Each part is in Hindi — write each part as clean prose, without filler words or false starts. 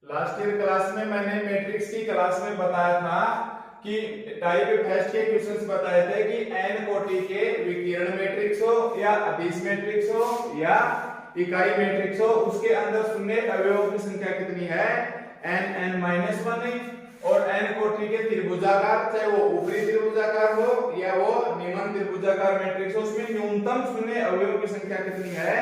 लास्ट ईयर क्लास में मैंने मैट्रिक्स की क्लास में बताया था कि टाइप फर्स्ट के क्वेश्चंस बताए थे कि n कोटि के विकिरण मैट्रिक्स हो या अदिश मैट्रिक्स हो या इकाई मैट्रिक्स हो, उसके अंदर शून्य अवयवों की संख्या कितनी है, n-1 और n कोटि के त्रिभुजाकार, चाहे वो ऊपरी त्रिभुजाकार हो या वो निम्न त्रिभुजाकार मैट्रिक्स हो, उसमें न्यूनतम शून्य अवयवों की संख्या कितनी है,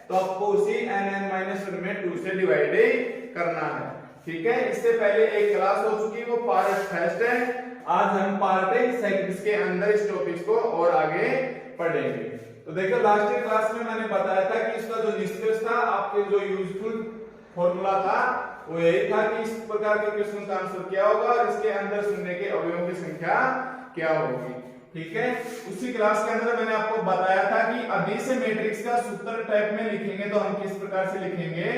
तो आपको उसी n-1 में 2 से डिवाइड करना है। ठीक है, इससे पहले एक क्लास हो चुकी, वो पार्ट फर्स्ट है। आज हम पार्ट सेकंड के अंदर इस टॉपिक को और आगे पढ़ेंगे। तो देखो लास्ट क्लास में मैंने बताया था कि इसका जो निष्कर्ष था, आपके जो यूजफुल फॉर्मूला था वो यही था कि इस प्रकार के क्वेश्चन का आंसर क्या होगा और इसके अंदर शून्य के अवयवों की संख्या क्या होगी। ठीक है, उसी क्लास के अंदर मैंने आपको बताया था कि अदिश मैट्रिक्स का सूत्र टाइप में लिखेंगे तो हम किस प्रकार से लिखेंगे।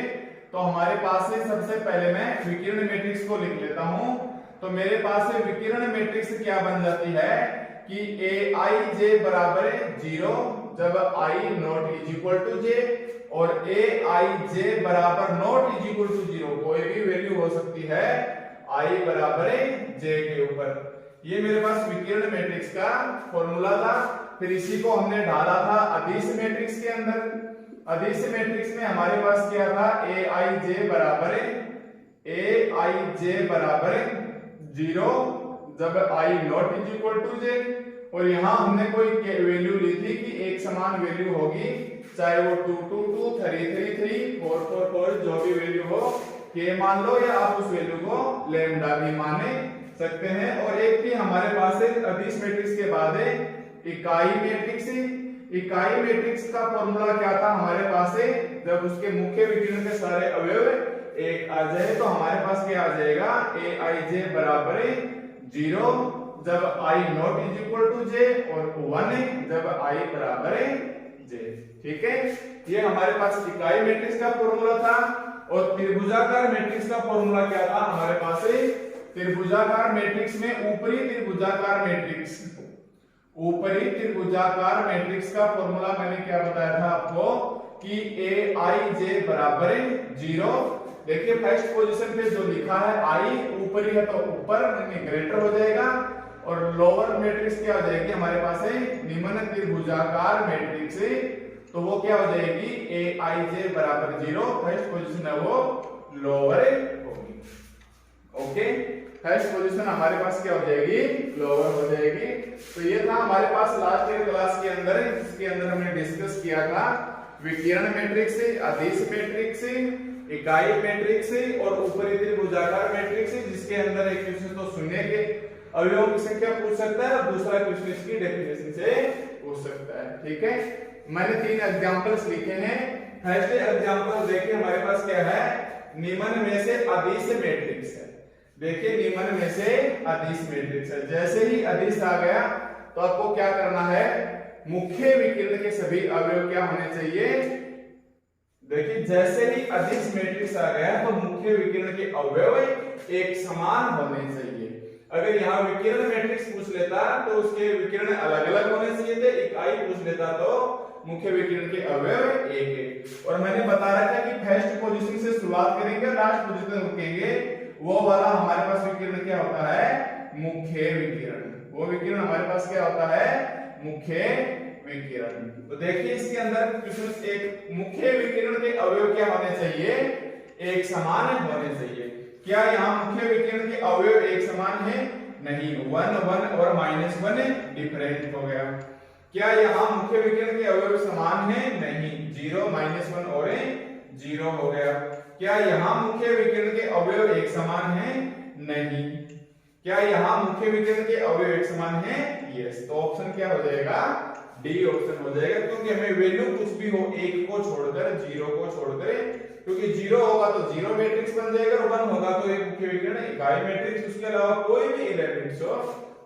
तो हमारे पास है, सबसे पहले मैं विकिरण मैट्रिक्स को लिख लेता हूं। तो मेरे पास है विकिरण मैट्रिक्स क्या बन जाती है कि aij बराबर 0 जब i not is equal to j और aij बराबर नॉट इज इक्वल टू 0, कोई भी वैल्यू हो सकती है i बराबर j के ऊपर। ये मेरे पास विकिरण मैट्रिक्स का फॉर्मूला था। फिर इसी को हमने डाला था अदिश मैट्रिक्स के अंदर। अदिश मैट्रिक्स में हमारे पास क्या था, aij बराबर 0 जब i not is equal to j, और यहां हमने कोई वैल्यू ली थी कि एक समान वैल्यू होगी, चाहे वो 2 2 2 3 3 3 4 4 4 जो भी वैल्यू हो k मान लो, या आप उस वैल्यू को लैम्डा भी माने सकते हैं। और एक थी हमारे पास अदिश मैट्रिक्स के बाद इकाई मैट्रिक्स। इकाई मैट्रिक्स का फॉर्मूला क्या था हमारे पास जब उसके मुख्य विकिरण के सारे अवयव एक आ जाए तो हमारे पास क्या आ जाएगा, aij बराबर 0 जब i not is equal to j और 1 जब i बराबर j। ठीक है, ये हमारे पास इकाई मैट्रिक्स का फॉर्मूला था। और त्रिभुजाकार मैट्रिक्स का फॉर्मूला क्या था हमारे पास, त्रिभुजाकार मैट्रिक्स में ऊपरी त्रिभुजाकार मैट्रिक्स, ऊपरी त्रिभुजाकार मैट्रिक्स का फॉर्मूला मैंने क्या बताया था आपको कि aij बराबर 0। देखिए फर्स्ट पोजीशन पे जो लिखा है i ऊपरी है तो ऊपर ग्रेटर हो जाएगा, और लोअर मैट्रिक्स क्या हो जाएगी हमारे पास निम्न त्रिभुजाकार मैट्रिक्स, तो वो क्या हो जाएगी aij बराबर 0। फर्स्ट पोजीशन है वो लोअर होगी। ओके, फर्स्ट पोजीशन हमारे पास क्या हो जाएगी, लोअर हो जाएगी। तो ये था हमारे पास लास्ट ईयर क्लास के अंदर, जिसके अंदर हमने डिस्कस किया था विकिरण मैट्रिक्स, अदिश मैट्रिक्स, इकाई मैट्रिक्स और ऊपरी त्रिभुजाकार मैट्रिक्स, जिसके अंदर एक क्वेश्चन तो शून्य के अवयवों की संख्या पूछ सकता है और दूसरा क्वेश्चन इसकी डेफिनेशन से पूछ सकता है। ठीक है, मैंने 3 एग्जांपल्स लिखे हैं। फर्स्ट एग्जांपल देखिए हमारे पास क्या है, निम्न में से अदिश मैट्रिक्स है। देखिए निम्न में से अदिश मैट्रिक्स है। जैसे ही अदिश आ गया तो आपको क्या करना है, मुख्य विकिरण के सभी अवयव क्या होने चाहिए। देखिए जैसे ही अदिश मैट्रिक्स आ गया तो मुख्य विकिरण के अवयव एक समान होने चाहिए। अगर यहाँ विकिरण मैट्रिक्स पूछ लेता तो उसके विकिरण अलग अलग होने चाहिए थे, इकाई पूछ लेता तो मुख्य विकिरण के अवयव एक एक। और मैंने बता रखा है कि फर्स्ट पोजीशन से शुरुआत करेंगे, लास्ट पोजीशन रुकेंगे, वो वाला हमारे पास विकिरण क्या होता है, मुख्य विकिरण। वो विकिरण हमारे पास क्या होता है, मुख्य विकिरण। तो देखिए इसके अंदर क्वेश्चन एक मुख्य विकिरण के अवयव क्या होने चाहिए, एक समान होने चाहिए। क्या यहाँ मुख्य विकिरण के अवयव एक समान है, नहीं, 1 1 और -1 डिफरेंट हो गया। क्या यहाँ मुख्य विकिरण के अवयव समान है, नहीं, 0 -1 और 0 हो गया। क्या यहाँ मुख्य विकिरण के अवयव एक समान है, नहीं। क्या यहाँ मुख्य विकिरण के अवयव एक समान है, यस। तो ऑप्शन क्या हो जाएगा, डी ऑप्शन हो जाएगा, क्योंकि हमें वैल्यू कुछ भी हो, 1 को छोड़कर 0 को छोड़कर, क्योंकि 0 होगा तो 0 मैट्रिक्स बन जाएगा और 1 होगा तो एक मुख्य विकिरण इकाई मैट्रिक्स, उसके अलावा कोई भी एलिमेंट्स हो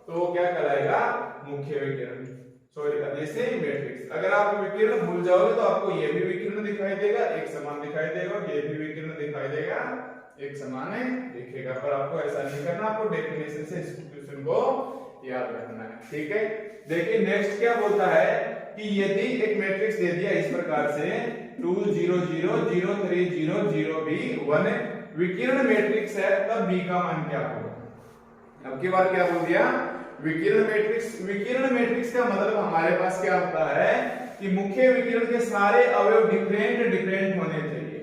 तो वो क्या कहलाएगा, मुख्य विकिरण, सॉरी अदिश मैट्रिक्स। अगर आप विकिरण भूल जाओगे तो आपको ये भी विकिरण दिखाई देगा, एक समान दिखाई देगा, ये भी विकिरण दिखाई देगा, एक समान दिखेगा। पर आपको ऐसा नहीं करना, आपको डेफिनेशन से इस क्वेश्चन को याद रखना है। ठीक है, देखिए नेक्स्ट क्या बोलता है कि यदि एक मैट्रिक्स दे दिया इस प्रकार से 2 0 0 0 3 0 0 भी 1 विकिरण मैट्रिक्स है तब b का मान क्या होगा। अब की बार क्या बोल दिया, विकिरण मैट्रिक्स। विकिरण मैट्रिक्स का मतलब हमारे पास क्या होता है कि मुख्य विकिरण के सारे अवयव डिफरेंट होने चाहिए।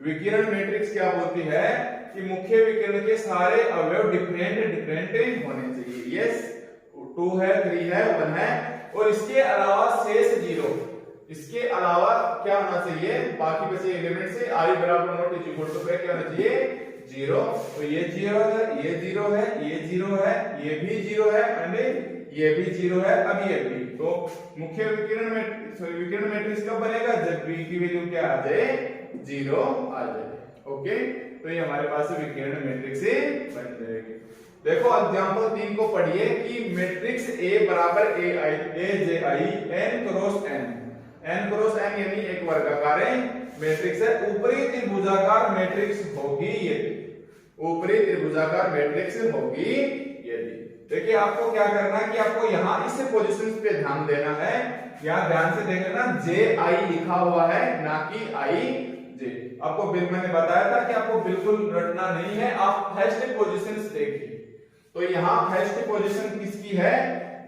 विकिरण मैट्रिक्स क्या बोलती है कि मुख्य विकिरण के सारे अवयव डिफरेंट होने चाहिए। यस, 2 है, 3 है, 1 है, और इसके अलावा शेष 0। इसके अलावा क्या होना चाहिए, बाकी बचे एलिमेंट से i बराबर नॉट इज इक्वल टू क्या होना चाहिए, 0। तो ये 0 है, ये 0 है, ये 0 है, ये भी 0 है, एंड ये भी 0 है, अब ये भी। तो मुख्य विकिरण मैट्रिक्स कब बनेगा, जब b की वैल्यू क्या आ जाए, 0 आ जाए। ओके, तो ये हमारे पास विकिरण मैट्रिक्स बन जाएगी। देखो एग्जांपल 3 को पढ़िए कि मैट्रिक्स A बराबर AJI n cross n, n cross n यानी एक वर्गाकार मैट्रिक्स है, ऊपरी त्रिभुजाकार मैट्रिक्स होगी यदि, ऊपरी त्रिभुजाकार मैट्रिक्स होगी यदि। देखिए आपको क्या करना है कि आपको यहाँ इस पोजीशंस पे ध्यान देना है, यहाँ ध्यान से देख लेना JI लिखा हुआ है ना कि IJ। आपको मैंने बताया था कि आपको बिल्कुल रटना नहीं है, आप फर्स्ट पोजीशंस देखिए। तो यहाँ फर्स्ट पोजीशन किसकी है,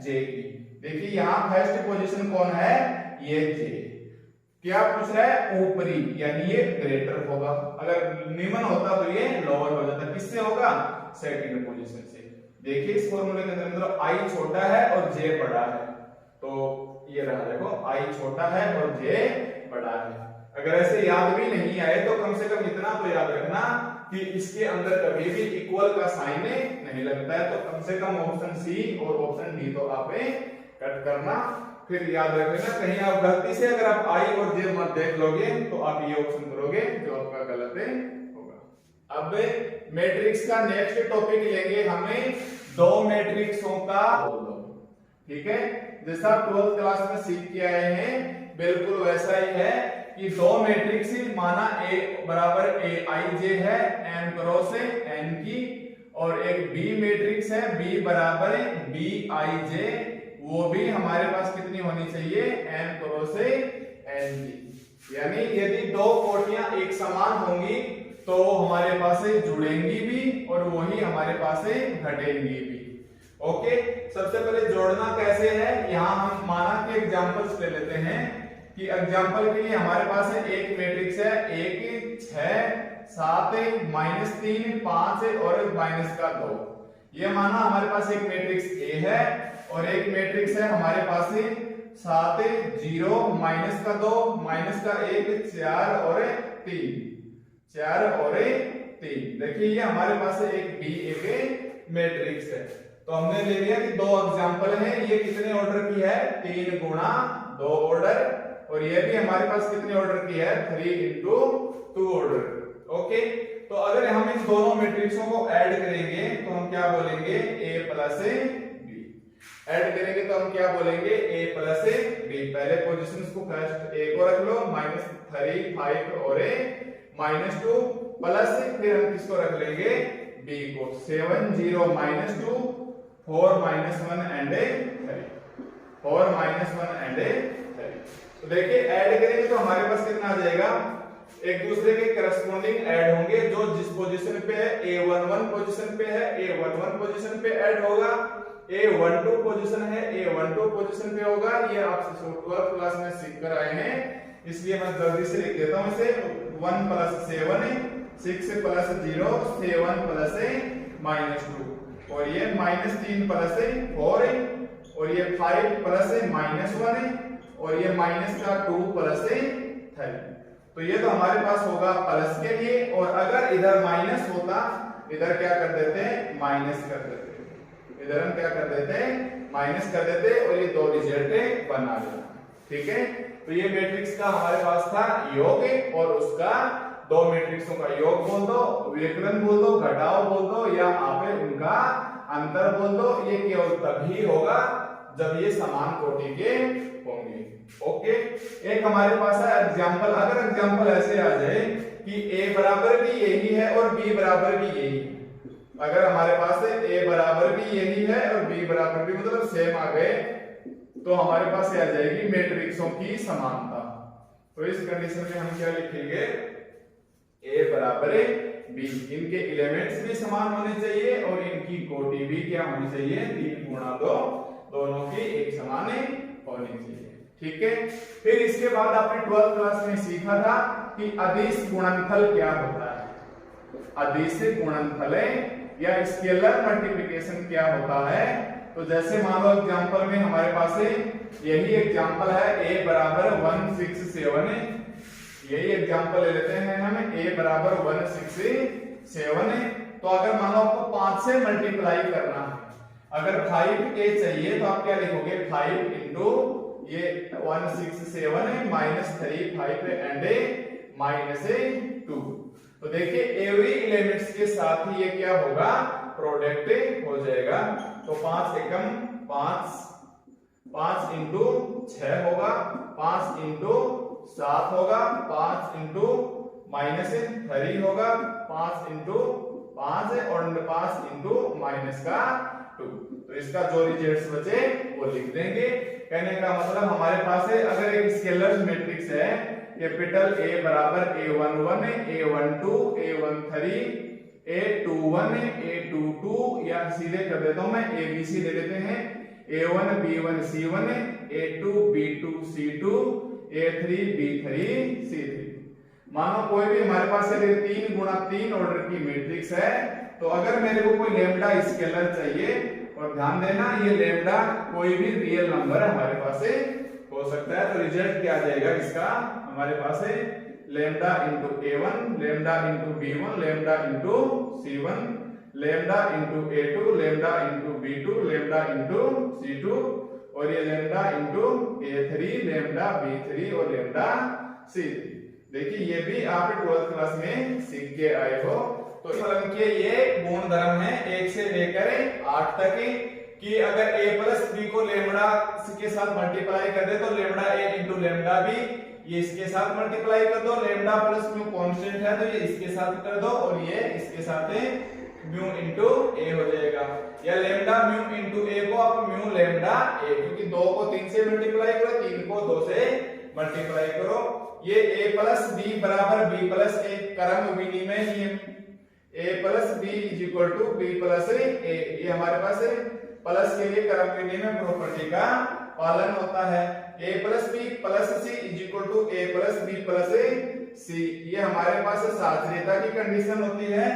J की। देखिए यहाँ फर्स्ट पोजीशन कौन है, ये J। क्या पूछ रहा है, ऊपरी, यानी ये ग्रेटर होगा, अगर निम्न होता तो ये लोअर हो जाता। किससे होगा, सेकंड पोजीशन से। देखिए इस फॉर्मूले के अंदर I छोटा है और J बड़ा है, तो ये रहा, देखो I छोटा है और J बड़ा है। अगर ऐसे याद भी नहीं आए तो कम से कम इतना तो याद रखना कि इसके अंदर कभी भी इक्वल का साइन नहीं लगता है, तो कम से कम ऑप्शन सी और ऑप्शन डी तो आप कट करना। फिर याद रख लेना, कहीं आप गलती से अगर आप I और J मत देख लोगे तो आप ये ऑप्शन करोगे जो आपका गलत होगा। अब मैट्रिक्स का नेक्स्ट टॉपिक लेंगे हमें, दो मैट्रिक्सों का बोलो। ठीक है, जैसा आप 12th क्लास में सीख के आए हैं बिल्कुल वैसा ही है कि दो मैट्रिक्स माना A बराबर AIJ है n क्रॉस n की, और एक B मैट्रिक्स है B बराबर BIJ, वो भी हमारे पास कितनी होनी चाहिए, n क्रॉस n की। यानी यदि दो कोटियां एक समान होंगी तो हमारे पास जुड़ेंगी भी और वही हमारे पास घटेंगी भी। ओके, सबसे पहले जोड़ना कैसे है, यहाँ हम माना के एग्जांपल्स ले लेते हैं कि एग्जांपल के लिए हमारे पास एक मैट्रिक्स है 1 6 7 -3 5 और -2। ये माना हमारे पास एक मैट्रिक्स A है और एक मैट्रिक्स है हमारे पास 7 0 -2 -1 4 और 3 4 और 3। देखिए ये हमारे पास एक B एक मैट्रिक्स है। तो हमने ले लिया कि दो एग्जांपल हैं, ये कितने ऑर्डर की है, 3 गुणा 2 ऑर्डर, और ये भी हमारे पास कितने ऑर्डर की है, 3 into 2 ऑर्डर। ओके, तो अगर हम इन दोनों मैट्रिक्सों को ऐड करेंगे तो हम क्या बोलेंगे, A प्लस B। ऐड करेंगे तो हम क्या बोलेंगे, A प्लस B। पहले पोजीशंस को फर्स्ट A को रख लो, -3 5 और -2 प्लस, फिर हम किसको रख लेंगे, B को, 7 0 -2 4 -1 एंड 3 4 -1 एंड 3। तो देखिए ऐड करेंगे तो हमारे पास कितना आ जाएगा, एक दूसरे के करस्पॉन्डिंग ऐड होंगे, जो जिस पोजीशन पे है A11 पोजीशन पे है A11 पोजीशन पे ऐड होगा, A12 पोजीशन है A12 पोजीशन पे होगा। ये आप 12th क्लास में सीख कर आए हैं, इसलिए मैं जल्दी से लिख देता हूं इसे। 1 + 7 6 + 0 7 प्लस -2, और ये -3 प्लस 4, और ये 5 प्लस -1, और ये -2 प्लस 3। तो ये तो हमारे पास होगा प्लस के लिए, और अगर इधर माइनस होता, इधर क्या कर देते हैं, माइनस कर देते, इधर हम क्या कर देते हैं, माइनस कर देते, और ये दो रिजल्ट बना लेना। ठीक है, तो ये मैट्रिक्स का हमारे पास था योग, और उसका दो मैट्रिक्सों का योग बोल दो, विकलन बोल दो, घटाव बोल दो, या आप उनका अंतर बोल दो। ये केवल तभी होगा जब ये समान कोटि के होंगे। ओके, एक हमारे पास है एग्जांपल। अगर एग्जांपल ऐसे आ जाए कि A बराबर भी यही है और B बराबर भी यही है, अगर हमारे पास A बराबर भी यही है और B बराबर भी मतलब सेम आ गए, तो हमारे पास आ जाएगी मैट्रिक्सों की समानता। तो इस कंडीशन में हम क्या लिखेंगे, A बराबर बी, इनके एलिमेंट्स भी समान होने चाहिए और इनकी कोटि भी क्या होनी चाहिए, 3 गुणा 2, दोनों की एक समान होनी चाहिए। ठीक है। फिर इसके बाद आपने 12th क्लास में सीखा था कि अदिश गुणनफल क्या होता है। अदिश गुणनफल या स्केलर मल्टीप्लिकेशन क्या होता है। तो जैसे मान लो एग्जांपल में हमारे पास यही एग्जांपल है, a बराबर 167, यही एग्जांपल ले लेते हैं हम, a बराबर 167। तो अगर मान लो आपको 5 से मल्टीप्लाई करना है, अगर 5a चाहिए तो आप क्या लिखोगे, 5 इंटू ये 167 माइनस 3 5 एंड माइनस 2। तो देखिए एवरी एलिमेंट्स के साथ ही ये क्या होगा, प्रोडक्ट हो जाएगा। तो 5 एकम 5, 5 इंटू 6 होगा, 5 इंटू 7 होगा, 5 इंटू माइनस 3 होगा, 5 इंटू 5 और 5 इंटू माइनस का 2। तो इसका जो रिजल्ट्स बचे वो लिख देंगे। कहने का मतलब हमारे पास है, अगर एक स्केलर मैट्रिक्स है, कैपिटल A बराबर A11, A12, A13, A21, A22, या सीधे कर देता हूं मैं, ABC ले लेते हैं, A1 B1 C1, A2 B2 C2, A3 B3 C3। मानो कोई भी हमारे पास 3 गुणा 3 ऑर्डर की मैट्रिक्स है, तो अगर मेरे को कोई लैम्डा स्केलर चाहिए, और ध्यान देना ये लैम्डा कोई भी रियल नंबर हमारे पास हो सकता है, तो रिजल्ट क्या आ जाएगा इसका, हमारे पास है lambda into A1, lambda into B1, lambda into C1, lambda into A2, lambda into B2, lambda into C2, और ये lambda into A3, lambda B3 और लैम्डा C3। देखिए ये भी आप 12th क्लास में सीख के आए हो। तो फलन के ये गुण धर्म है 1 से लेकर 8 तक कि अगर a प्लस बी को लैम्डा के साथ मल्टीप्लाई कर दे तो lambda a into lambda B, ये इसके साथ मल्टीप्लाई कर दो, लैम्डा प्लस म्यू कांस्टेंट है तो ये इसके साथ कर दो, और ये इसके साथ म्यू इंटू a हो जाएगा। या लैम्डा म्यू इंटू a को आप म्यू लैम्डा a, क्योंकि 2 को 3 से मल्टीप्लाई करो, 3 को 2 से मल्टीप्लाई करो। ये a प्लस बी बराबर b प्लस a, क्रम विनिमय नियम, a plus B is equal to B plus a, ये हमारे पास प्लस के लिए क्रम विनिमय प्रॉपर्टी का पालन होता है। a plus B plus C is equal to a plus B plus C, ये हमारे पास साध्रीता की कंडीशन होती है,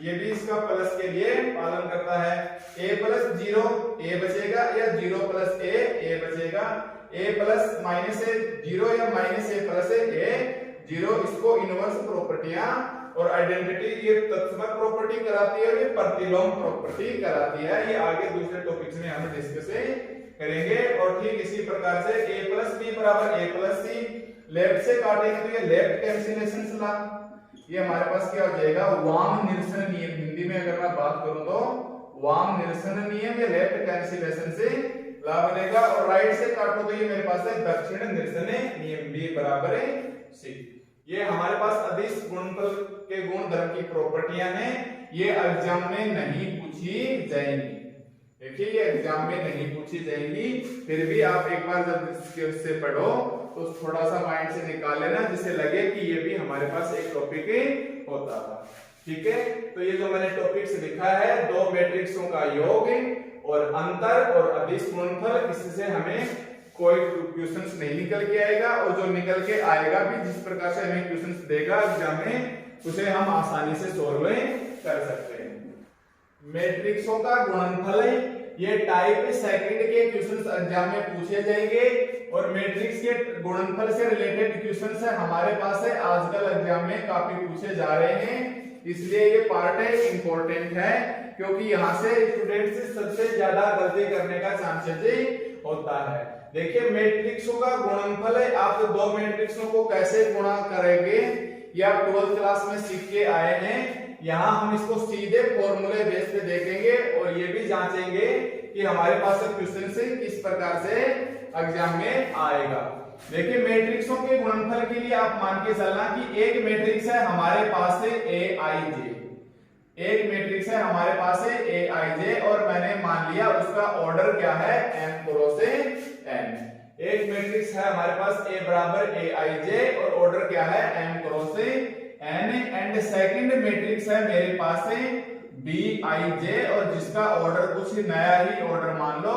ये भी इसका प्लस के लिए पालन करता है। a प्लस 0 a बचेगा, या 0 प्लस a बचेगा, a प्लस माइनस a 0 या माइनस a प्लस a 0, इसको इनवर्स प्रॉपर्टियां और आइडेंटिटी ये तत्समक प्रॉपर्टी कराती है और ये प्रतिलोम प्रॉपर्टी कराती है। ये आगे दूसरे टॉपिक्स में हम डिस्कस करेंगे। और ठीक इसी प्रकार से a प्लस बी बराबर a प्लस सी, लेफ्ट से काटेंगे तो ये लेफ्ट कैंसिलेशन लॉ, ये हमारे पास क्या हो जाएगा, वाम निरसन नियम। हिंदी में अगर मैं बात करूं तो वाम निरसन नियम या लेफ्ट कैंसिलेशन से लॉ बनेगा, और राइट से काटो तो ये मेरे पास है दक्षिण निरसन नियम, b बराबर c। ये हमारे पास अदिश गुणनफल के गुण धर्म की प्रॉपर्टियां हैं, ये एग्जाम में नहीं पूछी जाएंगी। देखिए ये एग्जाम में नहीं पूछी जाएंगी, फिर भी आप एक बार जब इससे पढ़ो तो थोड़ा सा माइंड से निकाल लेना, जिससे लगे कि ये भी हमारे पास एक टॉपिक होता था। ठीक है, तो ये जो मैंने टॉपिक्स लिखा है, 2 मैट्रिक्सों का योग और अंतर और अदिश गुणनफल, इससे हमें कोई क्वेश्चंस नहीं निकल के आएगा, और जो निकल के आएगा भी, जिस प्रकार से हमें क्वेश्चंस देगा एग्जाम में, उसे हम आसानी से सॉल्व कर सकते हैं। मैट्रिक्सों का गुणनफल, ये टाइप सेकंड के क्वेश्चंस एग्जाम में पूछे जाएंगे, और मैट्रिक्स के गुणनफल से रिलेटेड क्वेश्चंस है हमारे पास है आजकल एग्जाम में काफी पूछे जा रहे हैं, इसलिए ये पार्ट इंपॉर्टेंट है, क्योंकि यहाँ से स्टूडेंट्स सबसे ज्यादा गलती करने का चांसेस होता है। देखिए मैट्रिक्सों का गुणनफल है, आप 2 मैट्रिक्सों को कैसे गुणा करेंगे ये आप 12th क्लास में सीख के आए हैं। यहाँ हम इसको सीधे फॉर्मूले बेस पे देखेंगे, और ये भी जांचेंगे कि हमारे पास क्वेश्चन से किस प्रकार से एग्जाम में आएगा। देखिए मैट्रिक्सों के गुणनफल के लिए आप मान के चलना कि एक मैट्रिक्स है हमारे पास है aij, एक मैट्रिक्स है हमारे पास है aij, और मैंने मान लिया उसका ऑर्डर क्या है m क्रॉस n। एक मैट्रिक्स है हमारे पास a बराबर aij और ऑर्डर क्या है m cross N and second matrix है मेरे पास है बी आई जे, और जिसका ऑर्डर कुछ नया ही ऑर्डर मान लो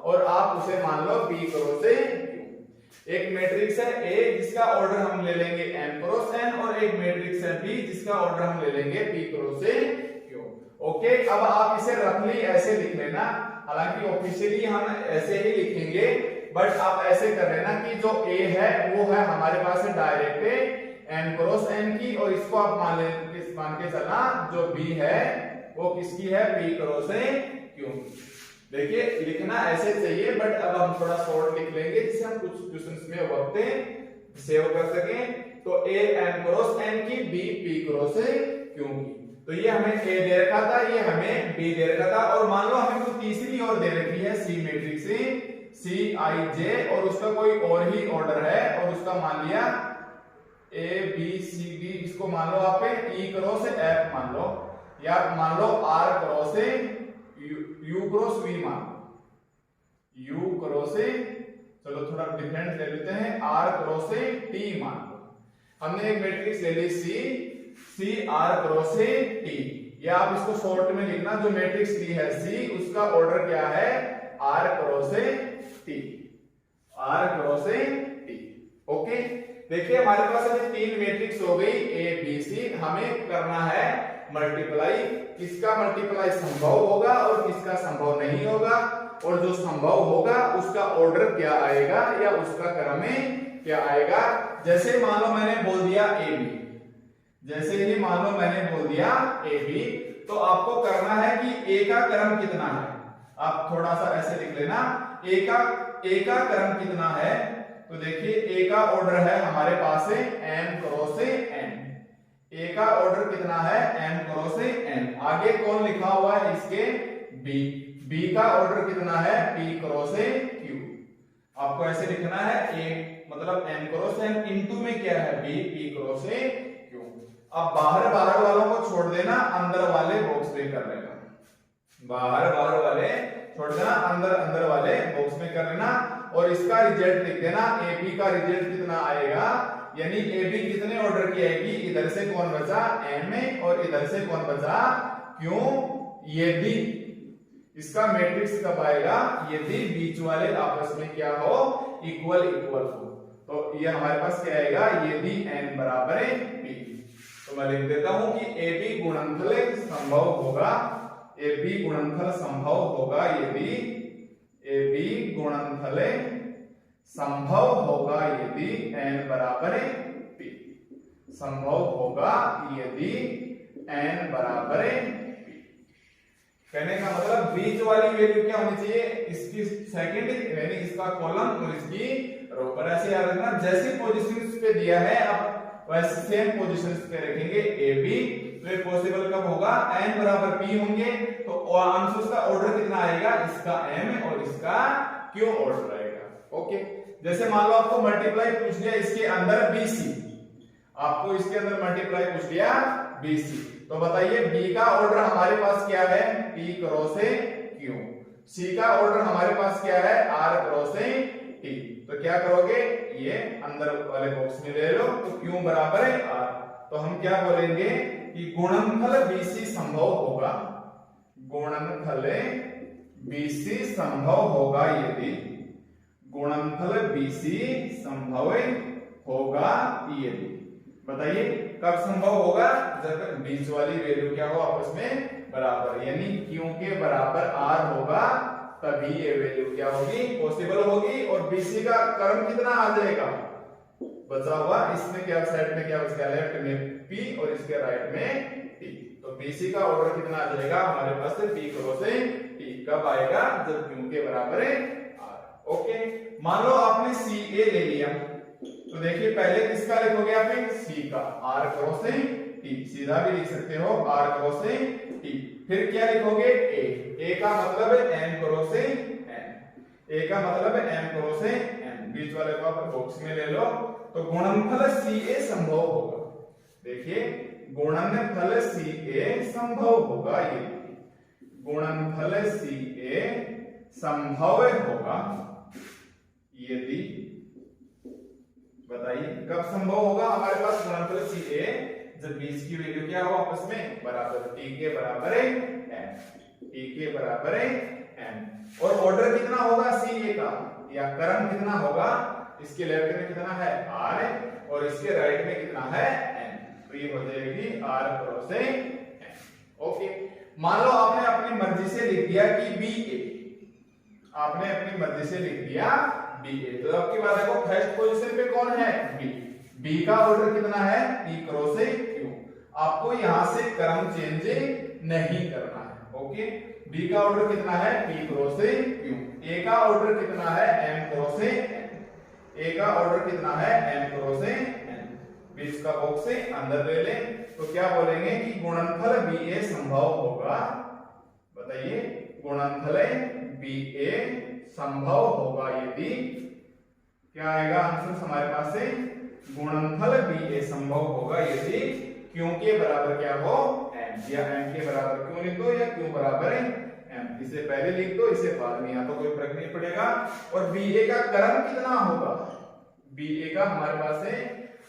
और आप उसे मान लो बी क्रॉस क्यू। एक मैट्रिक्स है ए जिसका ऑर्डर हम ले लेंगे एम क्रॉस एन, और एक मैट्रिक्स है बी जिसका ऑर्डर हम ले लेंगे बी क्रॉस क्यू। ओके, अब आप इसे रफली ऐसे लिख लेना, हालांकि ऑफिशियली हम ऐसे ही लिखेंगे, बट आप ऐसे कर लेना कि जो ए है वो है हमारे पास है डायरेक्ट एन क्रॉस एन की, और इसको आप मान के चलना जो बी है वो किसकी है बी क्रॉस क्यू। देखिए लिखना ऐसे चाहिए, बट अब हम थोड़ा शॉर्ट लिख लेंगे जिससे हम कुछ क्वेश्चंस में वक्त सेव कर सकें। तो ए एन क्रॉस एन की, बी पी क्रॉस क्यू की। तो ये हमें ए दे रखा था, ये हमें बी दे रखा था, और मान लो हमें कोई तीसरी और दे रखी है सी मैट्रिक्स सी आई जे, और उसका कोई और ही ऑर्डर है, और उसका मान लिया ए बी सी डी, इसको मान लो आप ई क्रॉस एफ मान लो, या मान लो R cross U cross V मान लो, यू क्रॉस, चलो थोड़ा डिफरेंट ले लेते हैं, आर क्रॉस टी मान लो। हमने एक मैट्रिक्स ले ली सी आर क्रॉस टी, या आप इसको शॉर्ट में लिखना, जो मैट्रिक्स ली है सी उसका ऑर्डर क्या है R cross T, R cross T. Okay, देखिए हमारे पास अभी तीन मैट्रिक्स हो गई ए बी सी, हमें करना है मल्टीप्लाई, किसका मल्टीप्लाई संभव होगा और किसका संभव नहीं होगा, और जो संभव होगा उसका ऑर्डर क्या आएगा या उसका क्रम क्या आएगा। जैसे मान लो मैंने बोल दिया ए बी, जैसे ही मान लो मैंने बोल दिया ए बी, तो आपको करना है कि ए का क्रम कितना है, आप थोड़ा सा ऐसे लिख लेना, ए का क्रम कितना है। तो देखिए ए का ऑर्डर है हमारे पास है एम क्रॉस एन, ए का ऑर्डर कितना है एम क्रॉस एन। आगे कौन लिखा हुआ है इसके बी, बी का ऑर्डर कितना है पी क्रॉस क्यू। आपको ऐसे लिखना है ए मतलब एम क्रॉस एन इनटू में क्या है बी पी क्रॉस क्यू। अब बाहर वालों को छोड़ देना, अंदर वाले बॉक्स में कर लेना, बाहर वाले छोड़ देना, अंदर वाले बॉक्स में कर लेना, और इसका रिजल्ट लिख देना। एबी का रिजल्ट कितना आएगा, यानी एबी कितने ऑर्डर की आएगी, इधर से कौन बचा एम और इधर से कौन बचा क्यों, यदि इसका मैट्रिक्स कब आएगा, यदि बीच वाले आपस में क्या हो इक्वल हो। तो ये हमारे पास क्या आएगा, यदि n बराबर है p। तो मैं लिख देता हूं कि AB गुणनफल संभव होगा, AB गुणनफल संभव होगा यदि AB गुणनफल संभव होगा यदि n बराबर p, संभव होगा यदि n बराबर p। कहने का मतलब बीच वाली वैल्यू क्या होनी चाहिए, इसकी सेकंड यानी इसका कॉलम और इसकी रो पर। ऐसे याद रखना, जैसी पोजीशंस पे दिया है आप वैसे सेम पोजीशंस पे रखेंगे ए बी। तो ये पॉसिबल कब होगा, n बराबर p होंगे, तो आंसर्स का ऑर्डर कितना आएगा, इसका m और इसका q ऑर्डर आएगा। ओके, जैसे मान लो आपको मल्टीप्लाई पूछ दिया इसके अंदर bc, आपको इसके अंदर मल्टीप्लाई पूछ दिया bc, तो बताइए b का ऑर्डर हमारे पास क्या है p क्रॉस q, c का ऑर्डर हमारे पास क्या है r क्रॉस t। तो क्या करोगे, ये अंदर वाले बॉक्स में ले लो, तो q बराबर है r। तो हम क्या बोलेंगे कि गुणनफल bc संभव होगा, गुणनफल bc संभव होगा यदि, गुणनफल bc संभव होगा यदि। बताइए कब संभव होगा, जब बीच वाली वैल्यू क्या हो आपस में बराबर, यानी q के बराबर r होगा तभी ये वैल्यू क्या होगी पॉसिबल होगी। और bc का क्रम कितना आ जाएगा बचा हुआ, इसमें क्या साइड में क्या बच गया, लेफ्ट में p और इसके राइट में t। तो bc का ऑर्डर कितना आ जाएगा हमारे पास से p क्रॉस t, कब आएगा जब q के बराबर है r। ओके, मान लो आपने ca ले लिया, तो देखिए पहले किसका लिखोगे आप c का, r क्रॉस t, सीधा भी लिख सकते हो r क्रॉस t। फिर क्या लिखोगे a का मतलब है m क्रॉस n, a का मतलब है m क्रॉस n, बीच वाले को आप बॉक्स में ले लो। तो गुणनफल ca संभव होगा, देखिए गुणनफल ca संभव होगा यदि, गुणनफल ca संभव होगा यदि। बताइए कब संभव होगा हमारे पास गुणनफल ca, जब b की वैल्यू क्या हो आपस में बराबर, t के बराबर है m, t के बराबर है m। और ऑर्डर कितना होगा ca का, या क्रम कितना होगा, इसके लेफ्ट में कितना है r और इसके राइट में कितना है n, तो ये हो जाएगी r क्रॉस n। ओके, मान लो आपने अपनी मर्जी से लिख दिया कि ba, आपने अपनी मर्जी से लिख दिया ba, तो आपकी बात देखो फर्स्ट पोजीशन पे कौन है b का ऑर्डर कितना है p क्रॉस q। आपको यहां से क्रम चेंज नहीं करना है। ओके, b का ऑर्डर कितना है p क्रॉस q, a का ऑर्डर कितना है m क्रॉस n, a का ऑर्डर कितना है m क्रॉस n। बीच का बॉक्स से अंदर ले लें तो क्या बोलेंगे कि गुणनफल ba संभव होगा, बताइए गुणनफल ba संभव होगा यदि, क्या आएगा आंसर हमारे पास से, गुणनफल ba संभव होगा यदि q के बराबर क्या हो m, या m के बराबर q लिख दो या q बराबर m, इसे पहले लिख दो इसे बाद में, या तो कोई फर्क नहीं पड़ेगा। और ba का क्रम कितना होगा, ba का हमारे पास से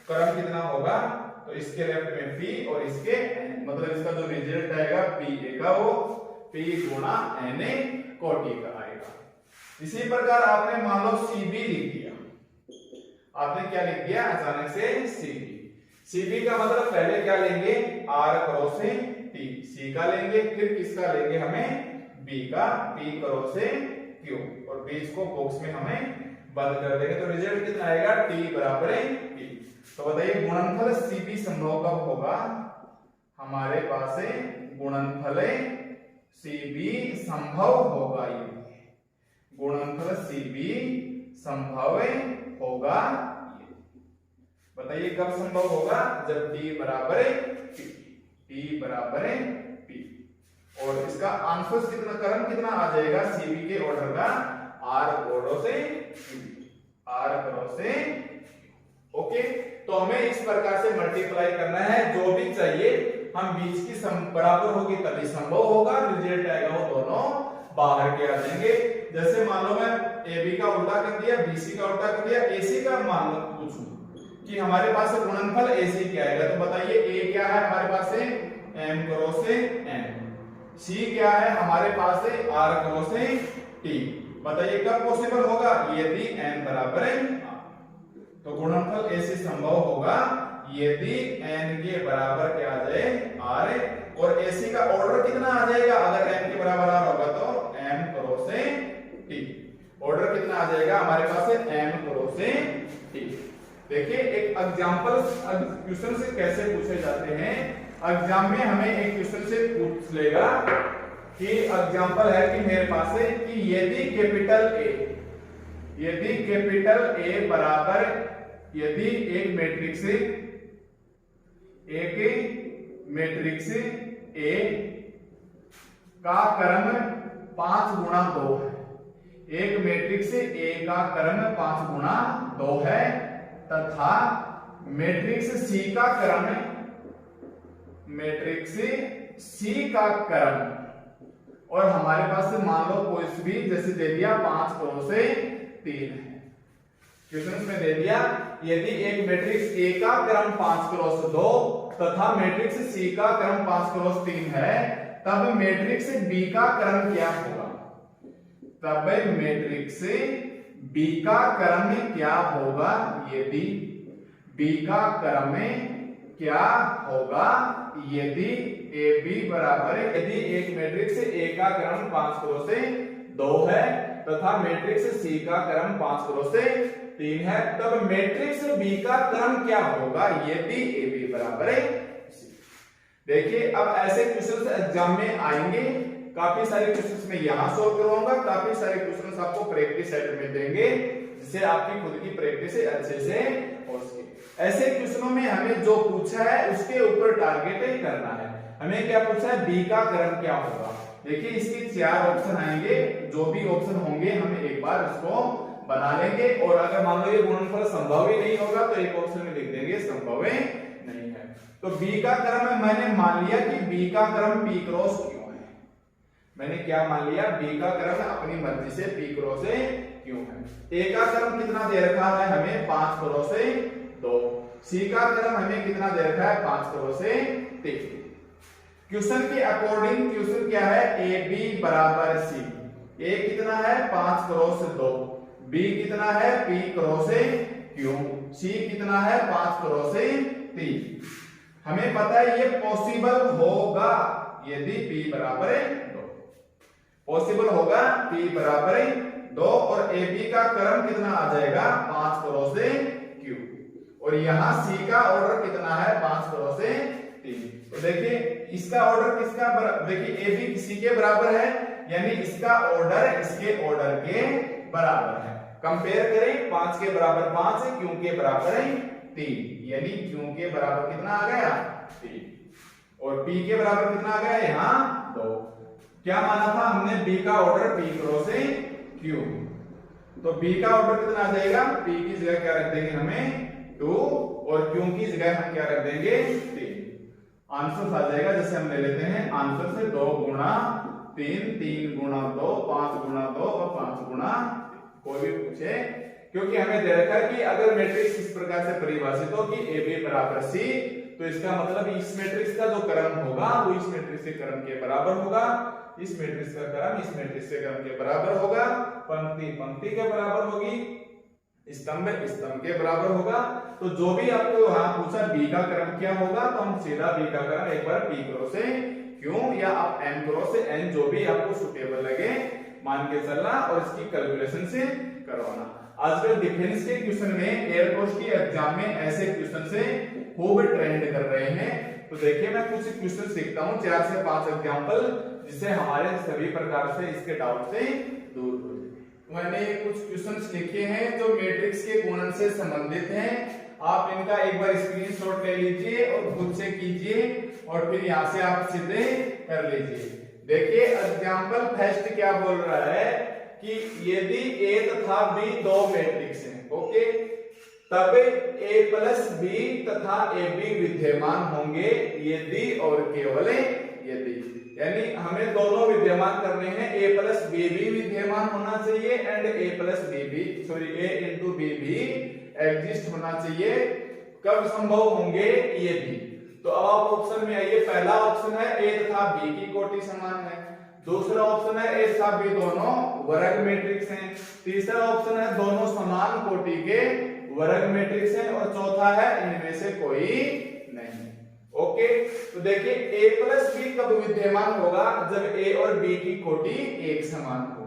क्रम कितना होगा, तो इसके लेफ्ट में p और इसके n, मतलब इसका जो रिजल्ट आएगा pa का वो p गुणा na कोटि का आएगा। इसी प्रकार आपने मान लो cb लिख दिया, आपने क्या लिख दिया अचानक से cb का मतलब पहले क्या लेंगे r क्रॉस t, c का लेंगे, फिर किसका लेंगे हमें b का p क्रॉस q, और बीच को बॉक्स में हमें बंद कर देंगे, तो रिजल्ट कितना आएगा t बराबर p। तो बताइए गुणनफल cb संभव कब होगा, हमारे पास है गुणनफल cb संभव होगा, ये गुणनफल cb संभव होगा, बताइए कब संभव होगा, जब t बराबर p, t बराबर p। और इसका आंसर कितना, क्रम कितना आ जाएगा cb के ऑर्डर का r cross q, r cross. Okay, तो हमें इस प्रकार से मल्टीप्लाई करना है, जो भी चाहिए हम बीच की बराबर होगी तभी संभव होगा, रिजल्ट आएगा वो दोनों बाहर के आ जाएंगे। जैसे मान लो मैं AB का उल्टा कर दिया, BC का उल्टा कर दिया, AC का मान लो पूछूं कि हमारे पास गुणनफल AC क्या आएगा, तो बताइए A क्या है हमारे पास है m क्रॉस n, C क्या है हमारे पास है r क्रॉस t, बताइए कब पॉसिबल होगा, यदि n बराबर है, तो गुणनफल ऐसे संभव होगा यदि n के बराबर क्या आ जाए r, और ac का ऑर्डर कितना आ जाएगा, अगर n के बराबर r होगा तो m क्रॉस t, ऑर्डर कितना आ जाएगा हमारे पास है m क्रॉस t। देखिए एक एग्जांपल क्वेश्चन से कैसे पूछे जाते हैं, एग्जाम में हमें एक क्वेश्चन से पूछ लेगा कि एग्जांपल है कि मेरे पास है कि यदि कैपिटल A बराबर, यदि एक मैट्रिक्स A का क्रम 5 गुणा 2 है, एक मैट्रिक्स A का क्रम 5 गुणा 2 है, तथा मैट्रिक्स C का क्रम, और हमारे पास मान लो कोई भी जैसे दे दिया 5 क्रॉस 3 है, क्वेश्चन में दे दिया यदि एक मैट्रिक्स A का क्रम 5 क्रॉस 2 तथा मैट्रिक्स C का क्रम 5 क्रॉस 3 है, तब मैट्रिक्स B का क्रम क्या होगा, तब मैट्रिक्स B का क्रम क्या होगा, यदि B का क्रम क्या होगा यदि AB बराबर, यदि एक मैट्रिक्स A का क्रम 5 क्रॉस 2 है तथा मैट्रिक्स C का क्रम 5 क्रॉस 3 है, तब मैट्रिक्स B का क्रम क्या होगा यदि AB बराबर है C। देखिए अब ऐसे क्वेश्चंस एग्जाम में आएंगे, काफी सारे क्वेश्चंस मैं यहां सॉल्व करवाऊंगा, काफी सारे क्वेश्चंस आपको प्रैक्टिस सेट में देंगे, जिससे आपकी खुद की प्रैक्टिस अच्छे से हो सके। ऐसे क्वेश्चनों में हमें जो पूछा है उसके ऊपर टारगेट करना है। हमें क्या पूछा है, B का क्रम क्या होगा। देखिए इसके 4 ऑप्शन आएंगे, जो भी ऑप्शन होंगे हम एक बार इसको बना लेंगे, और अगर मान लो ये गुणनफल संभव ही नहीं होगा तो एक ऑप्शन में लिख देंगे संभव नहीं है। तो B का क्रम मैंने मान लिया कि B का क्रम P क्रॉस Q है, मैंने क्या मान लिया, B का क्रम अपनी मर्जी से P क्रॉस Q है। A का क्रम कितना दे रखा है हमें 5 क्रॉस 2, सी का क्रम हमें कितना दे रखा है 5 क्रॉस से 3। क्वेश्चन के अकॉर्डिंग क्वेश्चन क्या है ए बी बराबर सी। ए कितना है 5 क्रॉस 2, बी कितना है p क्रॉस q, सी कितना है 5 क्रॉस 3। हमें पता है ये पॉसिबल होगा यदि p बराबर 2, पॉसिबल होगा p बराबर 2 और AB का क्रम कितना आ जाएगा 5 क्रॉस q और यहाँ C का ऑर्डर कितना है 5 क्रॉस 3। तो देखिए इसका ऑर्डर किसका देखिए AB किसी के बराबर है यानी इसका ऑर्डर इसके ऑर्डर के बराबर है। कंपेयर करें 5 के बराबर 5 है, Q के बराबर 3 यानी Q के बराबर कितना आ गया 3 और P के बराबर कितना आ गया यहाँ 2। क्या माना था हमने B का ऑर्डर P क्रॉस Q, तो B का ऑर्डर कितना आ जाएगा P की जगह क्या रख देंगे हमें 2 और Q की जगह हम क्या रख देंगे 3। आंसर आ जाएगा जैसे हम ले लेते हैं आंसर से 2 गुणा 3, 3 गुणा 2, 5 गुणा 2 और 5 गुणा कोई भी पूछे, क्योंकि हमें दे रखा है कि अगर मैट्रिक्स इस प्रकार से परिभाषित हो कि ए बी बराबर सी, तो इसका मतलब इस मैट्रिक्स का जो क्रम होगा वो इस मैट्रिक्स के क्रम के बराबर होगा, इस मैट्रिक्स का क्रम इस मैट्रिक्स के क्रम के बराबर होगा, पंक्ति पंक्ति के बराबर होगी, स्तंभ स्तंभ के बराबर होगा। तो जो भी आपको यहाँ पूछा बी का क्रम क्या होगा तो हम सीधा बी का क्रम एक बार पी क्रॉस से क्यों या आप एन क्रॉस से एन जो भी आपको सुटेबल लगे मान के चलना और इसकी कैलकुलेशन से करवाना। आजकल डिफेंस के क्वेश्चन में एयरफोर्स के एग्जाम में ऐसे क्वेश्चन से खूब ट्रेंड कर रहे हैं। तो देखिए मैं कुछ क्वेश्चन सीखता हूँ 4 से 5 एग्जांपल जिससे हमारे सभी प्रकार से इसके डाउट से दूर हो जाए। मैंने कुछ क्वेश्चंस लिखे हैं जो मैट्रिक्स के गुणन से संबंधित हैं। आप इनका एक बार स्क्रीनशॉट ले लीजिए और खुद से कीजिए और फिर यहाँ से आप सीधे कर लीजिए। देखिए एग्जांपल फर्स्ट क्या बोल रहा है कि यदि A तथा B दो मैट्रिक्स हैं, ओके, तब A प्लस B तथा AB विद्यमान होंगे यदि और केवल यदि, यानी हमें दोनों विद्यमान करने हैं, A प्लस B भी विद्यमान होना चाहिए एंड A प्लस B भी A इंटू B भी एग्जिस्ट होना चाहिए। कब संभव होंगे ये भी। तो अब आप ऑप्शन में आइए। पहला ऑप्शन है A तथा B की कोटि समान है, दूसरा ऑप्शन है A तथा B दोनों वर्ग मैट्रिक्स हैं, तीसरा ऑप्शन है दोनों समान कोटि के वर्ग मैट्रिक्स हैं और चौथा है इनमें से कोई नहीं। ओके, तो देखिए A प्लस B कब विद्यमान होगा जब A और B की कोटि एक समान हो।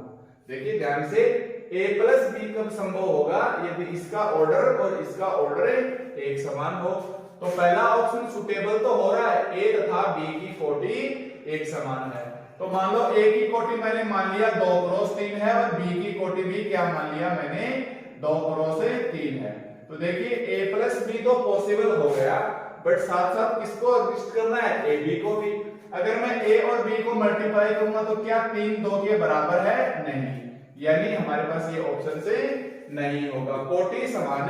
देखिए ध्यान से A प्लस B कब संभव होगा यदि इसका ऑर्डर और इसका ऑर्डर एक समान हो। तो पहला ऑप्शन सुटेबल तो हो रहा है, A तथा B की कोटि एक समान है। तो मान लो A की कोटि मैंने मान लिया 2 क्रॉस 3 है और B की कोटि भी क्या मान लिया मैंने 2 क्रॉस 3 है। तो देखिए A प्लस B तो पॉसिबल हो गया, बट साथ साथ किसको एग्जिस्ट करना है A B को भी। अगर मैं A और B को मल्टीप्लाई करूंगा तो क्या 3 2 के बराबर है? नहीं, यानी हमारे पास ये ऑप्शन से नहीं होगा, कोटि समान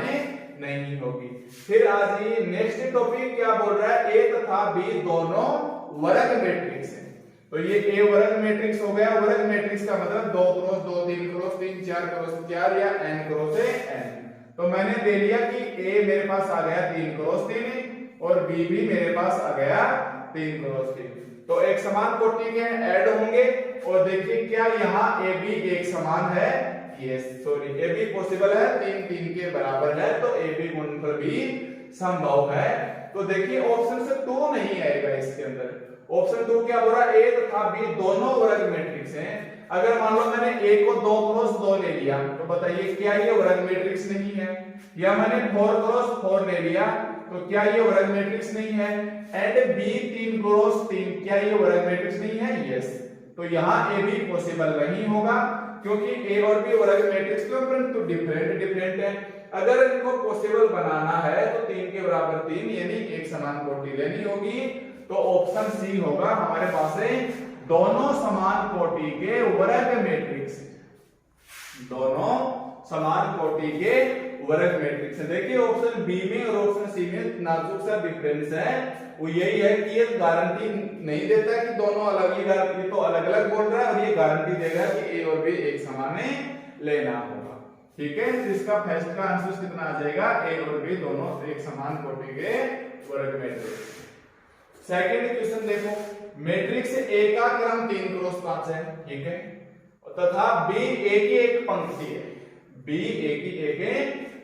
नहीं होगी। फिर आज ये नेक्स्ट टॉपिक क्या बोल रहा है, A तथा B दोनों वर्ग मैट्रिक्स हैं। तो ये A वर्ग मैट्रिक्स हो गया। वर्ग मैट्रिक्स का मतलब 2 क्रॉस 2, 3 क्रॉस 3, 4 क्रॉस 4 या n क्रॉस n। तो मैंने दे लिया कि A मेरे पास आ गया 3 क्रॉस 3 और B भी मेरे पास आ गया 3 क्रॉस 3। तो एक समान कोटि के ऐड होंगे और देखिए क्या यहाँ A B एक समान है, yes sorry A B possible है, 3 3 के बराबर है, तो A B गुणनफल भी संभव है। तो देखिए ऑप्शन से 2 नहीं आएगा इसके अंदर। ऑप्शन 2 क्या हो रहा है, A तथा B दोनों वर्ग मैट्रिक्स हैं। अगर मान लो मैंने A को 2 क्रॉस 2 ले लिया तो बताइए क्या ये वर्ग मैट्रिक्स नहीं है, या मैंने 4 क्रॉस 4 ले लिया तो क्या ये वर्ग मैट्रिक्स नहीं है, एंड B 3 क्रॉस 3 क्या ये वर्ग मैट्रिक्स नहीं है, यस। तो यहाँ A भी पॉसिबल नहीं होगा क्योंकि A और B वर्ग मैट्रिक्स के परंतु डिफरेंट है। अगर इनको पॉसिबल बनाना है तो 3 के बराबर 3 यानी एक समान कोटि लेनी होगी। तो ऑप्शन सी होगा हमारे पास है दोनों समान कोटि के वर्ग मैट्रिक्स, दोनों समान कोटि के वर्ग मैट्रिक्स। देखिए ऑप्शन बी में और ऑप्शन सी में नाजुक सा डिफरेंस है, वो यही है कि ये गारंटी नहीं देता कि दोनों अलग ही, गारंटी तो अलग अलग बोल रहा है और ये गारंटी देगा कि ए और बी एक समान लेना होगा। ठीक है, तो इसका फर्स्ट का आंसर कितना आ जाएगा, ए और बी दोनों एक समान कोटि के वर्ग मैट्रिक्स। सेकंड क्वेश्चन देखो, मैट्रिक्स ए का क्रम 3 क्रॉस 5 है, ठीक है, तथा बी ए की एक पंक्ति है, बी ए की एक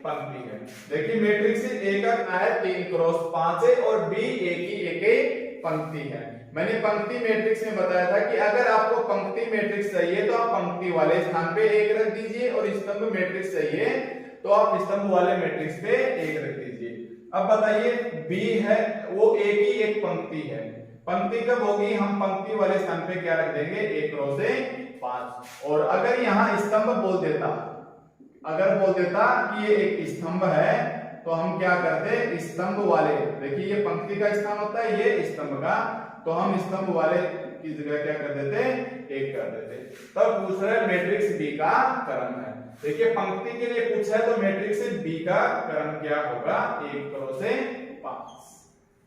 पंक्ति है। देखिए मैट्रिक्स ए का क्या है, 3 क्रॉस 5 है और बी ए की एक पंक्ति है। मैंने पंक्ति मैट्रिक्स में बताया था कि अगर आपको पंक्ति मैट्रिक्स चाहिए तो आप पंक्ति वाले स्थान पे 1 रख दीजिए, और स्तंभ मैट्रिक्स चाहिए तो आप स्तंभ वाले मैट्रिक्स पे 1 रख दीजिए। अब बताइए बी है वो ए की एक पंक्ति है, पंक्ति कब होगी, हम पंक्ति वाले स्थान पे क्या रख देंगे, 1 क्रॉस 5। और अगर यहाँ स्तंभ बोल देता, अगर बोल देता कि ये एक स्तंभ है तो हम क्या करते, स्तंभ वाले, देखिए ये पंक्ति का स्थान होता है, ये स्तंभ का, तो हम स्तंभ वाले की जगह क्या कर देते, 1 कर देते। तब पूछ रहे मैट्रिक्स बी का क्रम है। देखिए पंक्ति के लिए पूछा है तो मैट्रिक्स बी का क्रम क्या होगा, 1 क्रॉस 5।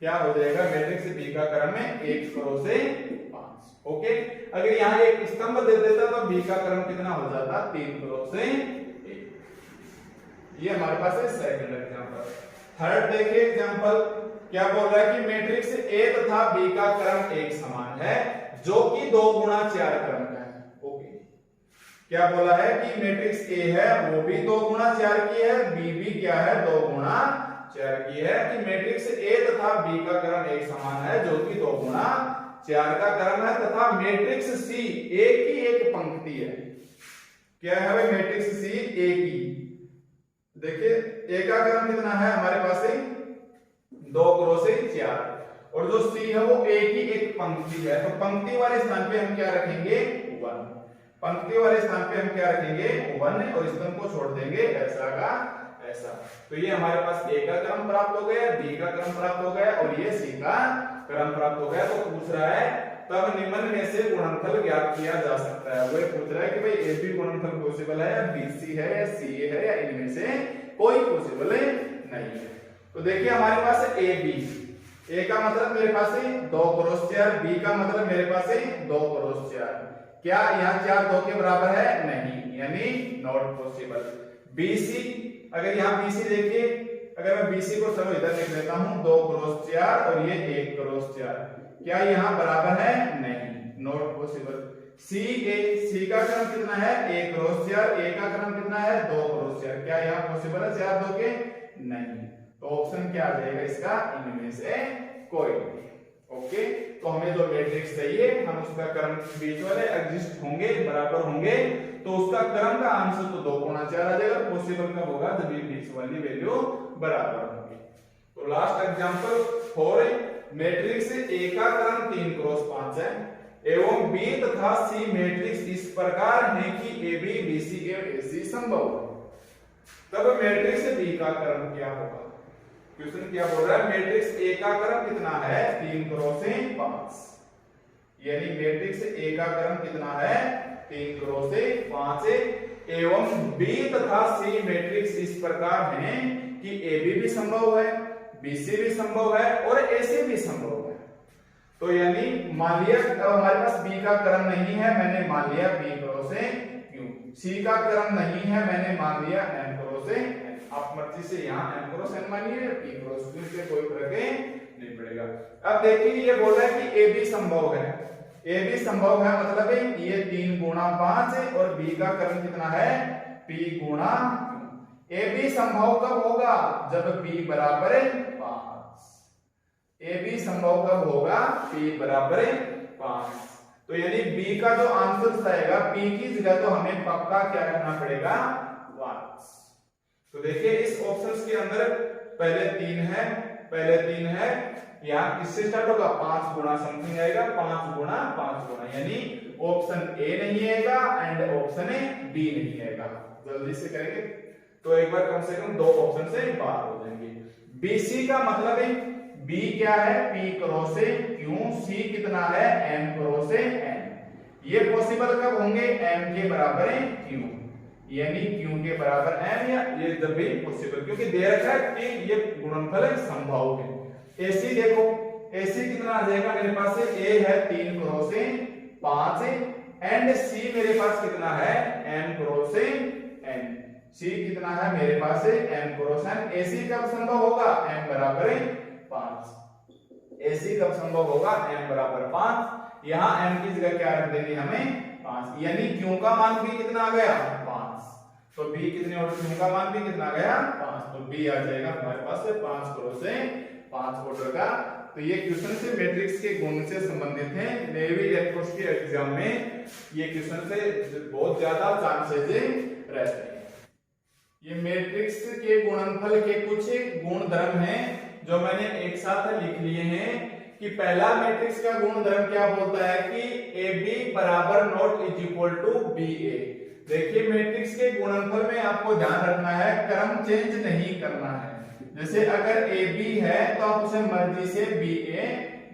क्या हो जाएगा, मैट्रिक्स बी का क्रम है 1 क्रॉस 5। ओके, अगर यहाँ एक स्तंभ दे देता तो बी का क्रम कितना हो जाता, 3 क्रॉस 1। ये हमारे पास है सेकंड एग्जांपल। थर्ड देखिए एग्जांपल, क्या बोल रहा है कि मैट्रिक्स ए तथा बी का क्रम एक समान है जो कि 2 गुणा 4 क्रम का है। ओके, क्या बोला है कि मैट्रिक्स ए है वो भी 2 गुणा 4 की है, बी भी क्या है 2 गुणा 4 की है, कि मैट्रिक्स ए तथा बी का क्रम एक समान है जो कि 2 गुणा 4 का क्रम है, तथा मैट्रिक्स सी ए की एक पंक्ति है। क्या है भाई, मैट्रिक्स सी ए की, देखिए ए का क्रम कितना है हमारे पास 2 क्रॉस 4, और जो सी है वो ए की एक पंक्ति है, तो पंक्ति वाले स्थान पे हम क्या रखेंगे, 1। पंक्ति वाले स्थान पे हम क्या रखेंगे, 1, और स्तंभ को छोड़ देंगे ऐसा का ऐसा। तो ये हमारे पास ए का क्रम प्राप्त हो गया, बी का क्रम प्राप्त हो गया, और ये सी का क्रम प्राप्त हो गया। तो पूछ रहा है तब निम्न में से गुणनफल ज्ञात किया जा सकता है। वो पूछ रहा है कि भाई ए बी गुणनफल पॉसिबल है या बी सी है या सी ए है या इनमें से कोई पॉसिबल नहीं है। तो देखिए हमारे पास है ए बी, ए का मतलब मेरे पास है 2 क्रॉस 4, बी का मतलब मेरे पास है 2 क्रॉस 4। क्या यहाँ 4 2 के बराबर है, नहीं, यानी नॉट पॉसिबल। बी सी, अगर यहाँ बी सी देखिए, अगर मैं बी सी को चलो इधर लिख लेता हूँ, 2 क्रॉस 4 और ये 1 क्रॉस 4, क्या यहाँ बराबर है, नहीं, नॉट पॉसिबल। सी ए, सी का क्रम कितना है, 1 क्रॉस 4, ए का क्रम कितना है 2 क्रॉस 4, क्या यहाँ पॉसिबल है 4 2 के, नहीं। तो ऑप्शन क्या आ जाएगा इसका, इनमें से कोई नहीं। ओके, तो हमें जो मैट्रिक्स चाहिए हम उसका क्रम बीच वाले एग्जिस्ट होंगे, बराबर होंगे, तो उसका क्रम का आंसर तो 2 गुणा 4 आ जाएगा। पॉसिबल कब होगा, जब ये बीच वाली वैल्यू बराबर होगी। तो लास्ट एग्जांपल 4, मैट्रिक्स ए का क्रम 3 क्रॉस 5 है एवं बी तथा सी मैट्रिक्स इस प्रकार है कि ए बी बी सी एवं ए सी संभव है, तब मैट्रिक्स बी का क्रम क्या होगा। क्वेश्चन क्या बोल रहा है, मैट्रिक्स ए का क्रम कितना है, 3 क्रॉस 5, यानी मैट्रिक्स ए का क्रम कितना है, 3 क्रॉस 5 एवं बी तथा सी मैट्रिक्स इस प्रकार है कि ए बी भी संभव है, बी सी भी संभव है और ए सी भी संभव है। तो यानी मान लिया हमारे पास बी का क्रम नहीं है, मैंने मान लिया बी क्रॉस क्यू, सी का क्रम नहीं है, मैंने मान लिया एन क्रॉस एन। आप मर्जी से यहाँ एन क्रॉस एन मानिए, पी क्रॉस क्यू से कोई फर्क नहीं पड़ेगा। अब देखिए ये बोल रहा है कि ए बी संभव है, ए बी संभव है मतलब ये 3 गुणा 5 है और बी का क्रम कितना है, पी गुणा क्यू। ए बी संभव कब होगा, जब बी बराबर 5। ए बी संभव कब होगा, पी बराबर 5। तो यानी बी का जो आंसर आएगा, पी की जगह तो हमें पक्का क्या रखना पड़ेगा, 5। तो देखिए इस ऑप्शंस के अंदर पहले 3 है, यहाँ किससे स्टार्ट होगा, 5 गुणा समथिंग आएगा, 5 गुणा 5 गुणा, यानी ऑप्शन ए नहीं आएगा एंड ऑप्शन बी नहीं आएगा। जल्दी से करेंगे तो एक बार कम से कम 2 ऑप्शन से बाहर हो जाएंगे। बीसी का मतलब है बी क्या है, पी क्रॉस क्यू, सी कितना है, एम क्रॉस एन। ये पॉसिबल कब होंगे, एम के बराबर क्यू, यानी क्यू के बराबर एम, या ये जब भी पॉसिबल, क्योंकि दे रखा है कि ये गुणनफल संभव है। एसी देखो, एसी कितना आ जाएगा मेरे पास से, ए है 3 क्रॉस 5 एंड सी मेरे पास कितना है, एन क्रॉस एन। सी कितना है मेरे पास है m क्रॉस n। AC कब संभव होगा m बराबर 5। AC कब संभव होगा m बराबर 5। यहाँ m की जगह क्या रख देंगे हमें 5, यानी Q का मान भी कितना आ गया 5। तो B कितने और Q का मान भी कितना आ गया 5। तो B आ जाएगा हमारे पास से 5 क्रॉस 5 ऑर्डर का। तो ये क्वेश्चन से मैट्रिक्स के गुण से संबंधित है। नेवी एयरफोर्स के एग्जाम में ये क्वेश्चन से बहुत ज्यादा चांसेस रहते हैं। ये मैट्रिक्स के गुणनफल के कुछ गुणधर्म हैं जो मैंने एक साथ लिख लिए हैं कि पहला मैट्रिक्स का गुणधर्म क्या बोलता है कि AB बराबर not is equal to BA। देखिए मैट्रिक्स के गुणनफल में आपको ध्यान रखना है क्रम चेंज नहीं करना है। जैसे अगर AB है तो आप उसे मर्जी से BA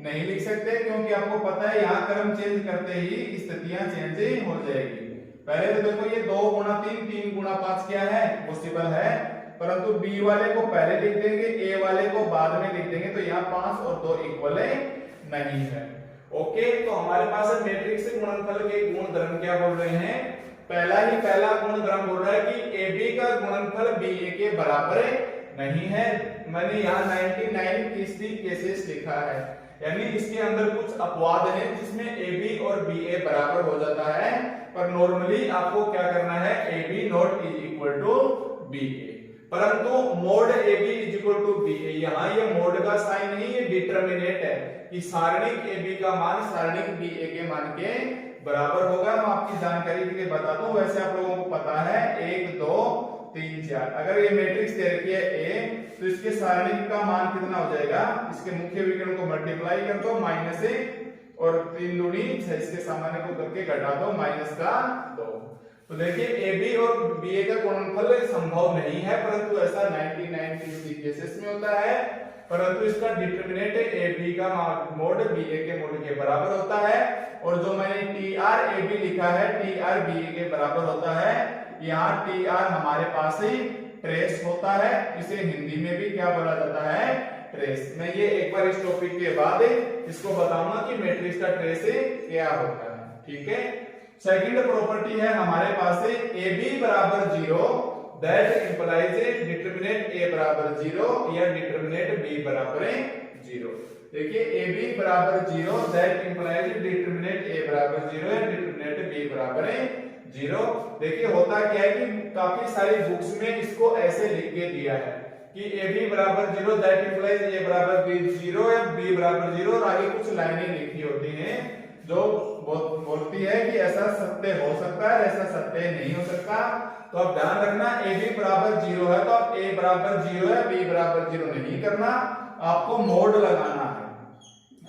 नहीं लिख सकते, क्योंकि आपको पता है यहाँ क्रम चेंज करते ही स्थितियां चेंज हो जाएगी। पहले तो देखो ये 2 गुणा 3 3 गुणा 5 क्या है पॉसिबल है, परंतु B वाले को पहले लिख देंगे A वाले को बाद में लिख देंगे, तो यहाँ 5 और 2 इक्वल नहीं है। ओके, तो हमारे पास मैट्रिक्स गुणनफल के गुणधर्म क्या बोल रहे हैं। पहला गुणधर्म बोल रहा है कि AB का गुणनफल BA के बराबर नहीं है। मैंने यहाँ 99% केसेस लिखा है, यानी इसके अंदर कुछ अपवाद है जिसमें AB और BA बराबर हो जाता है, पर नॉर्मली आपको क्या करना है AB not is equal to BA। परंतु mod AB is equal to BA, यहाँ ये मोड का साइन नहीं, ये डिटरमिनेट है कि सारणिक AB का मान सारणिक BA के मान के बराबर होगा। मैं आपकी जानकारी के लिए बता दूं, वैसे आप लोगों को पता है 1 2 3 4। अगर ये मैट्रिक्स दे रखी है A, तो इसके सारणिक का मान कितना हो जाएगा, इसके मुख्य विकर्ण को मल्टीप्लाई कर दो -1 और 3 दूनी 6, इसके सामान्य को करके घटा दो -2। तो देखिए AB और BA का गुणनफल संभव नहीं है, परंतु ऐसा 99% केसेस में होता है। परंतु इसका डिटरमिनेंट AB का मोड BA के मोड के बराबर होता है, और जो मैंने TR AB लिखा है TR BA के बराबर होता है। यहाँ TR हमारे पास ही ट्रेस होता है, इसे हिंदी में भी क्या बोला जाता है ट्रेस। मैं ये एक बार इस टॉपिक के बाद इसको बताऊंगा कि मैट्रिक्स का ट्रेस क्या होता है। ठीक है, सेकंड प्रॉपर्टी है हमारे पास AB बराबर 0, दैट इंप्लाइज डिटरमिनेंट A बराबर 0 या डिटरमिनेंट B बराबर 0। देखिए AB बराबर 0, दैट इंप्लाइज डिटरमिनेंट A बराबर 0 या डिटरमिनेंट B बराबर 0। देखिए होता क्या है कि काफी सारी बुक्स में इसको ऐसे लिख के दिया है कि AB बराबर 0, दैट इंप्लाइज A बराबर 0 या B बराबर 0, और आगे कुछ लाइनें लिखी होती हैं जो बोलती है कि ऐसा सत्य हो सकता है, ऐसा सत्य नहीं हो सकता। तो आप ध्यान रखना AB बराबर 0 है तो आप A बराबर 0 है B बराबर 0 नहीं करना, आपको मोड लगाना है।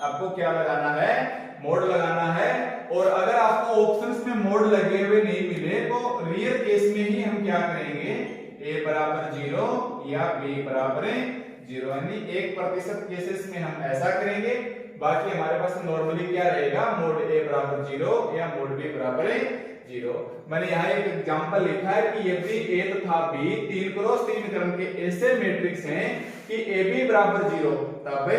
आपको क्या लगाना है मोड लगाना है। और अगर आपको ऑप्शंस में मोड लगे हुए नहीं मिले तो रियल केस में ही हम क्या करेंगे A बराबर 0 या B बराबर 0, यानी 1% केसेस में हम ऐसा करेंगे। बाकी हमारे पास नॉर्मली क्या रहेगा मोड A बराबर 0 या मोड B बराबर 0। मैंने यहाँ एक एग्जांपल लिखा है कि यदि A तथा B 3 क्रॉस 3 क्रम के ऐसे मैट्रिक्स हैं कि AB बराबर 0 तब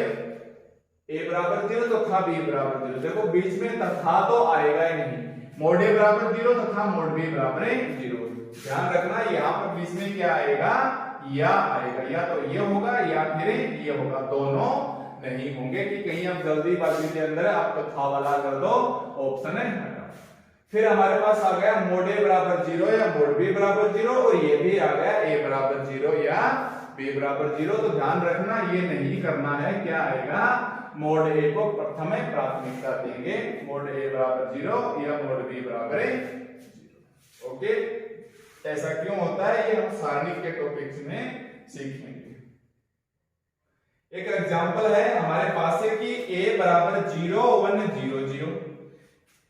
A बराबर 0 तथा B बराबर 0। देखो बीच में तथा तो आएगा ही नहीं, मोड A बराबर 0 तथा मोड B बराबर 0। ध्यान रखना यहाँ पर बीच में क्या आएगा या आएगा, या तो ये होगा या फिर ये होगा, दोनों नहीं होंगे कि कहीं आप जल्दीबाजी के अंदर आप तथा वाला कर दो ऑप्शन है। फिर हमारे पास आ गया मोड A बराबर 0 या मोड B बराबर 0, और ये भी आ गया A बराबर 0 या B बराबर 0। तो ध्यान रखना ये नहीं करना है, क्या आएगा मोड A को प्रथम प्राथमिकता देंगे, मोड A बराबर 0 या मोड B बराबर 0। ओके, ऐसा क्यों होता है ये हम सारणिक के टॉपिक्स में सीखेंगे। एक एग्जांपल है हमारे पास है कि A बराबर 0 1 0 0।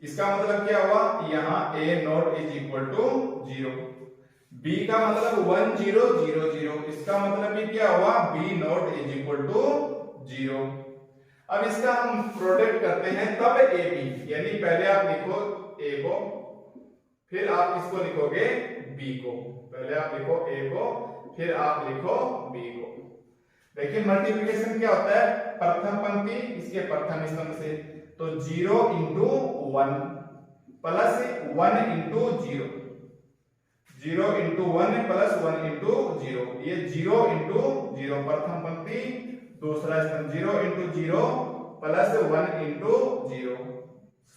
इसका मतलब क्या हुआ, यहाँ A not is equal to 0। B का मतलब 1 0 0 0, इसका मतलब भी क्या हुआ B not is equal to 0। अब इसका हम प्रोडक्ट करते हैं तब AB, यानी पहले आप लिखो A को, फिर आप इसको लिखोगे B को। पहले आप लिखो A को, फिर आप लिखो B को। देखिए मल्टीप्लिकेशन क्या होता है, प्रथम पंक्ति इसके प्रथम स्तंभ से, तो 0 into 1 plus 1 into 0। 0 into 1 plus 1 into 0, ये 0 इंटू 0 प्रथम पंक्ति, दूसरा स्तंभ 0 इंटू 0 प्लस 1 इंटू 0,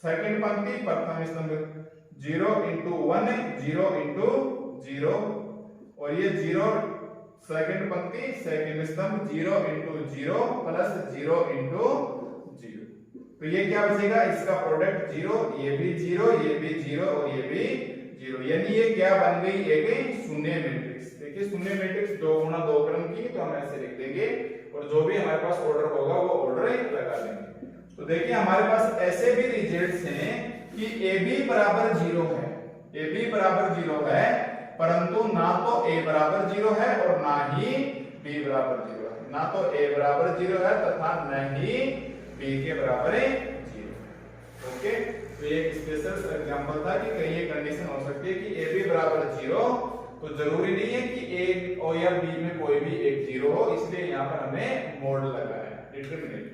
सेकंड पंक्ति प्रथम स्तंभ 0 इंटू 1 0 इंटू 0, और ये 0 सेकंड पंक्ति सेकंड स्तंभ 0 इंटू 0 प्लस 0 इंटू 0। तो ये क्या बचेगा, इसका प्रोडक्ट 0, ये भी 0, ये भी 0 और ये भी 0, यानी ये क्या बन गई, एक शून्य मैट्रिक्स। देखिए शून्य मैट्रिक्स 2 गुणा 2 क्रम की, तो हम ऐसे लिख देंगे और जो भी हमारे पास ऑर्डर होगा वो ऑर्डर लगा लेंगे। तो देखिए हमारे पास ऐसे भी रिजल्ट्स हैं कि AB बराबर 0 है, AB बराबर 0 है, परंतु ना तो A बराबर 0 है और ना ही B बराबर 0 है, ना तो A बराबर 0 है तथा न ही B के बराबर 0। ओके, तो ये एक स्पेशल एग्जांपल था कि कहीं ये कंडीशन हो सकती है कि AB बराबर 0, तो जरूरी नहीं है कि A और या B में कोई भी एक 0 हो, इसलिए यहाँ पर हमने मोड लगाया है, डिटरमिनेंट।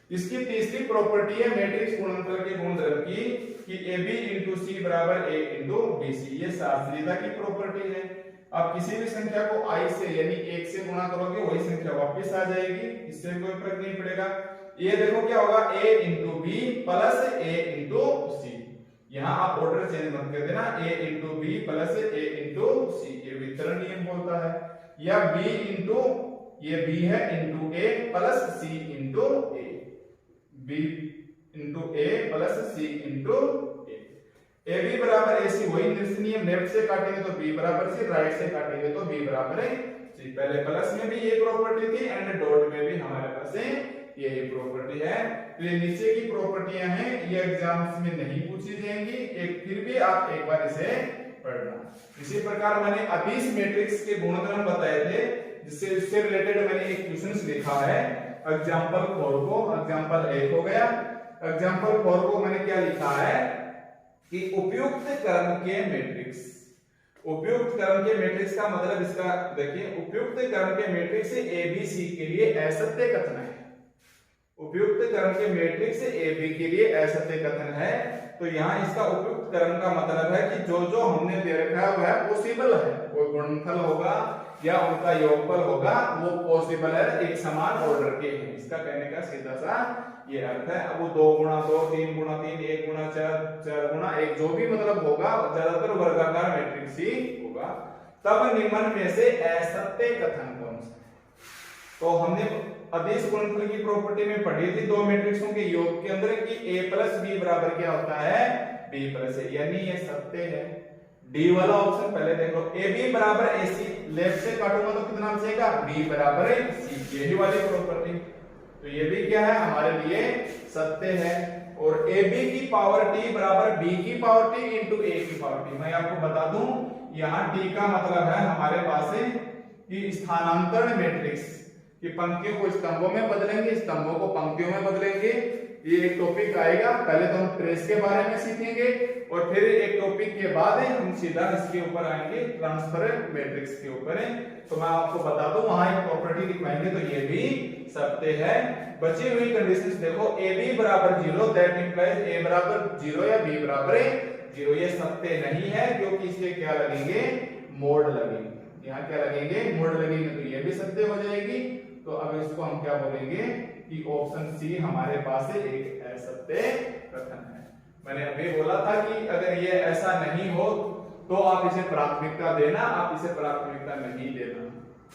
इसकी तीसरी प्रॉपर्टी है मैट्रिक्स गुणनफल के गुणधर्म की कि AB इंटू C बराबर A इंटू BC, ये शास्त्रीयता की प्रॉपर्टी है। आप किसी भी संख्या को I से यानी 1 से गुणा करोगे वही संख्या वापस आ जाएगी, इससे कोई फर्क नहीं पड़ेगा। ये देखो क्या होगा, A into B plus A into C, यहाँ आप ऑर्डर चेंज मत कर देना, A into B plus A into C, ये वितरण नियम बोलता है। या B इंटू, ये B है into A plus C into A, B into A plus C into A। AB बराबर AC, वही निश्चित नियम, लेफ्ट से काटेंगे तो B बराबर C, राइट से काटेंगे तो B बराबर C। पहले प्लस में भी ये प्रॉपर्टी थी एंड डॉट में भी हमारे पास ये प्रॉपर्टी है। तो ये नीचे की प्रॉपर्टियां हैं, ये एग्जाम्स में नहीं पूछी जाएंगी, एक फिर भी आप एक बार इसे पढ़ना। इसी प्रकार मैंने अदिश मैट्रिक्स के गुणधर्म बताए थे, जिससे इससे रिलेटेड मैंने एक क्वेश्चंस लिखा है एग्जांपल 4 को, एग्जांपल 1 हो गया। एग्जांपल 4 को मैंने क्या लिखा है कि उपयुक्त क्रम के मैट्रिक्स, उपयुक्त क्रम के मैट्रिक्स का मतलब इसका देखिए, उपयुक्त क्रम के मैट्रिक्स ABC के लिए असत्य कथन है, उपयुक्त क्रम के मैट्रिक्स AB के लिए असत्य कथन है। तो यहाँ इसका उपयुक्त क्रम का मतलब है कि जो जो हमने दे रखा है वह पॉसिबल है, कोई गुणनफल होगा या उनका योगफल होगा वो पॉसिबल है, एक समान ऑर्डर के हैं, इसका कहने का सीधा सा ये अर्थ है। अब वो 2 गुणा 2, 3 गुणा 3, 1 गुणा 4, 4 गुणा 1, जो भी मतलब होगा ज्यादातर वर्गाकार मैट्रिक्स ही होगा। तब निम्न में से असत्य कथन कौन सा? तो हमने अदिश गुणनफल की प्रॉपर्टी में पढ़ी थी दो मैट्रिक्सों के योग के अंदर कि A प्लस B बराबर क्या होता है, B प्लस A, यानी ये सत्य है। डी वाला ऑप्शन पहले देख लो, AB बराबर AC, लेफ्ट से काटूंगा तो कितना बचेगा, B बराबर C, यही वाली प्रॉपर्टी। तो ये भी क्या है, हमारे लिए सत्य है। और AB की पावर T बराबर B की पावर T इंटू A की पावर T। मैं आपको बता दूं, यहाँ T का मतलब है हमारे पास कि स्थानांतरण मैट्रिक्स कि पंक्तियों को स्तंभों में बदलेंगे, स्तंभों को पंक्तियों में बदलेंगे। ये एक टॉपिक आएगा, पहले तो हम ट्रेस के बारे में सीखेंगे और फिर एक टॉपिक के बाद हम सीधा इसके ऊपर आएंगे ट्रांसफर मैट्रिक्स के ऊपर। तो मैं आपको बता दूं, वहां एक प्रॉपर्टी दिखाएंगे तो ये भी सत्य है। बची हुई कंडीशंस देखो, AB बराबर 0, दैट इंप्लाइज A बराबर 0 या B बराबर 0, ये सत्य नहीं है क्योंकि इसके क्या लगेंगे, मोड लगेंगे। यहाँ क्या लगेंगे, मोड लगेंगे, तो ये भी सत्य हो जाएगी। तो अब इसको हम क्या बोलेंगे कि ऑप्शन सी हमारे पास एक असत्य कथन है। मैंने अभी बोला था कि अगर ये ऐसा नहीं हो तो आप इसे प्राथमिकता देना, आप इसे प्राथमिकता नहीं देना,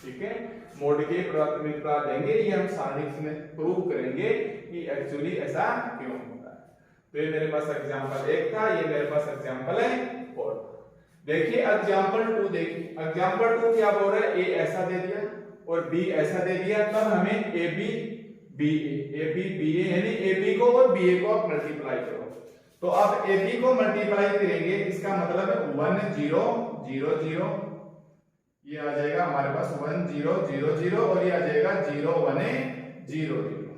ठीक है। मोड की प्राथमिकता देंगे, ये हम सारणी में प्रूव करेंगे कि एक्चुअली ऐसा क्यों होता है। तो ये मेरे पास एग्जांपल 1 था, ये मेरे पास एग्जांपल है 4। देखिए एग्जांपल 2 देखिए, एग्जांपल 2 क्या बोल रहा है, A ऐसा दे दिया और B ऐसा दे दिया, तब हमें AB BA यानी AB को और BA को आप मल्टीप्लाई करो। तो अब AB को मल्टीप्लाई करेंगे, इसका मतलब है 1 0 0 0, ये आ जाएगा हमारे पास 1 0 0 0 और ये आ जाएगा 0 1 0 0।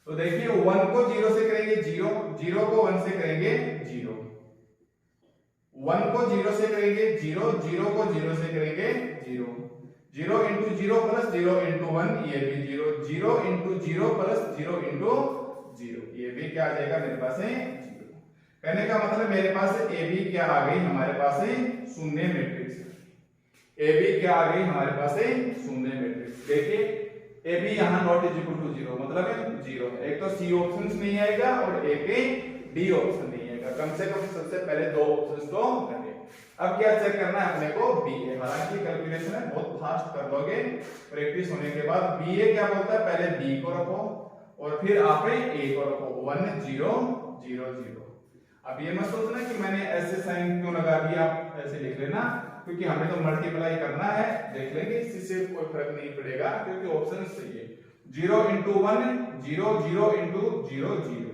तो देखिए 1 को 0 से करेंगे 0, 0 को 1 से करेंगे 0, 1 को 0 से करेंगे 0, 0 को 0 से करेंगे 0, 0 इंटू 0 प्लस 0 इंटू 1, ये भी 0, 0 इंटू 0 प्लस 0 इंटू 0, ये भी क्या आ जाएगा मेरे पास है 0। कहने का मतलब मेरे पास ए बी क्या आ गई, हमारे पास शून्य मैट्रिक्स। ए बी क्या आ गई हमारे पास शून्य मैट्रिक्स। देखिए ए बी यहाँ not is equal to zero, मतलब जीरो। एक तो सी ऑप्शन नहीं आएगा और एक डी ऑप्शन नहीं आएगा। कम से कम सबसे पहले दो ऑप्शन तो करें। अब क्या चेक करना है अपने को, बी ए। हालांकि कैलकुलेशन है बहुत फास्ट कर लोगे प्रैक्टिस होने के बाद। बी ए क्या बोलता है, पहले बी को रखो और फिर आप ए को रखो 1 0 0 0। अब ये मत सोचना कि मैंने ऐसे साइन क्यों लगा दिया, ऐसे लिख लेना, क्योंकि हमें तो मल्टीप्लाई करना है। देख लेंगे इससे कोई फर्क नहीं पड़ेगा क्योंकि ऑप्शन सही है। 0 into 1 0 0 into 0 0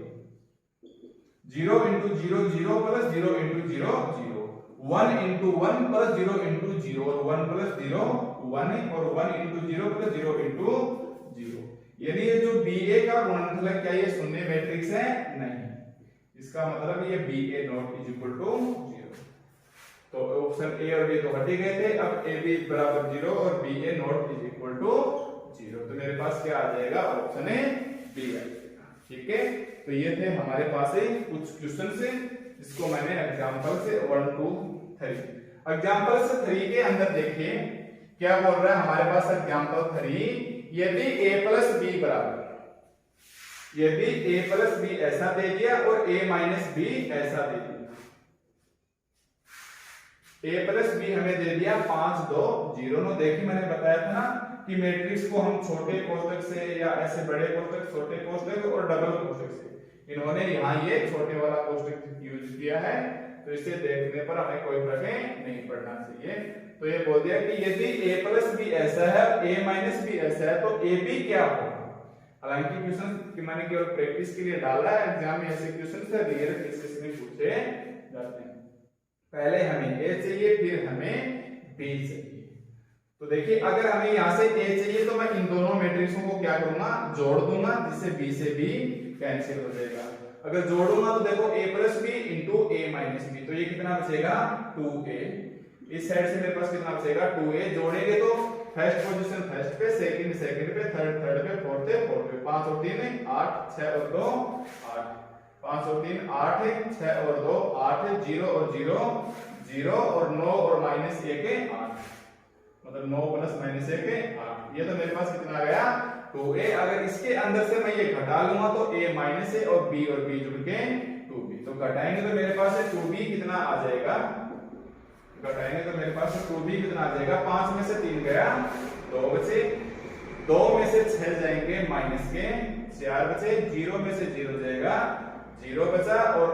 0 into 0 0 plus 0 into 0 0 1 into 1 plus 0 into 0 और 1 plus 0 1 और 1 into 0 plus 0 into 0। यानी ये जो बी ए का गुणनफल है, क्या ये शून्य मैट्रिक्स है? नहीं। इसका मतलब ये B A not is equal to 0। तो ऑप्शन ए और बी तो हट ही गए थे। अब ए बी बराबर 0 और B A not is equal to 0। तो मेरे पास क्या आ जाएगा, ऑप्शन ए बी आ जाएगा। ठीक है, तो ये थे हमारे पास कुछ क्वेश्चन से, इसको मैंने एग्जांपल से 1 2 3 एग्जांपल से 3 के अंदर देखिए क्या बोल रहा है हमारे पास एग्जांपल 3। यदि a प्लस बी बराबर, यदि a प्लस बी ऐसा दे दिया और a माइनस बी ऐसा दे दिया। a प्लस बी हमें दे दिया 5 2 0 9। देखिए मैंने बताया था ना कि मैट्रिक्स को हम छोटे कोष्ठक से या ऐसे बड़े कोष्ठक, छोटे कोष्ठक और डबल कोष्ठक से, इन्होंने यहाँ ये छोटे वाला कोष्ठक यूज किया है। तो इसे देखने पर हमें कोई फर्क नहीं पड़ना चाहिए। तो ये बोल दिया कि यदि a प्लस बी ऐसा है और a माइनस बी ऐसा है तो a b क्या होगा। हालांकि क्वेश्चन कि मैंने केवल प्रैक्टिस के लिए डाला है, एग्जाम में ऐसे क्वेश्चन से रियल केसेस में पूछे जाते हैं। पहले हमें a चाहिए, फिर हमें b चाहिए। तो देखिए अगर हमें यहाँ से a चाहिए तो मैं इन दोनों मैट्रिक्सों को क्या करूंगा, जोड़ दूंगा, जिससे b से b कैंसिल हो जाएगा। अगर जोड़ूंगा तो देखो a plus B into a minus B, तो ये कितना बचेगा 2a। इस साइड से मेरे पास कितना बचेगा 2a। जोड़ेंगे तो फर्स्ट पोजीशन फर्स्ट पे, सेकंड सेकंड पे, थर्ड थर्ड पे, फोर्थ फोर्थ पे। 5 और 3 8, 6 और 2 8, 5 और 3 8, 6 और 2 8, 0 और 0 0 और 9 और माइनस 1 8, मतलब 9 प्लस माइनस 1 8। ये तो मेरे पास कितना आ गया 2a। अगर इसके अंदर से मैं ये घटा लूंगा तो a माइनस a और b जुड़ के 2b। तो घटाएंगे तो मेरे पास 2b कितना आ जाएगा, घटाएंगे तो मेरे पास 2b कितना आ जाएगा, 5 में से 3 गया 2 बचे, 2 में से 6 जाएंगे माइनस के 4 बचे, 0 में से 0 जाएगा 0 बचा और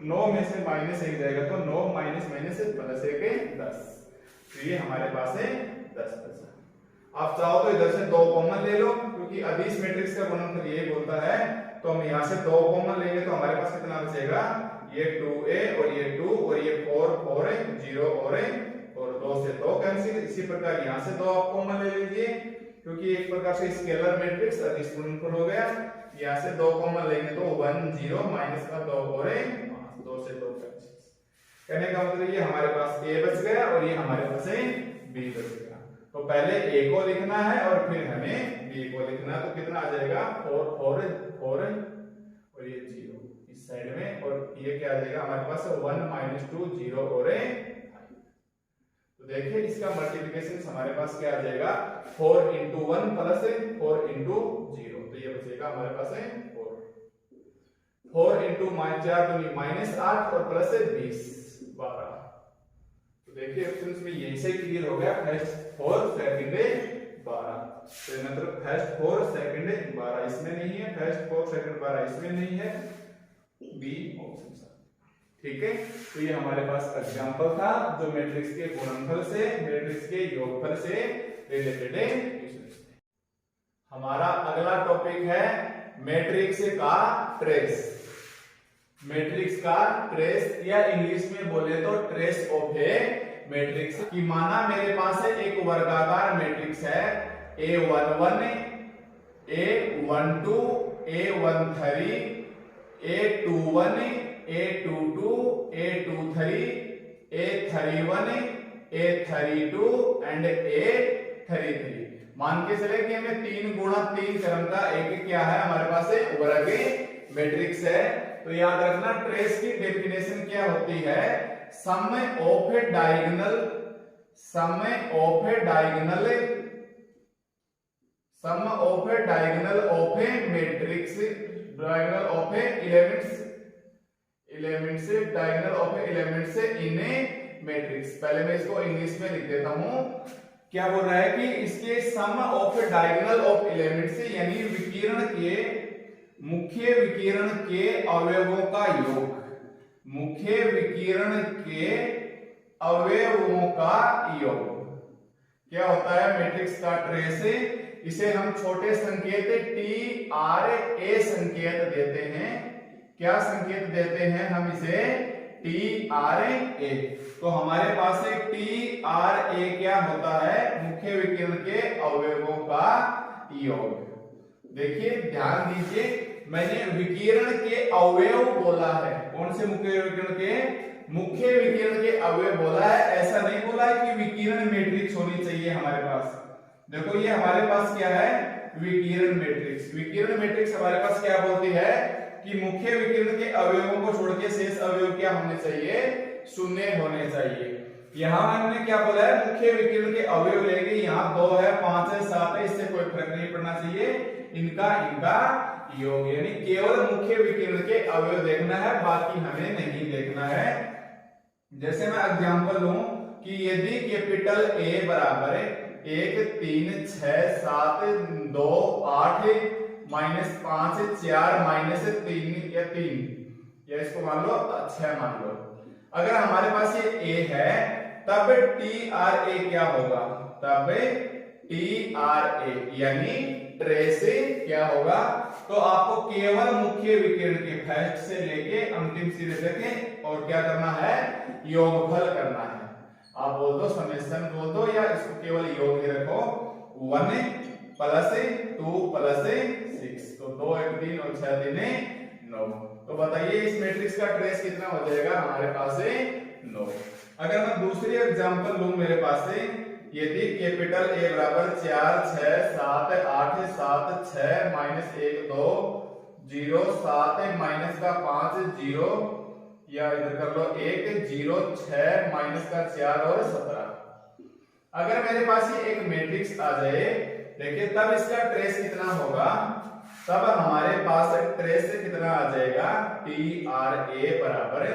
9 में से माइनस 1 जाएगा तो 9 माइनस माइनस से प्लस 1 10। तो ये हमारे पास है 10 बचा। आप चाहो तो इधर से 2 कॉमन ले लो, क्योंकि अदिश मैट्रिक्स का गुणनफल यही बोलता है। तो हम यहाँ से 2 कॉमन लेंगे तो हमारे पास कितना बचेगा, ये 2a और ये 2 और ये 4 4 0 और 2 से 2 कैंसिल। इसी प्रकार यहाँ से 2 आप कॉमन ले लीजिए, क्योंकि एक प्रकार से स्केलर मैट्रिक्स अदिश गुणनफल हो गया। यहाँ से 2 कॉमन लेंगे तो 1 0 माइनस का 2 और 2 से 2 कैंसिल। कहने का मतलब ये हमारे पास a बच गया और ये हमारे पास b बच गया। तो पहले a को लिखना है और फिर हमें b को लिखना है। तो कितना आ जाएगा 4 4 4 और ये 0 इस साइड में, और ये क्या आ जाएगा हमारे पास 1 2 0 और 5। तो देखिए इसका मल्टीप्लिकेशन हमारे पास क्या आ जाएगा 4 into 1 प्लस 4 into 0। तो ये बचेगा हमारे पास 4 into -8 और प्लस 20 12। तो देखिए ऑप्शंस में यही से क्लियर हो गया, फर्स्ट 4 सेकंड 12। तो मतलब फर्स्ट 4 सेकंड 12 इसमें नहीं है, फर्स्ट 4 सेकंड 12 इसमें नहीं है, बी ऑप्शन। ठीक है, तो ये हमारे पास एग्जांपल था जो मैट्रिक्स के गुणनफल से, मैट्रिक्स के योगफल से रिलेटेड है। हमारा अगला टॉपिक है मैट्रिक्स का ट्रेस। मैट्रिक्स का ट्रेस या इंग्लिश में बोले तो ट्रेस ऑफ ए मैट्रिक्स। कि माना मेरे पास एक वर्गाकार मैट्रिक्स है A11 A12 A13 A21 A22 A23 A31 A32 and A33। मान के चले कि हमें 3 गुणा 3 क्रम का एक क्या है हमारे पास वर्ग मैट्रिक्स है। तो याद रखना ट्रेस की डेफिनेशन क्या होती है, sum of a diagonal of a matrix, diagonal of a elements in a matrix. पहले मैं इसको इंग्लिश में लिख देता हूं। क्या बोल रहा है कि इसके सम ऑफ डायगोनल ऑफ एलिमेंट्स यानी मुख्य विकिरण के अवयवों का योग, मुख्य विकिरण के अवयवों का योग क्या होता है, मैट्रिक्स का ट्रेस। इसे हम छोटे संकेत टी आर ए संकेत देते हैं। क्या संकेत देते हैं हम इसे, टी आर ए। तो हमारे पास एक टी आर ए क्या होता है, मुख्य विकिरण के अवयवों का योग। देखिए ध्यान दीजिए, मैंने विकिरण के अवयव बोला है, कौन से मुख्य विकिरण के अवयव बोला है, ऐसा नहीं बोला है कि विकिरण मैट्रिक्स होनी चाहिए हमारे पास। देखो ये हमारे पास क्या है, विकिरण मैट्रिक्स। विकिरण मैट्रिक्स हमारे पास क्या बोलती है कि मुख्य विकिरण के अवयवों को छोड़ के शेष अवयव क्या होने चाहिए, शून्य होने चाहिए। यहां हमने क्या बोला है, मुख्य विकिरण के अवयव लेंगे, यहाँ 2 है, 5 है, 7 है, इससे कोई फर्क नहीं पड़ना चाहिए, इनका योग, यानी केवल मुख्य विकिरण के अवयव देखना है, बाकी हमें नहीं देखना है। जैसे मैं एग्जांपल लूं कि यदि कैपिटल ए बराबर 1 3 6 7 2 8 -5 4 -3 या 3 या इसको मान लो 6 मान लो, अगर हमारे पास ये ए है तब टी आर ए क्या होगा, तब टी आर ए यानी ट्रेस क्या होगा। तो आपको केवल मुख्य विकिरण के फर्स्ट से लेके अंतिम सिरे तक और क्या करना है, योगफल करना है। आप बोल दो समेशन बोल दो या इसको केवल योग ही रखो, 1 + 2 + 6, तो 2 1 3 और 6 3 9। तो बताइए इस मैट्रिक्स का ट्रेस कितना हो जाएगा, हमारे पास है 9। अगर मैं दूसरी एग्जांपल लूं, मेरे पास है यदि कैपिटल ए बराबर 4 6 7 8 7 6 -1 2 0 7 -5 0 या इधर कर लो 1 0 6 -4 और 17। अगर मेरे पास ये एक मैट्रिक्स आ जाए, देखिए तब इसका ट्रेस कितना होगा, तब हमारे पास ट्रेस कितना आ जाएगा, टी आर ए बराबर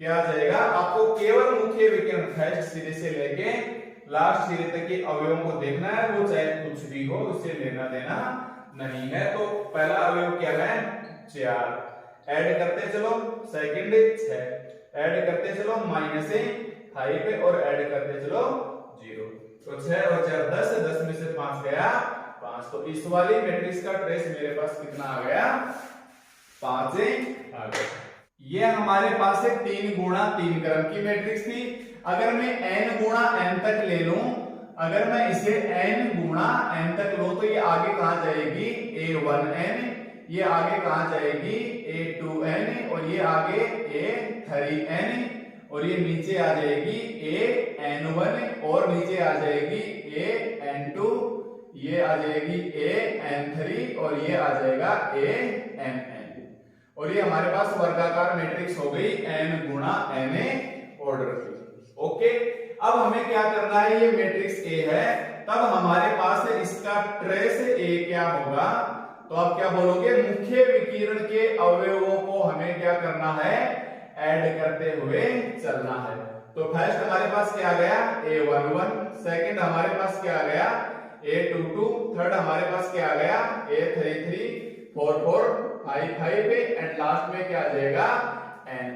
क्या आ जाएगा, आपको केवल मुख्य विकिरण फर्स्ट सिरे से लेके लास्ट सिरे तक के अवयवों को देखना है, वो चाहे कुछ भी हो, उससे लेना देना नहीं है। तो पहला अवयव क्या है, 4, ऐड करते चलो, सेकंड 6, ऐड करते चलो -5 और ऐड करते चलो 0, तो 6 और 4 10, 10 में से 5 गया 5। तो इस वाली मैट्रिक्स का ट्रेस मेरे पास कितना आ गया, 5 आ गया। ये हमारे पास है 3 गुणा 3 क्रम की मैट्रिक्स थी। अगर मैं n गुणा n तक ले लूं, अगर मैं इसे n गुणा n तक लूं, तो ये आगे कहां जाएगी, a1n, ये आगे कहां जाएगी, a2n, और ये आगे a3n, और ये नीचे आ जाएगी an1, और नीचे आ जाएगी an2, ये आ जाएगी an3, और ये आ जाएगा ann। और ये हमारे पास वर्गाकार मैट्रिक्स हो गई n गुणा n ऑर्डर की। ओके, अब हमें क्या करना है, ये मैट्रिक्स A है, तब हमारे पास इसका ट्रेस A क्या होगा, तो आप क्या बोलोगे, मुख्य विकिरण के अवयवों को हमें क्या करना है, ऐड करते हुए चलना है। तो फर्स्ट हमारे पास क्या आ गया, A11, सेकंड हमारे पास क्या आ गया, A22, थर्ड हमारे पास क्या आ गया, A33, 4 4 5 5 एंड लास्ट में क्या आ जाएगा, n।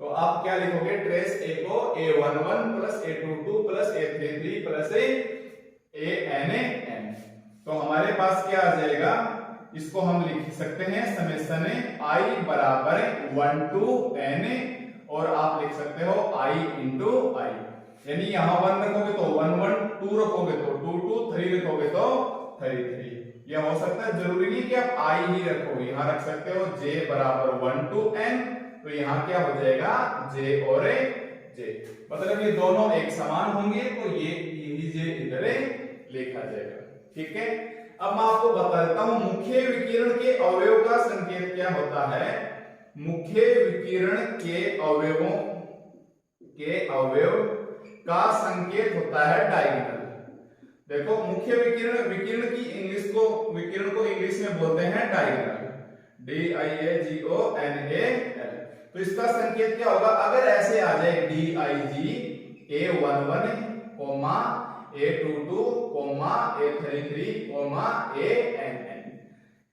तो आप क्या लिखोगे, ट्रेस A को A11 + A22 + A33 + ANN। तो हमारे पास क्या आ जाएगा, इसको हम लिख सकते हैं समेशन I = 1 to n, और आप लिख सकते हो I × I, यानी यहां 1 रखोगे तो 1 1, 2 रखोगे तो 2 2, 3 रखोगे तो 3 3। यह हो सकता है, जरूरी नहीं कि आप I ही रखो, यहां रख सकते हो J = 1 to n, तो यहां क्या हो जाएगा, J और J, मतलब ये दोनों एक समान होंगे, तो ये यही J इधर लिखा जाएगा। ठीक है, अब मैं आपको बता देता हूं मुख्य विकिरण के अवयव का संकेत क्या होता है। मुख्य विकिरण के अवयव का संकेत होता है डायगोनल। देखो मुख्य विकिरण को इंग्लिश में बोलते हैं डायगोनल, DIAGONAL। तो इसका संकेत क्या होगा? अगर ऐसे आ जाए DIG A11, A22, A33, ANN,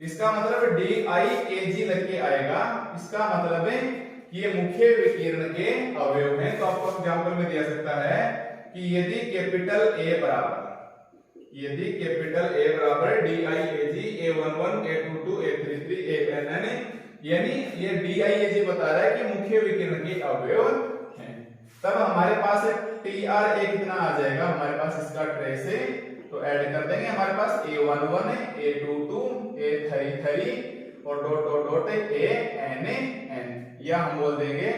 इसका मतलब DIAG लग के आएगा। इसका मतलब है कि ये मुख्य विकिरण के अवयव हैं। तो आपको एग्जांपल में दिया सकता है कि यदि कैपिटल A बराबर DIAG A11, A22, A33, ANN, यानी ये DIAG बता रहा है कि मुख्य विकिरण के अवयव हैं। तब हमारे पास TRA कितना आ जाएगा? हमारे पास इसका ट्रेस है तो ऐड कर देंगे। हमारे पास A11, A22, A33 और डॉट ANN, या हम बोल देंगे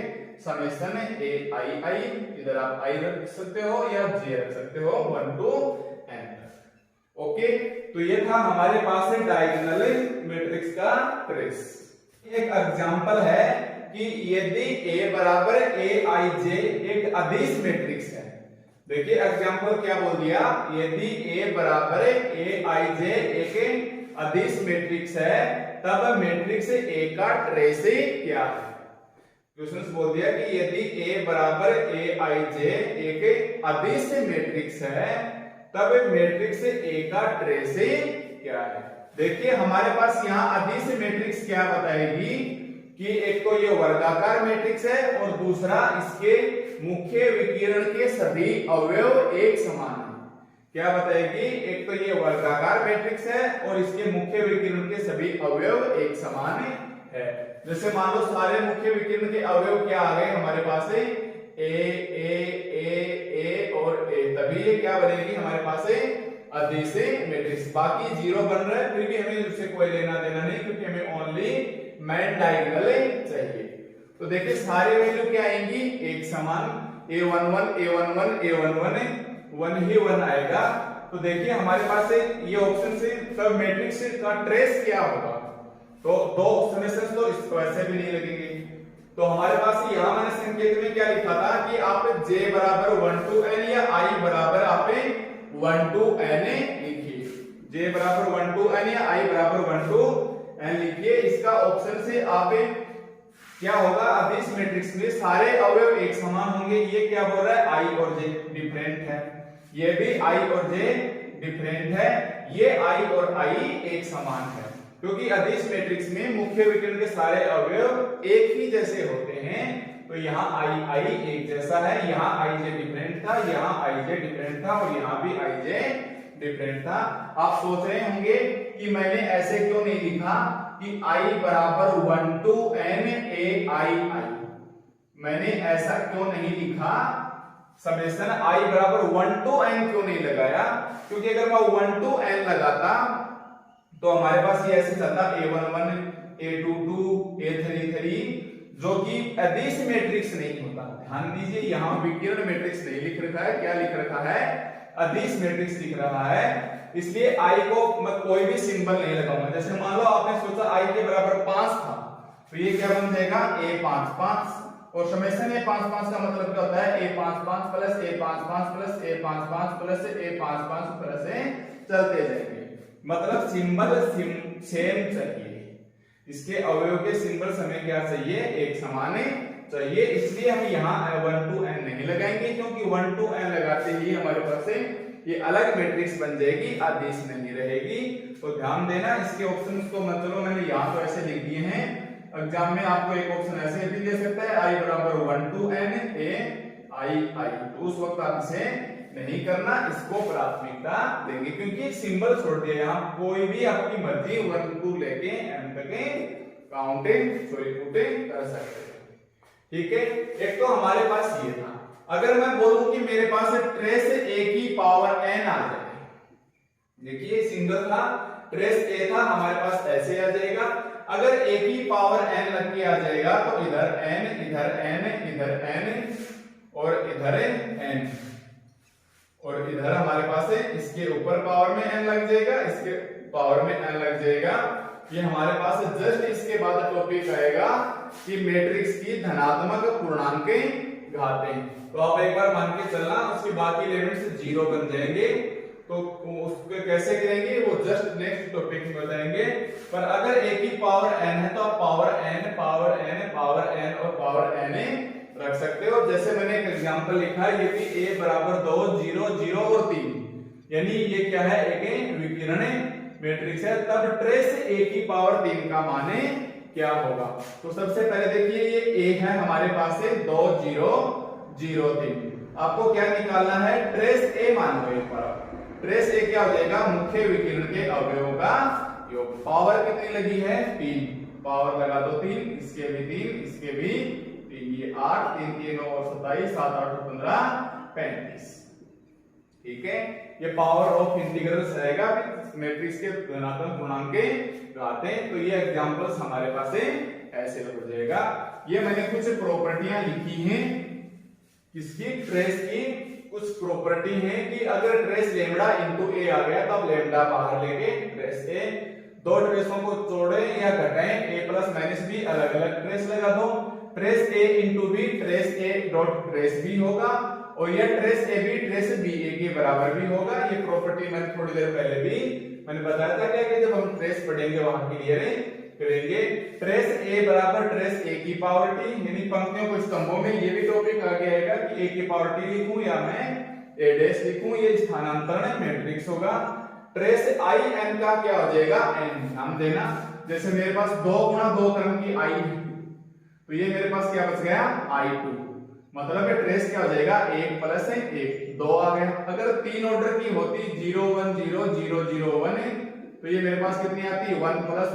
समेशन AI। इधर आप I रख सकते हो या J रख सकते हो 1 to N। ओके, तो ये था हमारे पास है डायगोनल मैट्रिक्स का ट्रेस। एक एग्जांपल है कि यदि A बराबर AIJ एक अदिश मैट्रिक्स है। देखिए एग्जांपल क्या बोल दिया? यदि A बराबर AIJ एक अदिश मैट्रिक्स है तब मैट्रिक्स A का ट्रेस क्या है? क्वेश्चन बोल दिया कि यदि A बराबर AIJ एक अदिश मैट्रिक्स है तब मैट्रिक्स A का ट्रेस क्या है? देखिए हमारे पास यहाँ अदिश मैट्रिक्स क्या बताएगी कि एक तो ये वर्गाकार मैट्रिक्स है और दूसरा इसके मुख्य विकिरण के सभी अवयव एक समान है। क्या बताएगी? एक तो ये वर्गाकार मैट्रिक्स है और इसके मुख्य विकिरण के सभी अवयव एक समान है। जैसे मान लो सारे मुख्य विकिरण के अवयव क्या आ गए हमारे पास है A और A, तभी ये क्या बनेगी हमारे पास है अदिश मैट्रिक्स। बाकी जीरो बन रहा है फिर भी हमें उससे कोई लेना देना नहीं, क्योंकि हमें ओनली मैन डायगोनल चाहिए। तो देखिए सारे वैल्यू क्या आएंगी? एक समान। A11 1 ही 1 आएगा। तो देखिए हमारे पास ये ऑप्शन से तब मैट्रिक्स का ट्रेस क्या होगा? तो दो समेशंस तो इस वैसे भी नहीं लगेंगे। तो हमारे पास यहाँ मैंने संकेत में क्या लिखा था कि आप J बराबर 1 to N या I बराबर आप 1 to N लिखिए। J बराबर 1 to N या I बराबर 1 to N लिखिए। इसका ऑप्शन से आप क्या होगा? अदिश मैट्रिक्स में सारे अवयव एक समान होंगे। ये क्या बोल रहा है? I और J डिफरेंट है, ये भी I और J डिफरेंट है, ये I और I एक समान है। क्योंकि अदिश मैट्रिक्स में मुख्य विकिरण के सारे अवयव एक ही जैसे होते हैं। तो यहाँ I एक जैसा है, यहाँ IJ डिफरेंट था, यहाँ IJ डिफरेंट था और यहाँ भी IJ डिफरेंट था। आप सोच रहे होंगे कि मैंने ऐसे क्यों नहीं लिखा कि I बराबर 1 to N AI। मैंने ऐसा क्यों नहीं लिखा? समेशन I बराबर 1 to N क्यों नहीं लगाया? क्योंकि अगर मैं 1 to N लगाता तो हमारे पास ये ऐसे चलता A11, A22, A33, जो कि अदिश मैट्रिक्स नहीं होता। ध्यान दीजिए यहाँ विकिरण मैट्रिक्स नहीं लिख रखा है, क्या लिख रखा है? अदिश मैट्रिक्स लिख रहा है। इसलिए I को मैं कोई भी सिंबल नहीं लगाऊंगा। जैसे मान लो आपने सोचा I के बराबर 5 था तो ये क्या बन जाएगा? A55। और समेशन A55 का मतलब क्या होता है? A55 plus A55 plus A55 plus A55 plus चलते जाएंगे। मतलब सिंबल सेम चाहिए, इसके अवयव के सिंबल हमें क्या चाहिए? एक समान चाहिए। इसलिए हम यहाँ 1 to N नहीं लगाएंगे, क्योंकि 1 to N लगाते ही हमारे पास ये अलग मैट्रिक्स बन जाएगी, आदेश नहीं रहेगी। तो ध्यान देना इसके ऑप्शंस को। मतलब मैंने यहाँ तो ऐसे लिख दिए हैं, एग्जाम में आपको एक ऑप्शन ऐसे भी दे सकता है I बराबर 1 to N AI। तो उस वक्त आप इसे नहीं करना, इसको प्राथमिकता देंगे, क्योंकि सिंबल छोड़ दिया। यहाँ कोई भी आपकी मर्जी 1 to लेके N तक काउंटिंग कर सकते हैं। ठीक है, एक तो हमारे पास ये था। अगर मैं बोलूं कि मेरे पास ट्रेस A की पावर N आ जाए, देखिए सिंगल था, ट्रेस A था, हमारे पास ऐसे आ जाएगा। अगर A की पावर N लग के आ जाएगा तो इधर N, इधर N, इधर N और इधर N, और इधर हमारे पास है इसके ऊपर पावर में N लग जाएगा, इसके पावर में N लग जाएगा। ये हमारे पास जस्ट इसके बाद टॉपिक आएगा कि मैट्रिक्स की धनात्मक पूर्णांकें घातें। तो आप एक बार मान के चलना, उसके बाकी एलिमेंट्स 0 बन जाएंगे। तो उसको कैसे करेंगे वो जस्ट नेक्स्ट टॉपिक में बताएंगे। पर अगर a की पावर n है तो आप power n power n power n और पावर n रख सकते हो। जैसे मैंने एक एग्जांपल लिखा है, ये भी a बराबर 2 0 0 और 3, यानी ये क्या है, एक विकिरण मैट्रिक्स है। तब ट्रेस a की पावर 3 का माने क्या होगा। तो सबसे पहले देखिए ये a है हमारे पास से 2 0 0 3। आपको क्या निकालना है, ट्रेस a मान लो एक बार। ट्रेस a क्या हो जाएगा, मुख्य विकिरण के अवयवों का योग। पावर कितनी लगी है, 3, पावर लगा दो 3, इसके भी 3, इसके भी 3, ये 8 3 3 9 और 27 7 8 15 35। ठीक है, ये पावर ऑफ इंटीग्रल्स रहेगा मैट्रिक्स के धनात्मक पूर्णांक घातें। तो ये एग्जांपल्स हमारे पास ऐसे हो जाएगा। ये मैंने कुछ प्रॉपर्टियां लिखी हैं किसकी, ट्रेस की कुछ प्रॉपर्टी है कि अगर ट्रेस लेमडा इनटू ए आ गया तो आप लेमडा बाहर लेके ट्रेस ए, दो ट्रेसों को जोड़े या घटाएं, a प्लस माइनस बी अलग अलग ट्रेस लगा दो। Trace a into B trace a dot trace B होगा, और यह trace A B trace B A के बराबर भी होगा। ये प्रॉपर्टी मैंने थोड़ी देर पहले भी मैंने बताया था क्या कि जब हम ट्रेस पढ़ेंगे वहां क्लियर करेंगे। ट्रेस a बराबर ट्रेस a की पावर t, यानी पंक्तियों को स्तंभों में। ये भी टॉपिक आगे आएगा कि a की पावर t लिखूं या मैं a डैश लिखूं, ये स्थानांतरण मैट्रिक्स होगा। ट्रेस i n का क्या हो जाएगा, n नाम देना। जैसे मेरे पास 2 गुणा 2 क्रम की i, तो ये मेरे पास क्या बच गया, i2। मतलब ट्रेस क्या हो जाएगा, 1 प्लस 1 2 आ गया। अगर 3 ऑर्डर की होती 0 1 0 0 0 1, तो ये मेरे पास कितनी आती है, 1 प्लस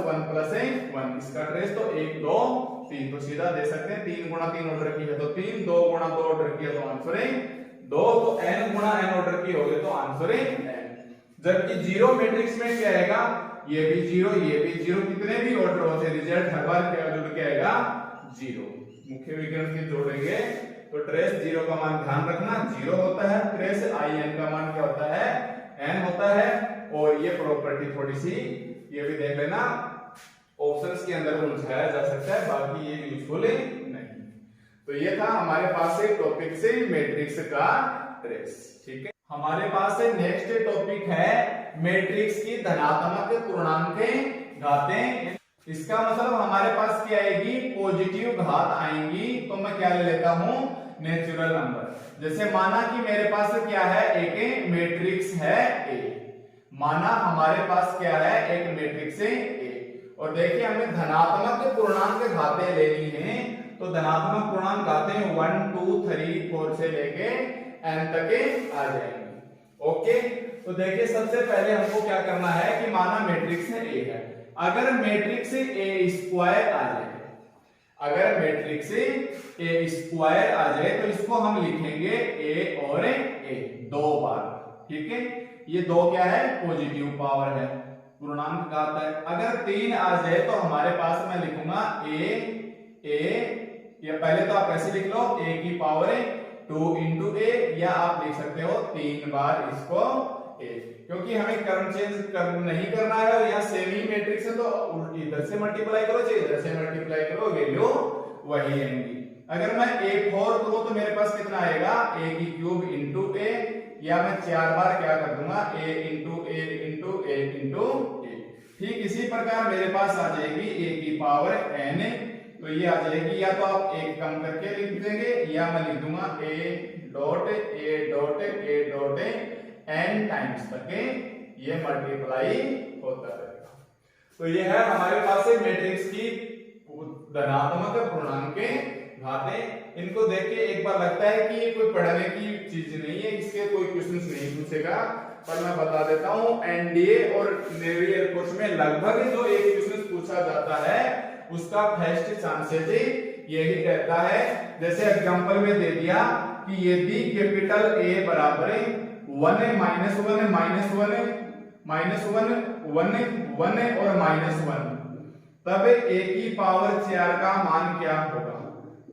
1, इसका ट्रेस तो 1 2 3, तो सीधा दे सकते हैं 3 गुणा 3 ऑर्डर की है तो 3, 2 गुणा 2 ऑर्डर की है तो आंसर है 2, तो n गुणा n ऑर्डर की होगी तो आंसर है n। जबकि जीरो मैट्रिक्स में क्या आएगा, ये भी 0 ये भी 0, कितने भी ऑर्डर होते हैं रिजल्ट हर बार क्या जुड़ के आएगा 0। मुख्य विकिरण की जोड़ेंगे तो ट्रेस 0 का मान ध्यान रखना 0 होता है, ट्रेस in का मान क्या होता है, n होता है। और ये प्रॉपर्टी थोड़ी सी ये भी देख लेना, ऑप्शंस के अंदर उलझाया जा सकता है, बाकी ये यूजफुल नहीं। तो ये था हमारे पास से टॉपिक से मैट्रिक्स का ट्रेस। ठीक है, हमारे पास से नेक्स्ट टॉपिक है मैट्रिक्स की धनात्मक पूर्णांकें घातें। इसका मतलब हमारे पास क्या आएगी, पॉजिटिव घात आएंगी। तो मैं क्या ले लेता हूं, नेचुरल नंबर। जैसे माना कि मेरे पास क्या है, एक मैट्रिक्स है A। माना हमारे पास क्या है, एक मैट्रिक्स है A, और देखिए हमें धनात्मक पूर्णांक घातें लेनी है। तो धनात्मक पूर्णांक घातें 1 2 3 4 से लेके n तक आ जाएंगे। ओके, तो देखिए सबसे पहले हमको क्या करना है कि माना मैट्रिक्स A है। अगर मैट्रिक्स A स्क्वायर आ जाए, अगर मैट्रिक्स A स्क्वायर आ जाए तो इसको हम लिखेंगे A और A 2 बार। ठीक है, ये 2 क्या है, पॉजिटिव पावर है, पूर्णांक घात है। अगर 3 आ जाए तो हमारे पास मैं लिखूंगा A, या पहले तो आप ऐसे लिख लो A की पावर 2 इंटू A, या आप लिख सकते हो 3 बार इसको A, क्योंकि हमें क्रम चेंज नहीं करना है। यहाँ सेमी मैट्रिक्स है तो उल्टी इधर से मल्टीप्लाई करो चाहे इधर से मल्टीप्लाई करो, वैल्यू वही आएंगी। अगर मैं A4 करूं तो मेरे पास कितना आएगा, A की क्यूब इंटू A, या मैं 4 बार क्या कर दूंगा, A into A into A into A। ठीक इसी प्रकार मेरे पास आ जाएगी A की पावर n, तो ये आ जाएगी, या तो आप एक कम करके लिख देंगे या मैं लिख दूंगा A dot A dot A dot n times तक ये मल्टीप्लाई होता रहेगा। तो ये है हमारे पास से मैट्रिक्स की धनात्मक पूर्णांकें घातें। इनको देख के एक बार लगता है कि ये कोई पढ़ने की चीज नहीं है, इसके कोई क्वेश्चंस नहीं पूछेगा, पर मैं बता देता हूं एनडीए और नेवी एयरफोर्स में लगभग जो एक क्वेश्चन पूछा जाता है उसका फर्स्ट चांसेस यही रहता है। जैसे एग्जांपल में दे दिया कि यदि कैपिटल A बराबर 1 माइनस 1 माइनस 1 माइनस 1 1 1 और माइनस 1, तब A की पावर 4 का मान क्या होगा,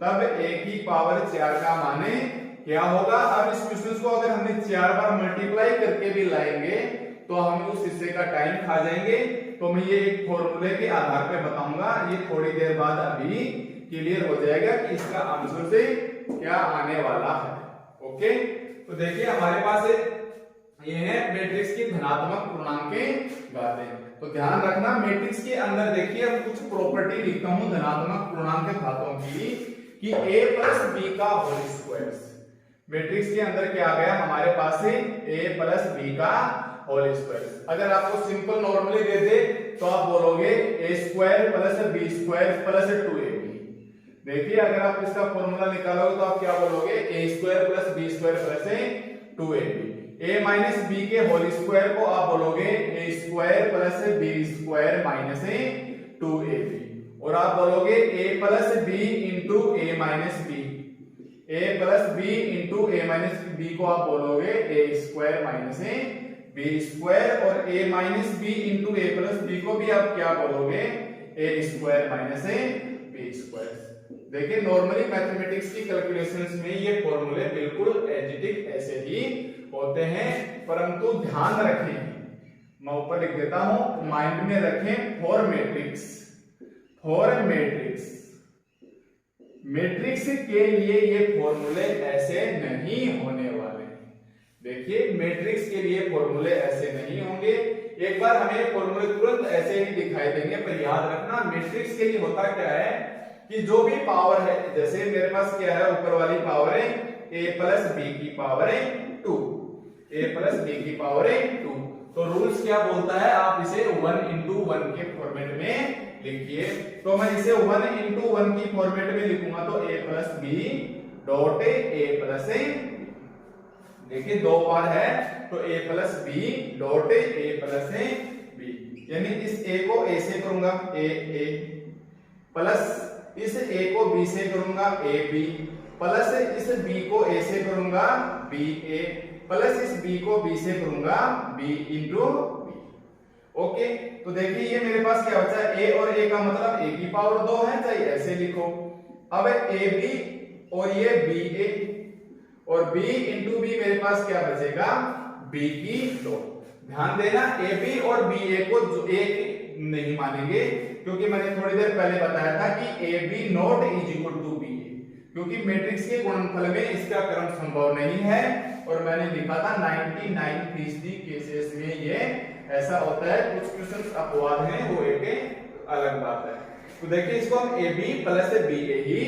तब A की पावर 4 का मान क्या होगा। अब इस क्वेश्चन को अगर हमने 4 बार मल्टीप्लाई करके भी लाएंगे तो हम उस हिस्से का टाइम खा जाएंगे। तो मैं ये एक फॉर्मूले के आधार पे बताऊंगा, ये थोड़ी देर बाद अभी क्लियर हो जाएगा कि इसका आंसर से क्या आने वाला है। ओके, तो देखिए हमारे पास ये है मैट्रिक्स की धनात्मक पूर्णांकें घातें। तो ध्यान रखना मैट्रिक्स के अंदर देखिए अब कुछ प्रॉपर्टी लिखता हूं धनात्मक पूर्णांक घातों की कि a प्लस बी का होल स्क्वायर। मैट्रिक्स के अंदर क्या आ गया हमारे पास से a प्लस बी का होल स्क्वायर। अगर आपको सिंपल नॉर्मली दे दे तो आप बोलोगे a square plus B square plus 2ab। देखिए अगर आप इसका फॉर्मूला निकालोगे तो आप क्या बोलोगे a square plus B square plus 2ab। a minus B के होल स्क्वायर को आप बोलोगे a square plus B square minus 2ab। और आप बोलोगे a plus B into A minus B, a plus B into A minus B को आप बोलोगे a square minus B square. और a minus B into A plus B को भी आप क्या बोलोगे a square minus B square. देखिए नॉर्मली मैथमेटिक्स की कैलकुलेशंस में ये फॉर्मूले बिल्कुल एजिटिक ऐसे ही होते हैं, परंतु ध्यान रखें, मैं ऊपर लिख देता हूं, माइंड में रखें फॉर मैट्रिक्स मैट्रिक्स के लिए ये फॉर्मूले ऐसे नहीं होने वाले हैं। देखिए मैट्रिक्स के लिए फॉर्मूले ऐसे नहीं होंगे। एक बार हमें फॉर्मूले तुरंत ऐसे ही दिखाई देंगे, पर याद रखना मैट्रिक्स के लिए होता क्या है कि जो भी पावर है, जैसे मेरे पास क्या है ऊपर वाली पावर है a प्लस बी की पावर है 2, a प्लस बी की पावर है 2। तो रूल्स क्या बोलता है, आप इसे 1 इंटू 1 के फॉर्मेट में लिखिए। तो मैं इसे 1 इंटू 1 की फॉर्मेट में लिखूंगा तो a plus B dot a plus, देखिए दो बार है तो a plus B dot a plus B, यानी इस a को a से करूंगा a प्लस इस a को b से करूंगा a b प्लस इस b को a से करूंगा b a प्लस इस b को b से करूंगा b इंटू b। ओके, तो देखिए ये मेरे पास क्या बचा है a और a का मतलब a की पावर 2 है, चाहे ऐसे लिखो। अब a b और ये b a और b इंटू b मेरे पास क्या बचेगा b की 2। ध्यान देना a b और b a को जो एक नहीं मानेंगे, क्योंकि मैंने थोड़ी देर पहले बताया था कि A B not is equal to B A, क्योंकि मैट्रिक्स के गुणनफल में इसका क्रम संभव नहीं है। और मैंने लिखा था 99% केसेस में ये ऐसा होता है, कुछ क्वेश्चंस अपवाद हैं वो एक अलग बात है। तो देखिए इसको हम ए बी प्लस बी ए ही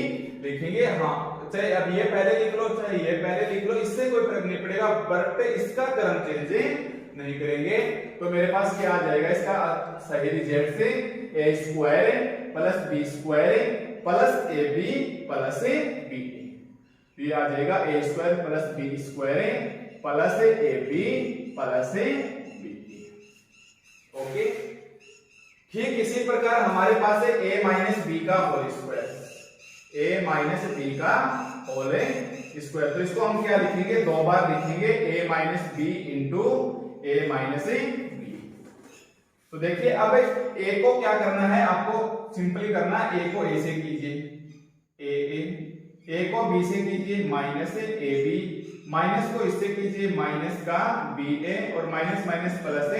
लिखेंगे। हाँ चाहे अब ये पहले लिख लो चाहे ये पहले लिख लो, इससे कोई फर्क नहीं पड़ेगा, बट इसका क्रम चेंज नहीं करेंगे। तो मेरे पास क्या आ जाएगा इसका सही रिजल्ट से a square plus B square plus A B plus B A. ये आ जाएगा a square plus B square plus A B plus B. Okay, ठीक इसी प्रकार हमारे पास है a माइनस बी का whole square, a minus B का होल स्क्वायर। तो इसको हम क्या लिखेंगे, दो बार लिखेंगे a minus B into a minus B. तो देखिए अब a को क्या करना है, आपको सिंपली करना है, a को a से कीजिए a को b से कीजिए माइनस a b, माइनस को इससे कीजिए माइनस का b a और minus minus plus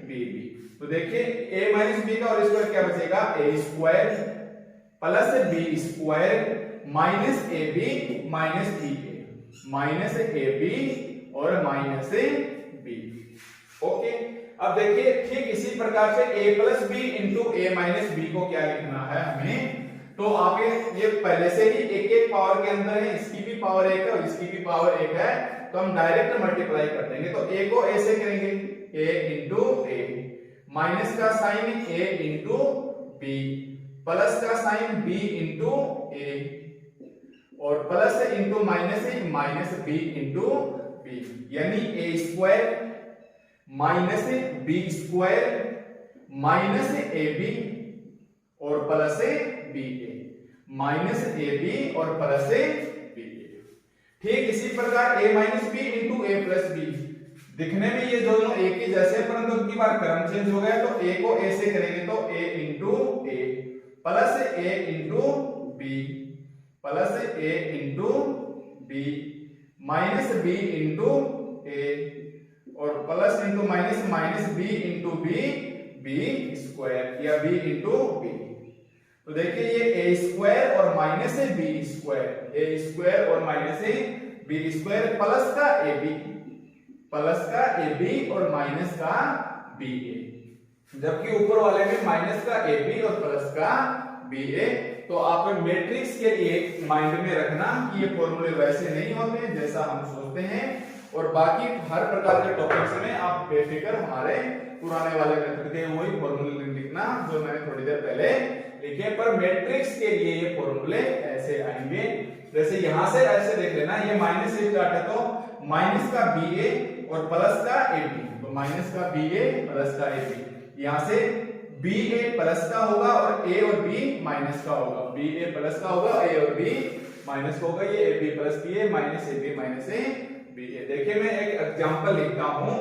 b b। तो देखिए a माइनस b का और स्क्वायर क्या बचेगा a square plus b square minus a b minus b a minus a b और माइनस b। ओके, अब देखिए ठीक इसी प्रकार से a plus B into A minus B को क्या लिखना है हमें। तो आप ये पहले से ही एक एक पावर के अंदर है, इसकी भी पावर 1 है और इसकी भी पावर 1 है, तो हम डायरेक्ट मल्टीप्लाई कर देंगे। तो a को a से करेंगे a इंटू ए, माइनस का sign a into B, plus का साइन b इंटू ए और plus into minus minus b into B, यानी a square minus B square minus A B और plus B A minus A B और प्लस बी ए। ठीक इसी प्रकार a minus B into A plus B, दिखने में ये दोनों एक ही जैसे हैं, परंतु उनकी बार क्रम चेंज हो गया। तो a को a से करेंगे तो a into A plus a into B plus a into B minus b into A और plus into minus minus B into B B square या बी इंटू बी। तो तो देखिए ये ए स्क्वायर और माइनस है बी स्क्वायर, ए स्क्वायर और माइनस है बी स्क्वायर प्लस का ए बी, प्लस का ए बी और माइनस का बी ए, जबकि ऊपर वाले में माइनस का ए बी और प्लस का बी ए। तो आप मैट्रिक्स के लिए माइंड में रखना कि ये फॉर्मूले वैसे नहीं होते जैसा हम सोचते हैं, और बाकी हर प्रकार के टॉपिक्स में आप बेफिक्र हमारे पुराने वाले मेथड के वही फॉर्मूले लिखना जो मैंने थोड़ी देर पहले लिखे। पर मैट्रिक्स के लिए ये फॉर्मूले ऐसे आएंगे, जैसे यहां से ऐसे देख लेना, ये माइनस से स्टार्ट है तो माइनस का बी ए और प्लस का ए बी, तो माइनस का बी ए प्लस का ए बी, यहां से बी ए प्लस का होगा और ए और बी माइनस का होगा, बी ए प्लस का होगा, ए और बी माइनस का होगा, ये A B plus B A minus A B minus A B A. देखिए मैं एक एग्जांपल लिखता हूं,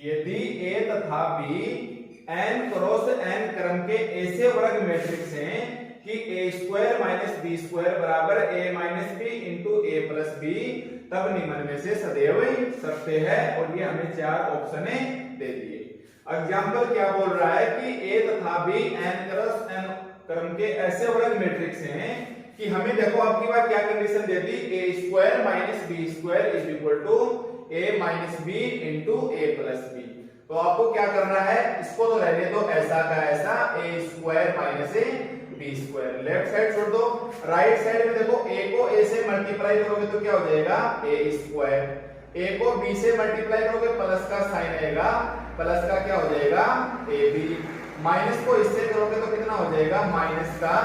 यदि ए तथा बी n क्रॉस n क्रम के ऐसे वर्ग मैट्रिक्स हैं कि a square minus B square बराबर a minus B into A plus B, तब निम्न में से सदैव सत्य है, और ये हमें 4 ऑप्शन दे दिए। एग्जाम्पल क्या बोल रहा है कि a तथा b n क्रॉस n क्रम के ऐसे वर्ग मैट्रिक्स हैं कि हमें देखो आपकी बात क्या कंडीशन दे दी, a square minus B square is equal to a minus B into A plus B. तो आपको क्या करना है, इसको तो रहने दो ऐसा का ऐसा, a square minus B square, left side छोड़ दो, राइट साइड में देखो a को a से मल्टीप्लाई करोगे तो क्या हो जाएगा a स्क्वायर, a को b से मल्टीप्लाई करोगे प्लस का साइन आएगा, प्लस का क्या हो जाएगा ए बी, माइनस को इससे करोगे तो कितना हो जाएगा माइनस का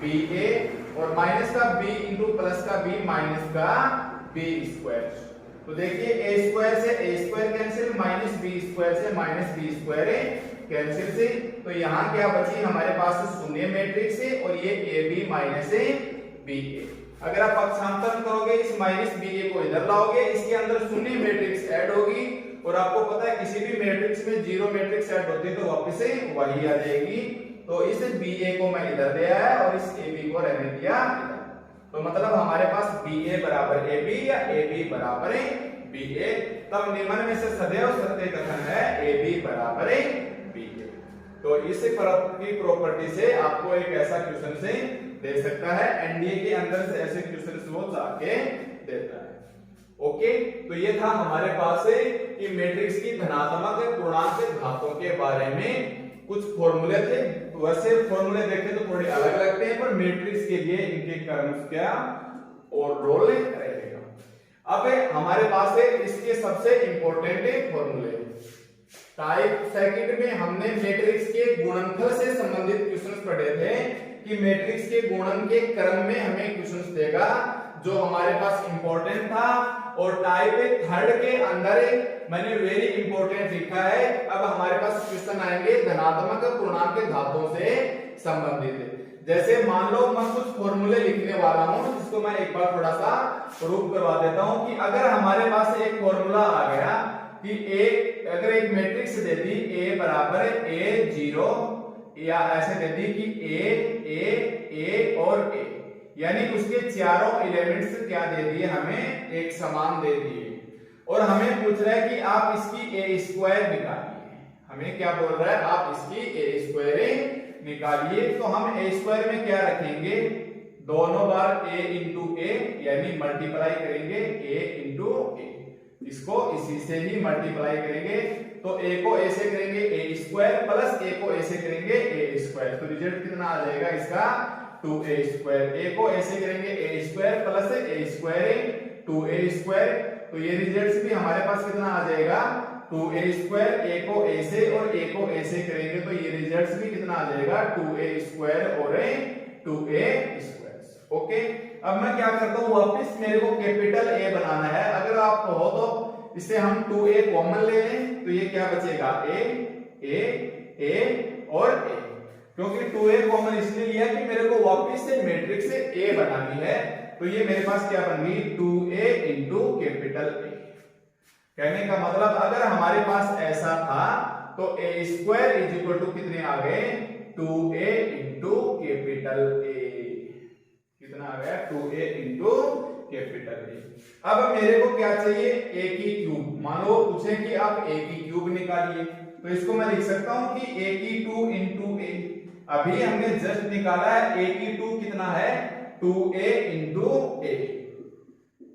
बी ए, और माइनस का b इंटू प्लस का b माइनस का बी स्क्वायर। तो देखिए a स्क्वायर से a square cancel, minus B square से माइनस बी स्क्वायर कैंसिल से, तो यहाँ क्या बची हमारे पास शून्य मैट्रिक्स है, और ये ए बी माइनस बी ए। अगर आप पक्षांतरण करोगे इस माइनस बी ए को इधर लाओगे, इसके अंदर शून्य मैट्रिक्स ऐड होगी, और आपको पता है किसी भी मैट्रिक्स में जीरो मैट्रिक्स ऐड होती है तो वापस से वही आ जाएगी। तो इस बी ए को मैं इधर ले आया और इस ए बी को रहने दिया इधर, तो मतलब हमारे पास बी ए बराबर ए बी या ए बी बराबर बी ए, तब निम्न में से सदैव सत्य कथन है ए बी बराबर बी ए। तो इस की प्रॉपर्टी से आपको एक ऐसा क्वेश्चन से दे सकता है, एनडीए के अंदर से ऐसे क्वेश्चन वो जाके देता है। ओके, तो ये था हमारे पास है कि मैट्रिक्स की धनात्मक पूर्णांक घातों के बारे में कुछ फॉर्मूले थे। वैसे फॉर्मूले देखें तो थोड़े अलग लगते हैं, पर मैट्रिक्स के लिए इनके कर्म्स क्या और रोल रहेगा। अब हमारे पास है इसके सबसे इंपॉर्टेंट फॉर्मूले। टाइप सेकंड में हमने मैट्रिक्स के गुणनफल से संबंधित क्वेश्चंस पढ़े थे कि मैट्रिक्स के गुणन के क्रम में हमें क्वेश्चंस देगा, जो हमारे पास इंपॉर्टेंट था। और टाइप थर्ड के अंदर मैंने वेरी इंपॉर्टेंट लिखा है। अब हमारे पास क्वेश्चन आएंगे धनात्मक पूर्णांक धातुओं से संबंधित। जैसे मान लो मैं कुछ फॉर्मूले लिखने वाला हूं, जिसको मैं एक बार थोड़ा सा प्रूफ करवा देता हूं कि अगर हमारे पास एक फॉर्मूला आ गया कि अगर एक मैट्रिक्स दे दी a बराबर a0, या ऐसे दे दी कि a और a, यानी उसके चारों एलिमेंट्स क्या दे दिए हमें एक समान दे दिए, और हमें पूछ रहा है कि आप इसकी ए स्क्वायर निकालिए। हमें क्या बोल रहा है, आप इसकी ए स्क्वायर निकालिए। तो हम ए स्क्वायर में क्या रखेंगे, दोनों बार a इंटू ए, यानी मल्टीप्लाई करेंगे a इंटू ए, इसको इसी से ही मल्टीप्लाई करेंगे। तो a को a से करेंगे a स्क्वायर प्लस a को a से करेंगे a स्क्वायर, तो रिजल्ट कितना आ जाएगा इसका 2a स्क्वायर। a को a से करेंगे a square plus a square 2a square, तो ये रिजल्ट भी हमारे पास कितना आ जाएगा 2a स्क्वायर। a को a से और a को a से करेंगे तो ये रिजल्ट भी कितना आ जाएगा 2a स्क्वायर और 2a स्क्वायर। ओके, अब मैं क्या करता हूँ, वापस मेरे को कैपिटल A बनाना है। अगर आप हो तो इससे हम 2a कॉमन ले लें, तो ये क्या बचेगा a और a, क्योंकि 2a कॉमन इसलिए लिया कि मेरे को वापस से मैट्रिक्स से a बनानी है। तो ये मेरे पास क्या बन गई 2a इंटू कैपिटल A। कहने का मतलब अगर हमारे पास ऐसा था तो a square is equal to कितने आ गए 2a इंटू कैपिटल A। कितना आ गया 2a इंटू कैपिटल A। अब मेरे को क्या चाहिए a की क्यूब। मान लो पूछे कि आप a की क्यूब निकालिए, तो इसको मैं लिख सकता हूं कि a की 2 इंटू a। अभी हमने जस्ट निकाला है a की 2 कितना है 2a इंटू a,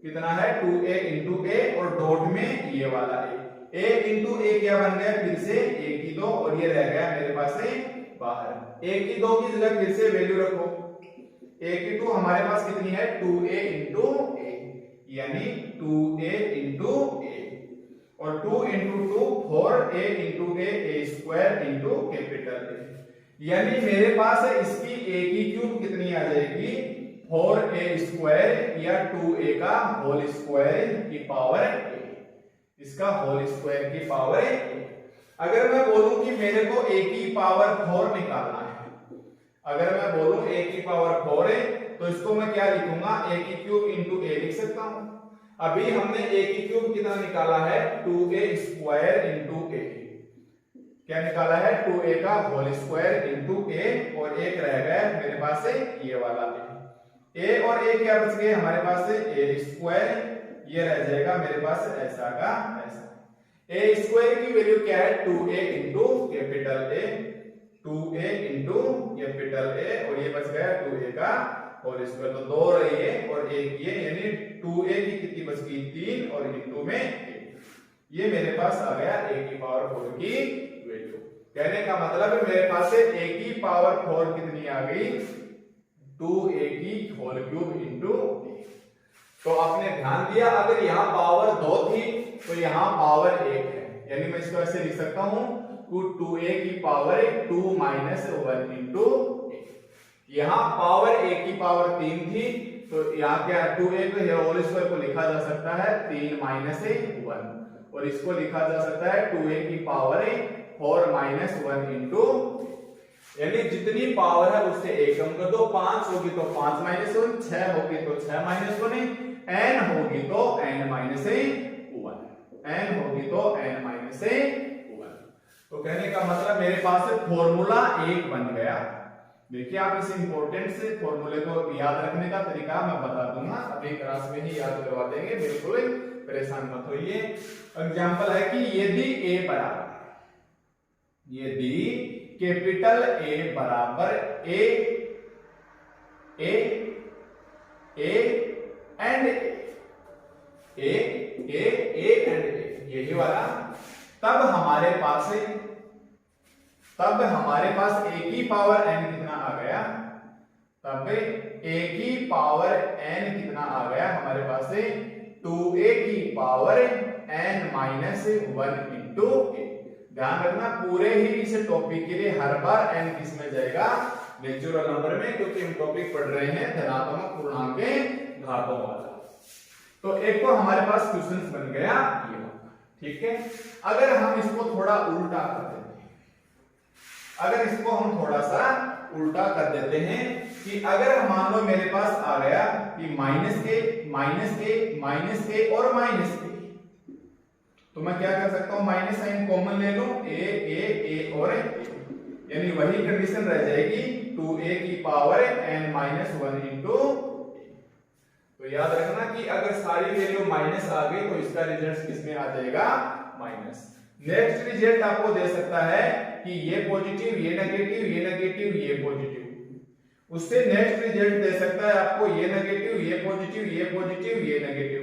कितना है 2a इंटू a और डॉट में ये वाला a इंटू a क्या बन गया फिर से a की 2 और ये रह गया मेरे पास से बाहर। a की 2 की जगह फिर से वैल्यू रखो, a की 2 हमारे पास कितनी है 2a इंटू a, यानी 2a इंटू a और 2 into 2 4a into a square into capital A, यानी मेरे पास है इसकी a की क्यूब कितनी आ जाएगी 4a स्क्वायर या 2a का होल स्क्वायर की पावर a, इसका होल स्क्वायर की पावर a। अगर मैं बोलूं कि मेरे को a की पावर 4 निकालना है, अगर मैं बोलूं a की पावर 4 है तो इसको मैं क्या लिखूंगा a की क्यूब इंटू a लिख सकता हूं। अभी हमने a की क्यूब कितना निकाला है 2a स्क्वायर इंटू a, क्या निकाला है 2a का होल स्क्वायर इंटू a और एक रह गया मेरे पास से ये वाला a और a क्या बच गए हमारे पास से a स्क्वायर, ये रह जाएगा मेरे पास ऐसा का ऐसा। a स्क्वायर की वैल्यू क्या है 2a into capital A, 2a into capital A और ये बच गया 2a का होल स्क्वायर, तो 2 रही है और एक ये, यानी 2a की कितनी बच गई 3 और इंटू में 1, ये मेरे पास आ गया a की पावर 4 की वैल्यू। कहने का मतलब है मेरे पास से a की पावर 4 कितनी आ गई 2a की होल क्यूब इंटू a। तो आपने ध्यान दिया अगर यहाँ पावर 2 थी तो यहाँ पावर 1 है, यानी मैं इसको ऐसे लिख सकता हूँ 2a की पावर 2 माइनस 1 इंटू a। यहाँ पावर a की पावर 3 थी तो यहाँ क्या 2a को होल स्क्वायर को लिखा जा सकता है 3 माइनस 1 और इसको लिखा जा सकता है 2a की पावर 4 माइनस 1 इंटू, यानी जितनी पावर है उससे एक कम कर दो, 5 होगी तो 5 माइनस 1, 6 होगी तो 6 माइनस 1, n होगी तो n माइनस 1, n होगी तो n माइनस 1। तो कहने का मतलब मेरे पास फॉर्मूला 1 बन गया। देखिए आप इस इंपॉर्टेंट से फॉर्मूले को याद रखने का तरीका मैं बता दूंगा, अभी क्लास में ही याद करवा देंगे, बिल्कुल परेशान मत होइए। एग्जांपल है कि यदि a बराबर, यदि कैपिटल A बराबर A and A and A, यही वाला, तब हमारे पास a की पावर n कितना आ गया, तब a की पावर n कितना आ गया हमारे पास 2a की power n minus 1 into a। ध्यान रखना पूरे ही इस टॉपिक के लिए हर बार n किस में जाएगा नेचुरल नंबर में, क्योंकि हम टॉपिक पढ़ रहे हैं धनात्मक पूर्णांक के घातों वाला। तो एक तो हमारे पास क्वेश्चन बन गया ये, ठीक है। अगर हम इसको थोड़ा उल्टा कर देते हैं, अगर इसको हम थोड़ा सा उल्टा कर देते हैं कि अगर मान लो मेरे पास आ गया कि माइनस ए और माइनस ए, तो मैं क्या कर सकता हूं माइनस साइन कॉमन ले लूं, ए और ए, यानी वही कंडीशन रह जाएगी 2a की पावर n माइनस 1 इंटू। तो याद रखना कि अगर सारी वैल्यू माइनस आ गई तो इसका रिजल्ट किसमें आ जाएगा माइनस। नेक्स्ट रिजल्ट आपको दे सकता है कि ये पॉजिटिव, ये नेगेटिव, ये नेगेटिव, ये पॉजिटिव। उससे नेक्स्ट रिजल्ट दे सकता है आपको ये नेगेटिव, ये पॉजिटिव, ये पॉजिटिव, ये नेगेटिव,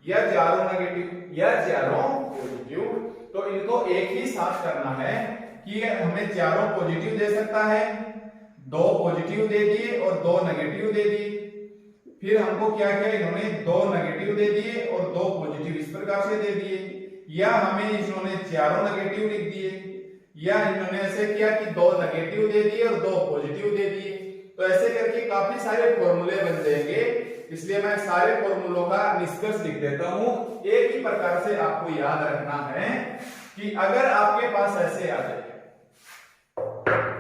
या चारों नेगेटिव या चारों पॉजिटिव। तो इनको एक ही साथ करना है कि हमें चारों पॉजिटिव दे सकता है, 2 पॉजिटिव दे दिए और 2 नेगेटिव दे दिए। फिर हमको क्या किया इन्होंने 2 नेगेटिव दे दिए और 2 पॉजिटिव इस प्रकार से दे दिए, या हमें इन्होंने चारों नेगेटिव लिख दिए, या इन्होंने ऐसे किया कि 2 नेगेटिव दे दिए और 2 पॉजिटिव दे दिए। तो ऐसे करके काफी सारे फॉर्मूले बन जाएंगे, इसलिए मैं सारे फॉर्मूलों का निष्कर्ष लिख देता हूं। एक ही प्रकार से आपको याद रखना है कि अगर आपके पास ऐसे आ जाए,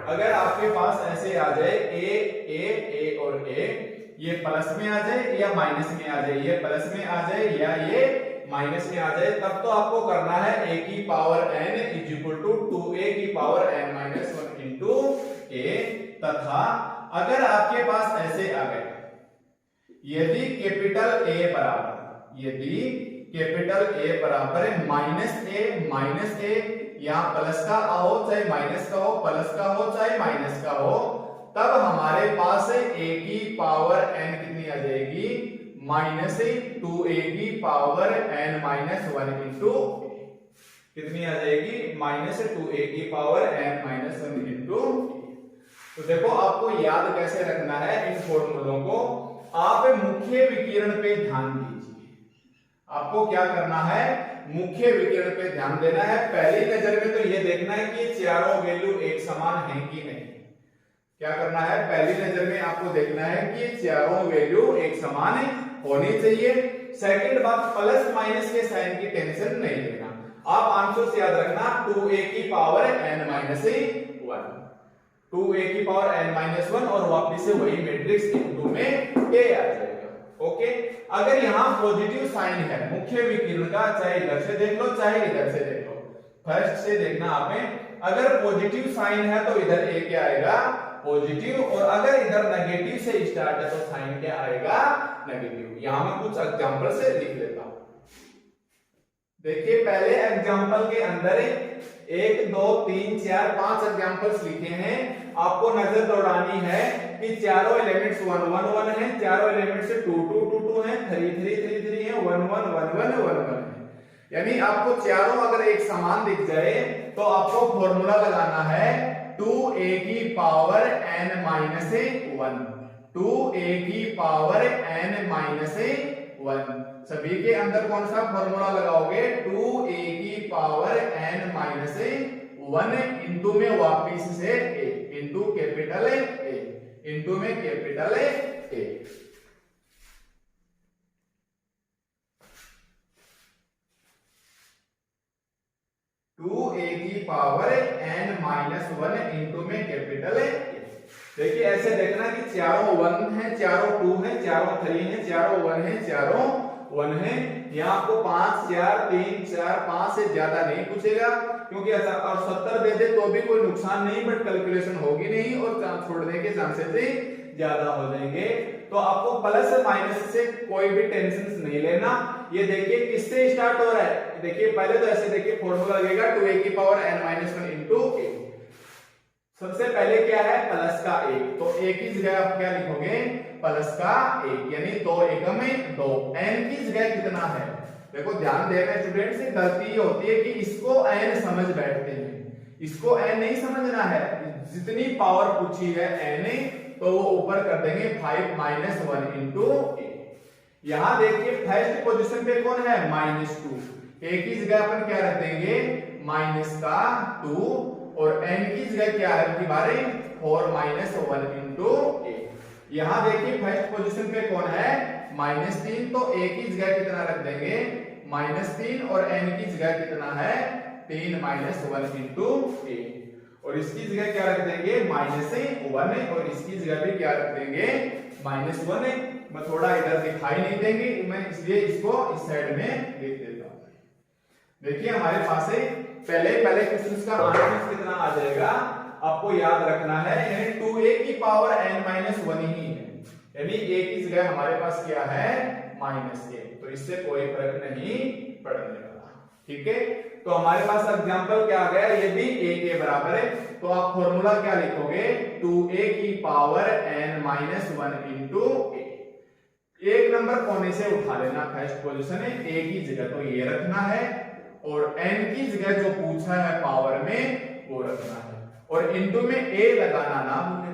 अगर आपके पास ऐसे आ जाए ए और ए, ये प्लस में आ जाए या माइनस में आ जाए, ये प्लस में आ जाए या ये माइनस में आ जाए, तब तो आपको करना है a की power n is equal to 2a की power n minus 1 into a। तथा अगर आपके पास ऐसे आ गए यदि कैपिटल A बराबर, यदि कैपिटल A बराबर है माइनस ए यहाँ प्लस का हो चाहे माइनस का हो, प्लस का हो चाहे माइनस का हो, तब हमारे पास a की पावर n कितनी आ जाएगी, माइनस 2a की पावर n माइनस 1 इंटू कितनी आ जाएगी, माइनस 2a की पावर n माइनस 1 इंटू। तो देखो आपको याद कैसे रखना है इन फॉर्मूलों को, आप मुख्य विकिरण पे ध्यान दीजिए। आपको क्या करना है, मुख्य विकिरण पे ध्यान देना है। पहली नजर में तो ये देखना है कि चारों वैल्यू एक समान है कि नहीं। क्या करना है, पहली नजर में आपको देखना है कि चारों वैल्यू एक समान होनी चाहिए। सेकंड बात, प्लस माइनस के साइन की टेंशन नहीं लेना। आप आंसर से याद रखना 2a की पावर n माइनस 1, 2a की पावर n माइनस 1 और वापिस से वही मैट्रिक्स इनटू में a आ जाएगा। ओके, अगर यहाँ पॉजिटिव साइन है मुख्य विकिरण का, चाहे इधर से देख लो चाहे इधर से देख लो, फर्स्ट से देखना आपने, अगर पॉजिटिव साइन है तो इधर a क्या आएगा, पॉजिटिव, और अगर इधर नेगेटिव से स्टार्ट है तो साइन क्या आएगा, नेगेटिव। यहां मैं कुछ एग्जांपल से लिख लेता हूं। देखिए पहले एग्जांपल के अंदर 1 2 3 4 5 एग्जांपल्स लिखे हैं। आपको नजर दौड़ानी है कि चारों एलिमेंट्स 1 1 1 हैं, चारों एलिमेंट्स 2 2 2 2 हैं, 3 3 3 3 हैं, 1 1 1 1 1 1 है। यानी आपको चारों अगर एक समान दिख जाए तो आपको फॉर्मूला लगाना है 2a की पावर n माइनस 1, 2a की पावर n माइनस 1। सभी के अंदर कौन सा फॉर्मूला लगाओगे, 2a की पावर n माइनस 1 इंटू में वापिस से a into capital A into में कैपिटल A। 2a की पावर n माइनस 1 इंटू में कैपिटल A। देखिए ऐसे देखना कि चारों 1 है, चारों 2 है, चारों 3 है, चारों 1 है, चारों 1 है। यहाँ आपको 5 4 3 4 5 से ज्यादा नहीं पूछेगा, क्योंकि और 70 दे दे तो भी कोई नुकसान नहीं, बट कैलकुलेशन होगी नहीं और छोड़ने के चांसेस ज्यादा हो जाएंगे। तो आपको प्लस माइनस से कोई भी टेंशन नहीं लेना। ये देखिए किससे स्टार्ट हो रहा है, देखिए पहले तो ऐसे देखिए फॉर्मूला लगेगा 2a की power n minus 1 into a। सबसे पहले क्या है, प्लस का 1, तो a की जगह आप क्या लिखोगे, प्लस का 1, यानी 2 एकम 2। n की जगह कितना है, देखो ध्यान देना स्टूडेंट्स, गलती ये होती है कि इसको n समझ बैठते हैं, इसको n नहीं समझना है। जितनी पावर पूछी है n तो वो ऊपर कर देंगे 5 माइनस 1 इंटू a। यहां देखिए फर्स्ट पोजीशन पे कौन है, -2, a की जगह अपन क्या रख देंगे, माइनस का 2, और n की जगह क्या रखी बारे 4 माइनस 1 इंटू a। यहां देखिए फर्स्ट पोजीशन पे कौन है, -3, तो a की जगह कितना रख देंगे, -3, और n की जगह कितना है, 3 माइनस 1 इंटू a। और इसकी जगह क्या रख देंगे, -1, और इसकी जगह भी क्या रख देंगे, -1। मैं थोड़ा इधर दिखाई नहीं देंगे, मैं इसलिए इसको इस साइड में लिख देता हूं। देखिए हमारे पास है पहले क्वेश्चन का आंसर कितना आ जाएगा, आपको याद रखना है, यानी 2a की पावर n माइनस 1 ही है, यानी a की जगह हमारे पास क्या है, -a, तो इससे कोई फर्क नहीं पड़ने वाला। ठीक है, तो हमारे पास एग्जांपल क्या आ गया, ये भी a के बराबर है, तो आप फॉर्मूला क्या लिखोगे, 2a की power n minus 1 into a। एक नंबर कोने से उठा लेना, फर्स्ट पोजीशन है, a की जगह तो ये रखना है, और n की जगह जो पूछा है पावर में वो रखना है, और इंटू में a लगाना ना भूलें।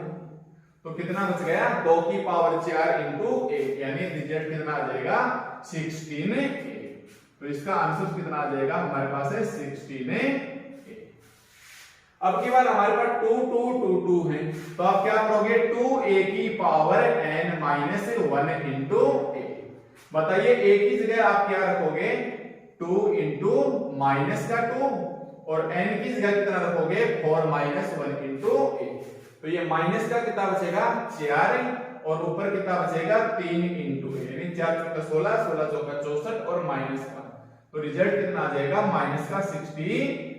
तो कितना बच गया, 2 की पावर 4 इंटू a, यानी रिजल्ट कितना आ जाएगा, 16a। तो इसका आंसर कितना आ जाएगा, हमारे पास है 16a। अब की बार हमारे पास 2 2 2 2 है, तो आप क्या करोगे, 2a की power n minus 1 into a। बताइए a की जगह आप क्या रखोगे, 2 इंटू माइनस का 2, और n की जगह कितना रखोगे, 4 माइनस 1 इंटू a। तो ये माइनस का कितना बचेगा, 4, और ऊपर कितना बचेगा, 3 इंटू a, यानी 4 चौका 16, 16 चौका 64, और माइनस का, तो रिजल्ट कितना आ जाएगा, माइनस का 60।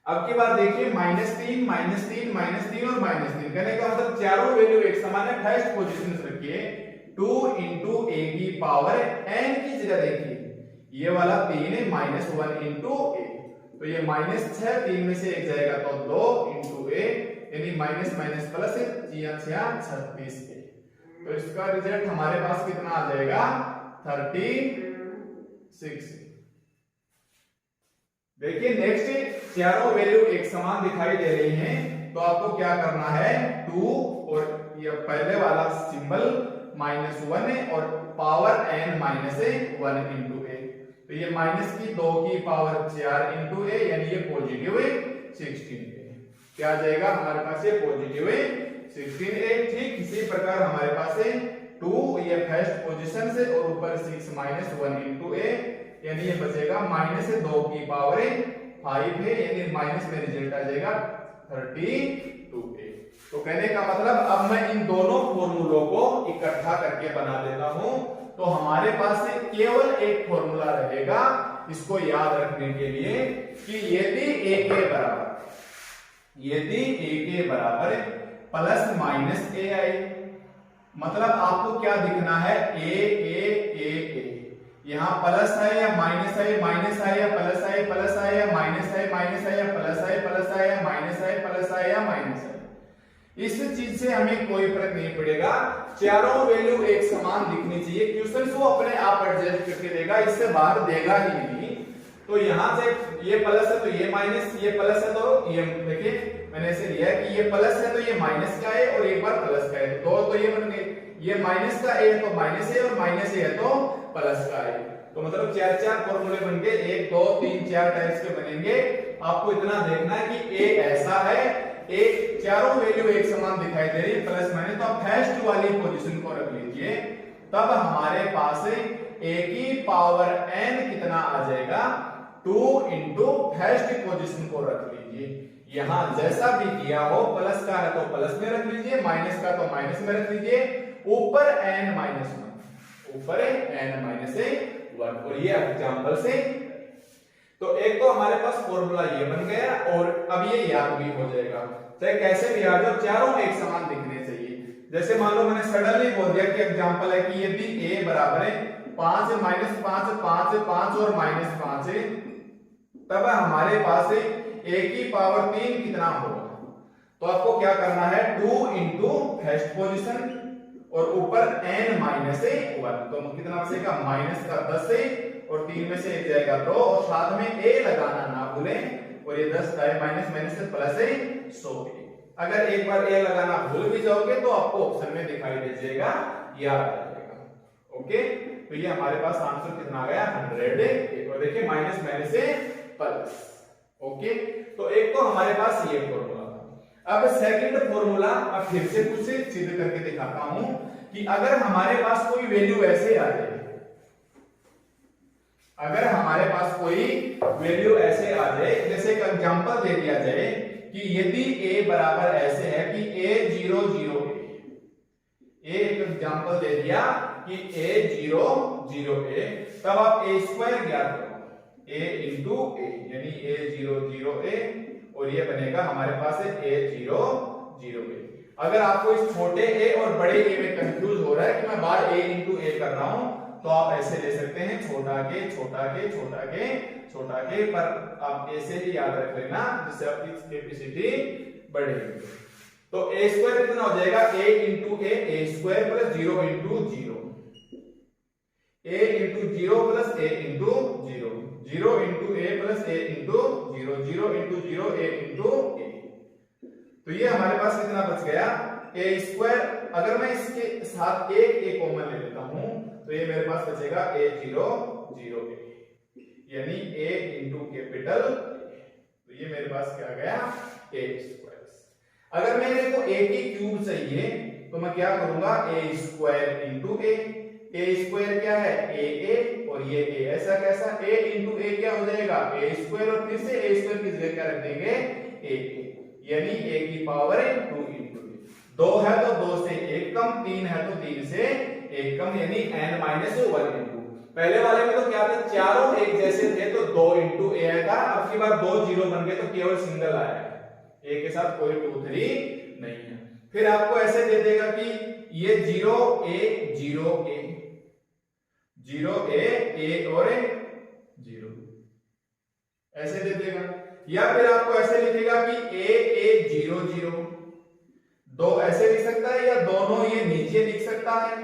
अब की बार देखिए -3 -3 -3 और -3, कहने का मतलब चारों वैल्यू एक समान है। फर्स्ट पोजीशन रखिए, 2 इंटू a की पावर n की जगह देखिए, ये वाला 3 है, -1 इंटू a, तो ये -6, 3 में से 1 जाएगा तो 2 इंटू ए, यानी माइनस माइनस प्लस 36 ए। तो इसका रिजल्ट हमारे पास कितना आ जाएगा 36। देखिए नेक्स्ट चारों वैल्यू एक समान दिखाई दे रही हैं, तो आपको क्या करना है 2 और ये पहले वाला सिंबल -1 है और पावर n -1 इंटू ए, तो ये माइनस की 2 की पावर 4 इंटू ए, यानी ये पॉजिटिव 16 ए। क्या आ जाएगा हमारे पास ये पॉजिटिव 16 ए। ठीक इसी प्रकार हमारे पास है 2 ये फर्स्ट पोजीशन से और ऊपर 6 -1 इंटू ए, यानी ये बचेगा -2 की पावर 5 है, यानी माइनस में रिजल्ट आ जाएगा 32 ए। तो कहने का मतलब अब मैं इन दोनों फॉर्मूलों को इकट्ठा करके बना देता हूं, तो हमारे पास से केवल एक फॉर्मूला रहेगा इसको याद रखने के लिए कि यदि a के बराबर प्लस माइनस ए आई, मतलब आपको क्या दिखना है ए, यहाँ प्लस है या माइनस है, माइनस है या प्लस है, प्लस है या माइनस है, माइनस है या प्लस है, प्लस है या माइनस है, प्लस है या माइनस है। इस चीज से हमें कोई फर्क नहीं पड़ेगा, चारों वैल्यू एक समान दिखनी चाहिए। क्वेश्चन वो अपने आप एडजस्ट करके देगा, इससे बाहर देगा ही नहीं। तो यहाँ से ये प्लस है तो ये माइनस, ये प्लस है तो ये, देखिए मैंने ऐसे लिया है कि ये प्लस है तो ये माइनस का है और एक बार प्लस का है, तो ये बन गए, ये माइनस का ए तो माइनस है और माइनस है तो प्लस का है। तो मतलब 4 फॉर्मूले बन गए, 1 2 3 4 टाइप्स के बनेंगे। आपको इतना देखना है कि ए ऐसा है, एक चारों वैल्यू एक समान दिखाई दे रही है प्लस माइनस, तो आप फर्स्ट वाली पोजीशन को रख लीजिए, तब हमारे पास a की पावर n कितना आ जाएगा 2 इंटू फर्स्ट पोजीशन को रख लीजिए। यहां जैसा भी दिया हो, प्लस का है तो प्लस में रख लीजिए, माइनस का तो माइनस में रख लीजिए, ऊपर n -1, ऊपर n -1, और ये एग्जांपल से। तो एक तो हमारे पास फॉर्मूला ये बन गया और अब ये याद भी हो जाएगा, चाहे कैसे भी याद हो, चारों एक समान दिखने चाहिए। जैसे मान लो मैंने सडनली बोल दिया कि एग्जांपल है कि यदि a बराबर है 5 -5 5 5 और -5 है, तब हमारे पास a की पावर 3 कितना होगा। तो आपको क्या करना है 2 इंटू फर्स्ट पोजिशन और ऊपर n -1, तो कितना बचेगा माइनस का 10 है और 3 में से 1 जाएगा 2, और साथ में a लगाना ना भूलें, और ये 10 का माइनस माइनस से प्लस है 100। अगर एक बार a लगाना भूल भी जाओगे तो आपको ऑप्शन में दिखाई दे जाएगा, याद आ जाएगा। ओके, तो ये हमारे पास आंसर कितना आ गया 100, और देखिए माइनस माइनस से प्लस। ओके, तो एक तो हमारे पास ये फॉर्मूला था। अब सेकंड फॉर्मूला अब फिर से कुछ सिद्ध करके दिखाता हूं कि अगर हमारे पास कोई वैल्यू ऐसे आ जाए, अगर हमारे पास कोई वैल्यू ऐसे आ जाए, जैसे एक एग्जांपल दे दिया जाए कि यदि a बराबर ऐसे है कि a 0 0 a, एक एग्जांपल दे दिया कि a 0 0 a, तब आप a स्क्वायर ज्ञात करो, a इंटू a, यानी a 0 0 a, और ये बनेगा हमारे पास है a 0 0 a। अगर आपको इस छोटे a और बड़े a में कंफ्यूज हो रहा है कि मैं बार a इंटू a कर रहा हूं, तो आप ऐसे ले सकते हैं छोटा के छोटा के छोटा के छोटा के, पर आप ऐसे ही याद रख लेना जिससे आपकी कैपेसिटी बढ़ेगी। तो a स्क्वायर कितना हो जाएगा a into a square plus 0 into 0, a into 0 plus a into 0, 0 into a plus a into 0, 0 into 0 a into a। तो ये हमारे पास कितना बच गया a स्क्वायर। अगर मैं इसके साथ एक a कॉमन ले लेता हूं तो ये मेरे पास बचेगा a 0 0 a, यानी a इंटू कैपिटल, तो ये मेरे पास क्या गया a स्क्वायर। अगर मेरे को a की क्यूब चाहिए तो मैं क्या करूंगा a square into a square क्या है a और ये a, ऐसा कैसा a इंटू a क्या हो जाएगा a स्क्वायर, और फिर से a स्क्वायर की जगह क्या रख देंगे a, यानी a की पावर 2 इंटू 2 है तो 2 से 1 कम, 3 है तो 3 से 1 कम, यानी n -1 इंटू। पहले वाले में तो क्या था, चारों एक जैसे थे तो 2 इंटू a आएगा, अब की बार 2 जीरो बन गए तो केवल सिंगल आया है, a के साथ कोई 2 3 नहीं है। फिर आपको ऐसे दे देगा कि ये 0 a 0 a 0 a a और 0, ऐसे दे देगा, या फिर आपको ऐसे लिखेगा कि a0 दो ऐसे लिख सकता है, या दोनों ये नीचे लिख सकता है,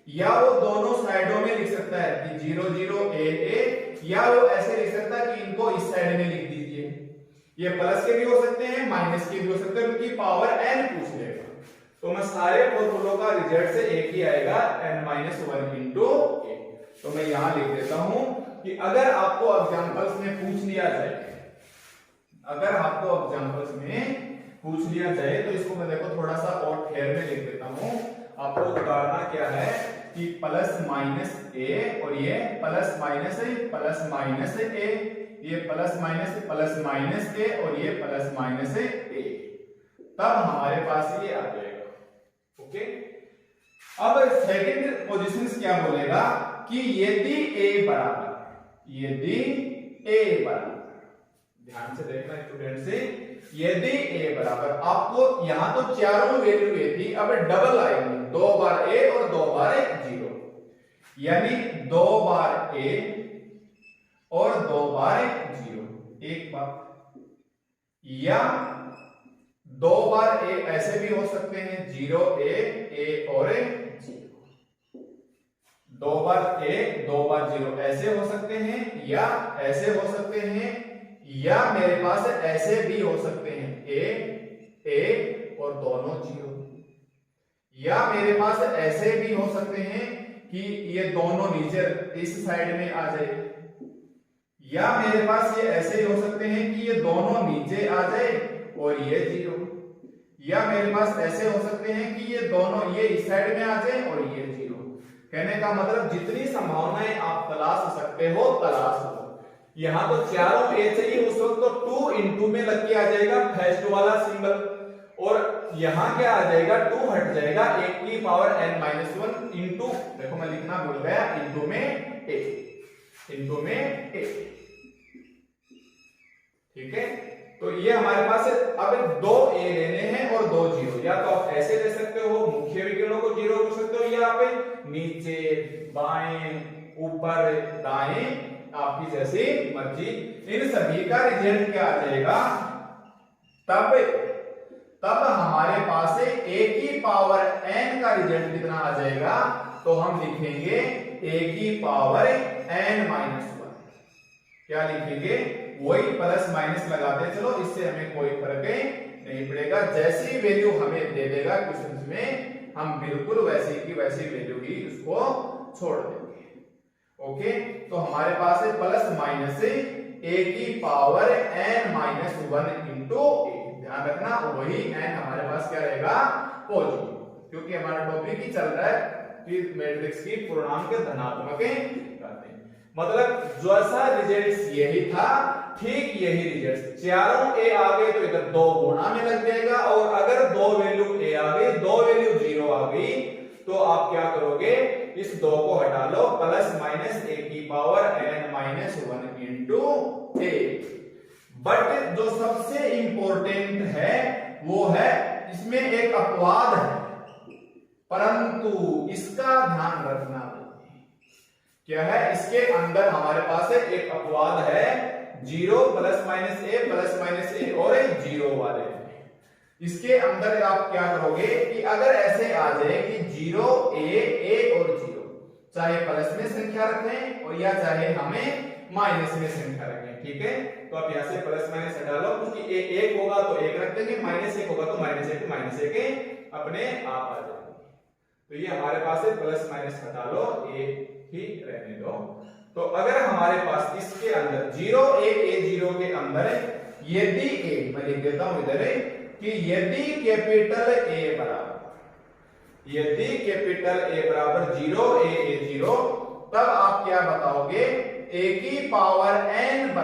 या वो दोनों साइडों में लिख सकता है कि 0 a, या वो ऐसे लिख सकता है कि इनको इस साइड में लिख दीजिए। ये प्लस के भी हो सकते हैं, माइनस के भी हो सकते हैं, उनकी पावर n पूछ लेगा। तो मैं सारे फॉर्मूलों का रिजल्ट से एक ही आएगा, n-1 इंटू a। तो मैं यहां लिख देता हूं कि अगर आपको एग्जांपल्स में पूछ लिया जाए, अगर आपको एग्जांपल्स में पूछ लिया जाए तो इसको मैं देखो थोड़ा सा और ठहर में लिख देता हूं। आपको उतारना क्या है कि प्लस माइनस a, और ये प्लस माइनस a, ये प्लस माइनस a, और ये प्लस माइनस a, तब हमारे पास ये आ जाएगा। ओके, अब सेकंड पोजीशन क्या बोलेगा कि यदि a बराबर, ध्यान से देखना स्टूडेंट से, यदि a बराबर, आपको यहां तो चारों वैल्यू a थी, अब डबल आएंगे, 2 बार a और 2 बार 0, यानी 2 बार a और 2 बार 0 एक बार, या 2 बार a ऐसे भी हो सकते हैं, 0 a और 0, 2 बार a 2 बार 0 ऐसे हो सकते हैं, या ऐसे हो सकते हैं, या मेरे पास ऐसे भी हो सकते हैं, a और दोनों 0, या मेरे पास ऐसे भी हो सकते हैं कि ये दोनों नीचे इस साइड में आ जाए, या मेरे पास ये ऐसे हो सकते हैं कि ये दोनों नीचे आ जाए और ये 0, या मेरे पास ऐसे हो सकते हैं कि ये दोनों ये इस साइड में आ जाए और ये 0। कहने का मतलब जितनी संभावनाएं आप तलाश सकते हो तलाश लो। यहां तो चारों ए चाहिए, उस वक्त तो 2 इन 2 में लग के आ जाएगा फर्स्ट वाला सिंबल, और यहां क्या आ जाएगा, 2 हट जाएगा, 1 की पावर n-1 इंटू, देखो मैं लिखना भूल गया, इंटू में a, ठीक है। तो ये हमारे पास अब 2 a लेने हैं और 2 0, या तो आप ऐसे ले सकते हो, मुख्य विकर्णों को 0 कर सकते हो, या आप नीचे बाएं ऊपर दाएं आपकी जैसी मर्जी, इन सभी का रिजल्ट क्या आ जाएगा, तब हमारे पास a की पावर n का रिजल्ट कितना आ जाएगा, तो हम लिखेंगे a की पावर n-1, क्या लिखेंगे, वही प्लस माइनस लगाते चलो, इससे हमें कोई फर्क नहीं पड़ेगा, जैसी वैल्यू हमें दे देगा क्वेश्चन में हम बिल्कुल वैसी की वैसी वैल्यू ही उसको छोड़ देंगे। ओके, तो हमारे पास है प्लस माइनस a की पावर n-1 इंटू a, ध्यान रखना वही n हमारे पास क्या रहेगा, पॉजिटिव, क्योंकि हमारा टॉपिक ही चल रहा है कि मैट्रिक्स की पूर्णांक धनात्मक करते हैं। मतलब जैसा रिजल्ट यही था, ठीक यही रिजल्ट, चारों a आ गए तो इधर 2 गुणा में लग जाएगा, और अगर 2 वैल्यू a आ गई, 2 वैल्यू 0 आ गई, तो आप क्या करोगे, इस 2 को हटा लो, प्लस माइनस a की power n-1 into a। But जो सबसे इंपॉर्टेंट है वो है, इसमें एक अपवाद है, परंतु इसका ध्यान रखना, क्या है, इसके अंदर हमारे पास एक अपवाद है, 0 प्लस माइनस a और 0 वाले। इसके अंदर आप क्या करोगे कि अगर ऐसे आ जाए कि 0 a और 0, चाहे प्लस में संख्या रखें और या चाहे हमें माइनस में संख्या रखें, ठीक है, तो आप यहां से प्लस माइनस हटा लो, क्योंकि a 1 होगा तो 1 रख देंगे, -1 होगा तो -1 अपने आप आ जाएंगे। तो ये हमारे पास है, प्लस माइनस हटा लो, a ही रहने दो। तो अगर हमारे पास इसके अंदर 0 a0 के अंदर यदि a, मैं लिख देता हूं इधर कि यदि कैपिटल A बराबर 0 a0, तब आप क्या बताओगे, a की पावर n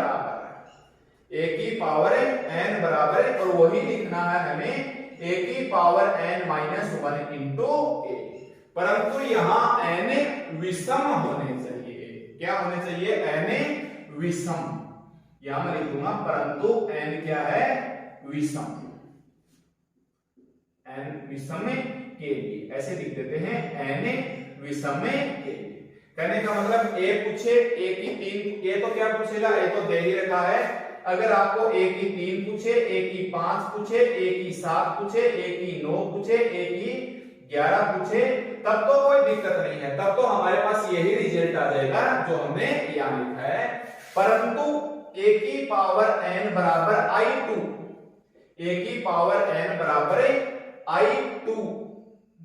बराबर, और वही लिखना है हमें, a की पावर n-1 इंटू a, परंतु यहां n विषम होने चाहिए, क्या होने चाहिए, n विषम, यहां मैं लिखूंगा, परंतु n क्या है, विषम, n विषम के लिए, ऐसे लिख देते हैं, n विषम के लिए। कहने का मतलब ए पूछे, ए की 3, ए तो क्या पूछेगा, ए तो दे ही रखा है। अगर आपको ए की 3 पूछे, ए की 5 पूछे, ए की 7 पूछे, ए की 9 पूछे, ए की 11 पूछे, तब तो कोई दिक्कत नहीं है, तब तो हमारे पास यही रिजल्ट आ जाएगा जो हमने यहां लिखा है। परंतु ए की पावर n बराबर i2, ए की पावर n बराबर i2,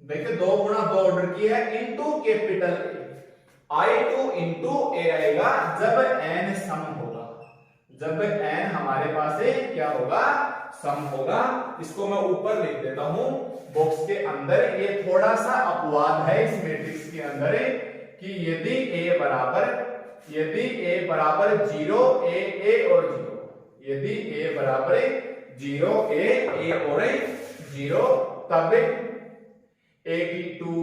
देखिए 2 गुणा 2 ऑर्डर की है, into capital A, i2 into A आएगा जब n सम होगा, जब n हमारे पास क्या होगा, सम होगा। इसको मैं ऊपर लिख देता हूं बॉक्स के अंदर। ये थोड़ा सा अपवाद है इस मैट्रिक्स के अंदर कि यदि a बराबर 0, a और 0, यदि a बराबर 0, a और 0, तब a की 2,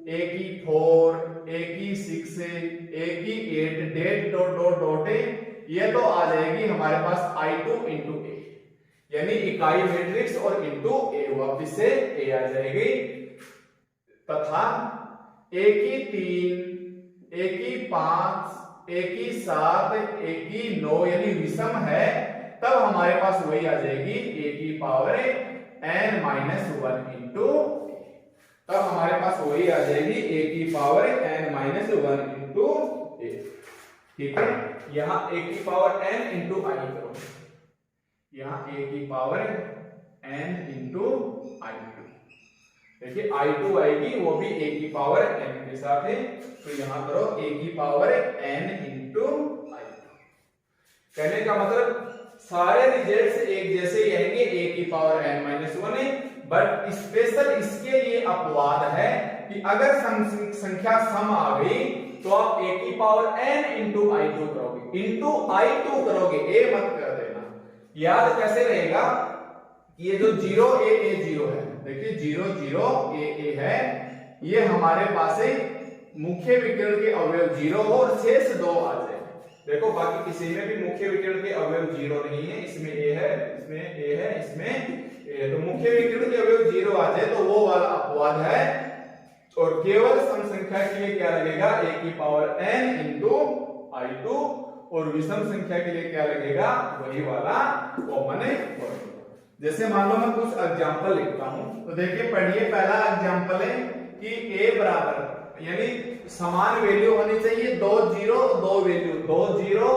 a की 4, a की 6, a की 8, डेट डॉट डॉट डॉट, ये तो आ जाएगी हमारे पास i2 इंटू ए, यानी इकाई मैट्रिक्स और इंटू ए, वापिस से ए आ जाएगी। तथा a की 3, a की 5, a की 7, a की 9 यानी विषम है, तब हमारे पास वही आ जाएगी a की पावर n माइनस 1 इंटू, तब हमारे पास वही आ जाएगी a की पावर n माइनस 1 इंटू ए। ठीक है, यहां a की पावर n इंटू आई करो, यहां a की पावर n इंटू आई, देखिए i2 आएगी वो भी a की पावर n के साथ है, तो यहां करो a की पावर n इंटू आई। कहने का मतलब सारे रिजल्ट्स एक जैसे ही आएंगे, a की पावर n माइनस 1 है, बट स्पेशल इसके लिए अपवाद है कि अगर संख्या सम आ गई तो आप a की पावर n इंटू i2 करोगे, इंटू i2 करोगे, a मत कर देना। याद कैसे रहेगा, ये जो 0 a 0 है, देखिए 0 0 a है, ये हमारे पास मुख्य विकर्ण के अवयव 0 हो और शेष 2 आ जाए। देखो बाकी किसी में भी मुख्य विकर्ण के अवयव 0 नहीं है, इसमें a है, इसमें a है, इसमें a, तो मुख्य विकर्ण के अवयव 0 आ जाए तो वो वाला अपवाद है, और केवल सम संख्या के लिए क्या लगेगा, a की पावर n इंटू i2, और विषम संख्या के लिए क्या लगेगा, वही वाला कॉमन है। जैसे मान लो मैं कुछ एग्जांपल लिखता हूं, तो देखिए पढ़िए, पहला एग्जांपल है कि a बराबर यानी समान वैल्यू होनी चाहिए, 2 0 2 वैल्यू, 2 0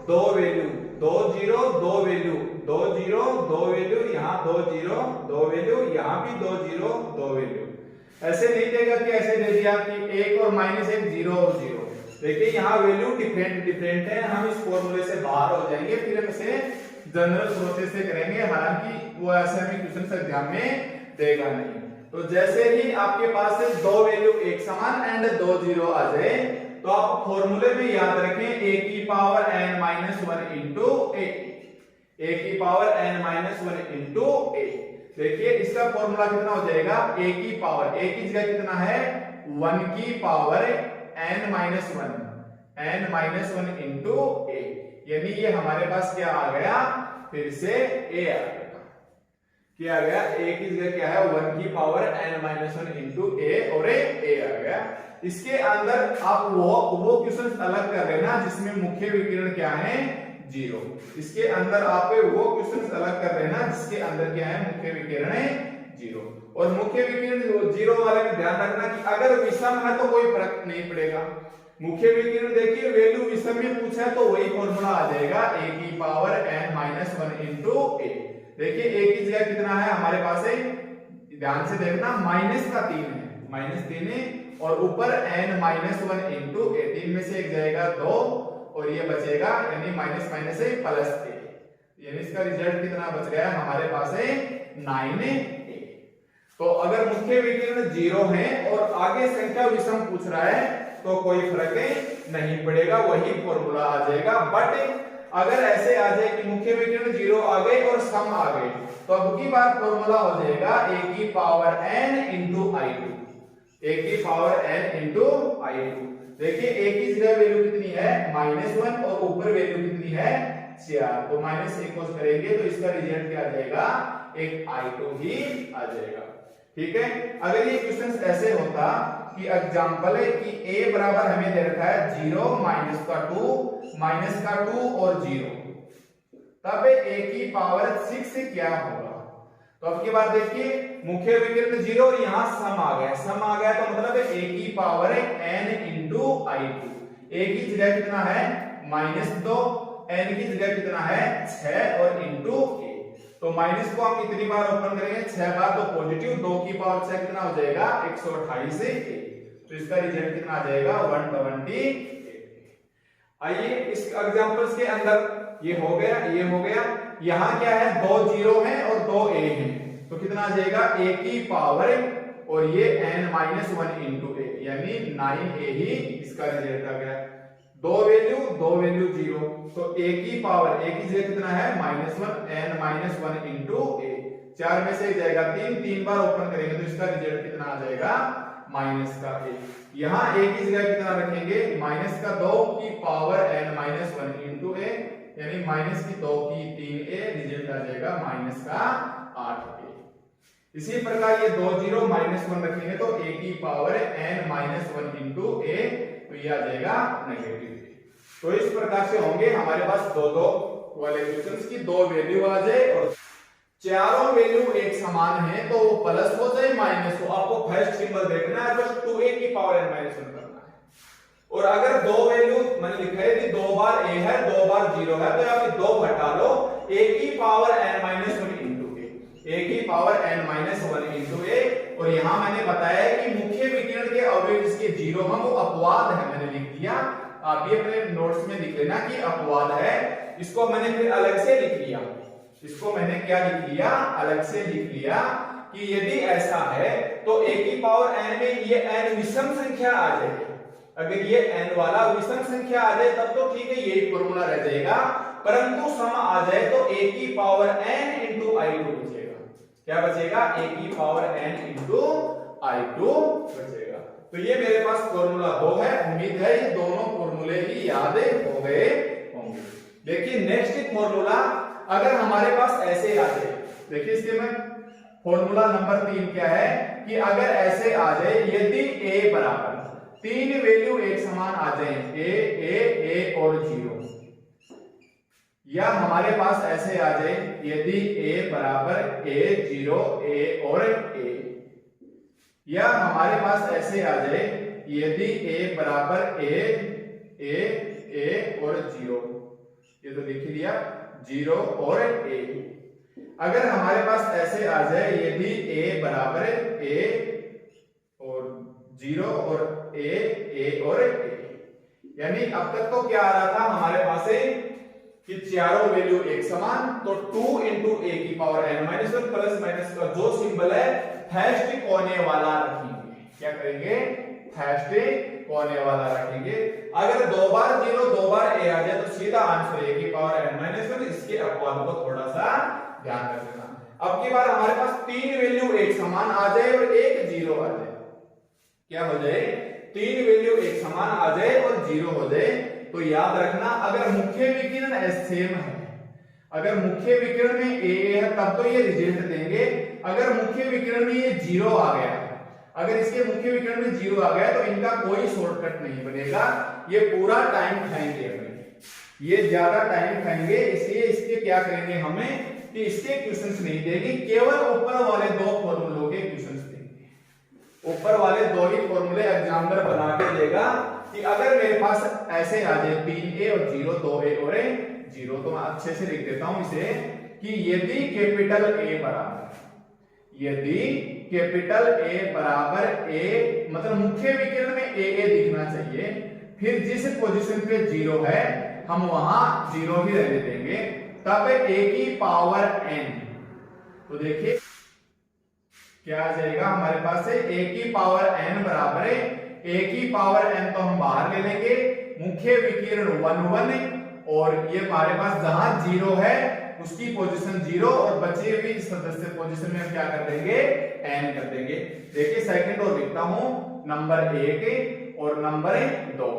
2 वैल्यू, 2 0 2 वैल्यू, 2 0 2 वैल्यू, यहां 2 0 2 वैल्यू, यहां भी 2 0 2 वैल्यू। ऐसे नहीं देगा कि ऐसे दे दिया कि 1 और -1 0 और 0। देखिए यहाँ वैल्यू डिफरेंट है, हम इस फॉर्मूले से बाहर हो जाएंगे, फिर हम इसे जनरल प्रोसेस से करेंगे, हालांकि वो ऐसे हमें क्वेश्चन एग्जाम में देगा नहीं। तो जैसे ही आपके पास से 2 वैल्यू एक समान एंड 2 0 आ जाए, तो आप फॉर्मूले में याद रखें a की power n minus 1 into A, a की पावर n माइनस 1 इंटू ए। देखिए इसका फॉर्मूला कितना हो जाएगा, a की पावर, a की जगह कितना है 1 की पावर n माइनस 1 इंटू ए, यानी ये हमारे पास क्या आ गया, फिर से a आ गया, क्या आ गया, a की जगह क्या है 1 की power n minus 1 into A, और a आ गया। इसके अंदर आप वो क्वेश्चन अलग कर लेना जिसमें मुख्य विकर्ण क्या है 0, इसके अंदर आप वो क्वेश्चन अलग कर लेना जिसके अंदर क्या है मुख्य विकर्ण 0, और मुख्य विकर्ण 0 वाले में ध्यान रखना कि अगर विषम है तो कोई फर्क नहीं पड़ेगा। मुख्य विकर्ण देखिए वैल्यू विषम में पूछा है तो वही फॉर्मूला आ जाएगा, a की पावर n माइनस 1 इंटू ए। देखिए a की जगह कितना है हमारे पास है, ध्यान से देखना, माइनस का 3 है, -3 है, और ऊपर n माइनस 1 इंटू ए, 3 में से एक जाएगा 2 और ये बचेगा, यानी माइनस माइनस है प्लस ए, यानी इसका रिजल्ट कितना बच गया हमारे पास है 9a। तो अगर मुख्य विकर्ण 0 है और आगे संख्या विषम पूछ रहा है तो कोई फर्क नहीं पड़ेगा, वही फॉर्मूला आ जाएगा। बट अगर ऐसे आ जाए कि मुख्य विकर्ण 0 आ गए और सम आ गए, तो अब की बार फॉर्मूला हो जाएगा a की power n into i2, a की पावर n इंटू i2। देखिए a की जगह वैल्यू कितनी है -1 और ऊपर वैल्यू कितनी है 4, तो -1 को करेंगे तो इसका रिजल्ट क्या आ जाएगा, एक i2 ही आ जाएगा। ठीक है, अगर ये क्वेश्चन ऐसे होता कि एग्जांपल है कि a बराबर हमें दे रखा है 0 माइनस का 2 और 0, तब a की पावर 6 क्या होगा। तो अब की बात देखिए, मुख्य विकर्ण 0 और यहां सम आ गया तो मतलब है a की पावर है n इंटू i2। a की जगह कितना है -2, n की जगह कितना है 6 और इंटू a। तो माइनस को हम कितनी बार ओपन करेंगे 6 बार, तो पॉजिटिव 2 की पावर 6 कितना हो जाएगा 128 से a। तो इसका रिजल्ट कितना आ जाएगा 128। आइए इस एग्जांपल्स के अंदर ये हो गया, यहां क्या है 2 0 है और 2 a है, तो कितना आ जाएगा a की पावर और ये n-1 इंटू a यानी 9a ही इसका रिजल्ट आ गया। दो वैल्यू 0, तो a की पावर a की जगह कितना है -1 n-1 इंटू a, 4 में से जाएगा 3 बार ओपन करेंगे तो इसका रिजल्ट कितना आ जाएगा -a। यहाँ a की जगह कितना रखेंगे -2 की पावर n-1 इंटू a यानी -2 की 3a, रिजल्ट आ जाएगा -8a। इसी प्रकार ये 2 0 -1 रखेंगे तो a की पावर n-1 इंटू a, तो ये आ जाएगा नेगेटिव। तो इस प्रकार से होंगे हमारे पास दो वाले इक्वेशंस की 2 वैल्यू आ जाए और चारों वैल्यू एक समान है तो वो प्लस हो जाए माइनस हो, आपको फर्स्ट सिंबल देखना है, बस 2a की पावर n-1 करना है। और अगर 2 वैल्यू मैंने लिखा है कि 2 बार a है 2 बार 0 है, तो आप 2 घटा लो, a की पावर n-1 इंटू a की पावर n-1 इंटू a। और यहां मैंने बताया कि मुख्य विकर्ण के अवयव जिसके 0 हम वो अपवाद है, मैंने लिख दिया, आप भी अपने नोट्स में लिख लेना कि अपवाद है। इसको मैंने फिर अलग से लिख लिया, इसको मैंने क्या लिख लिया अलग से लिख लिया कि यदि ऐसा है तो a की पावर n में ये n विषम संख्या आ जाए, अगर ये n वाला विषम संख्या आ जाए तब तो ठीक है, यही फॉर्मूला रह जाएगा, परंतु सम आ जाए तो a की पावर n इंटू i2 बचेगा। क्या बचेगा a की पावर n इंटू i2 बचेगा। तो ये मेरे पास फॉर्मूला 2 है, उम्मीद है ये दोनों फॉर्मूले ही याद हो गए होंगे। देखिए नेक्स्ट फॉर्मूला अगर हमारे पास ऐसे आ जाए, देखिए इसके में फॉर्मूला नंबर 3 क्या है कि अगर ऐसे आ जाए यदि a बराबर 3 वैल्यू एक समान आ जाए a और 0, या हमारे पास ऐसे आ जाए यदि a बराबर a 0 a और a, या हमारे पास ऐसे आ जाए यदि a बराबर a और 0, ये तो लिख लिया 0 और a। अगर हमारे पास ऐसे आ जाए यदि a बराबर a और 0 और a और a, यानी अब तक तो क्या आ रहा था हमारे पास है कि चारों वैल्यू एक समान, तो 2 इंटू a की पावर n-1 प्लस माइनस का जो सिंबल है फर्स्ट कोने वाला रखेंगे। क्या करेंगे फर्स्ट कोने वाला रखेंगे। अगर 2 बार 0 2 बार a आ जाए तो सीधा आंसर a की पावर n-1, इसके अपवाद को थोड़ा सा ध्यान रख लेना। अब की बार हमारे पास 3 वैल्यू एक समान आ जाए और एक 0 आ जाए, क्या हो जाए 3 वैल्यू एक समान आ जाए और 0 हो जाए, तो याद रखना अगर मुख्य विकर्ण सेम है, अगर मुख्य विकर्ण में a है तब तो ये रिजल्ट देंगे। अगर मुख्य विकर्ण में ये 0 आ गया, अगर इसके मुख्य विकर्ण में 0 आ गया तो इनका कोई शॉर्टकट नहीं बनेगा, ये पूरा टाइम खाएंगे, ये ज्यादा टाइम खाएंगे, इसलिए इसके क्या करेंगे हमें कि इसके क्वेश्चंस नहीं देंगे, केवल ऊपर वाले 2 फॉर्मूलों के क्वेश्चंस देंगे। ऊपर वाले 2 ही फॉर्मूले एग्जामिनर बना के देगा कि अगर मेरे पास ऐसे आ जाए 3a और 0 2a और 0, तो मैं अच्छे से लिख देता हूं इसे कि यदि कैपिटल A बराबर, यदि कैपिटल A बराबर a, मतलब मुख्य विकर्ण में a दिखना चाहिए, फिर जिस पोजीशन पे 0 है हम वहां 0 ही रहने देंगे, तब a की पावर n, तो देखिए क्या आ जाएगा हमारे पास है a की पावर n बराबर है a की पावर n, तो हम बाहर ले लेंगे मुख्य विकर्ण 1 1, और ये हमारे पास जहां 0 है उसकी पोजीशन 0 और बचे हुए सदस्य पोजीशन में हम क्या कर देंगे n कर देंगे। देखिए सेकंड और लिखता हूं नंबर 1 और नंबर 2।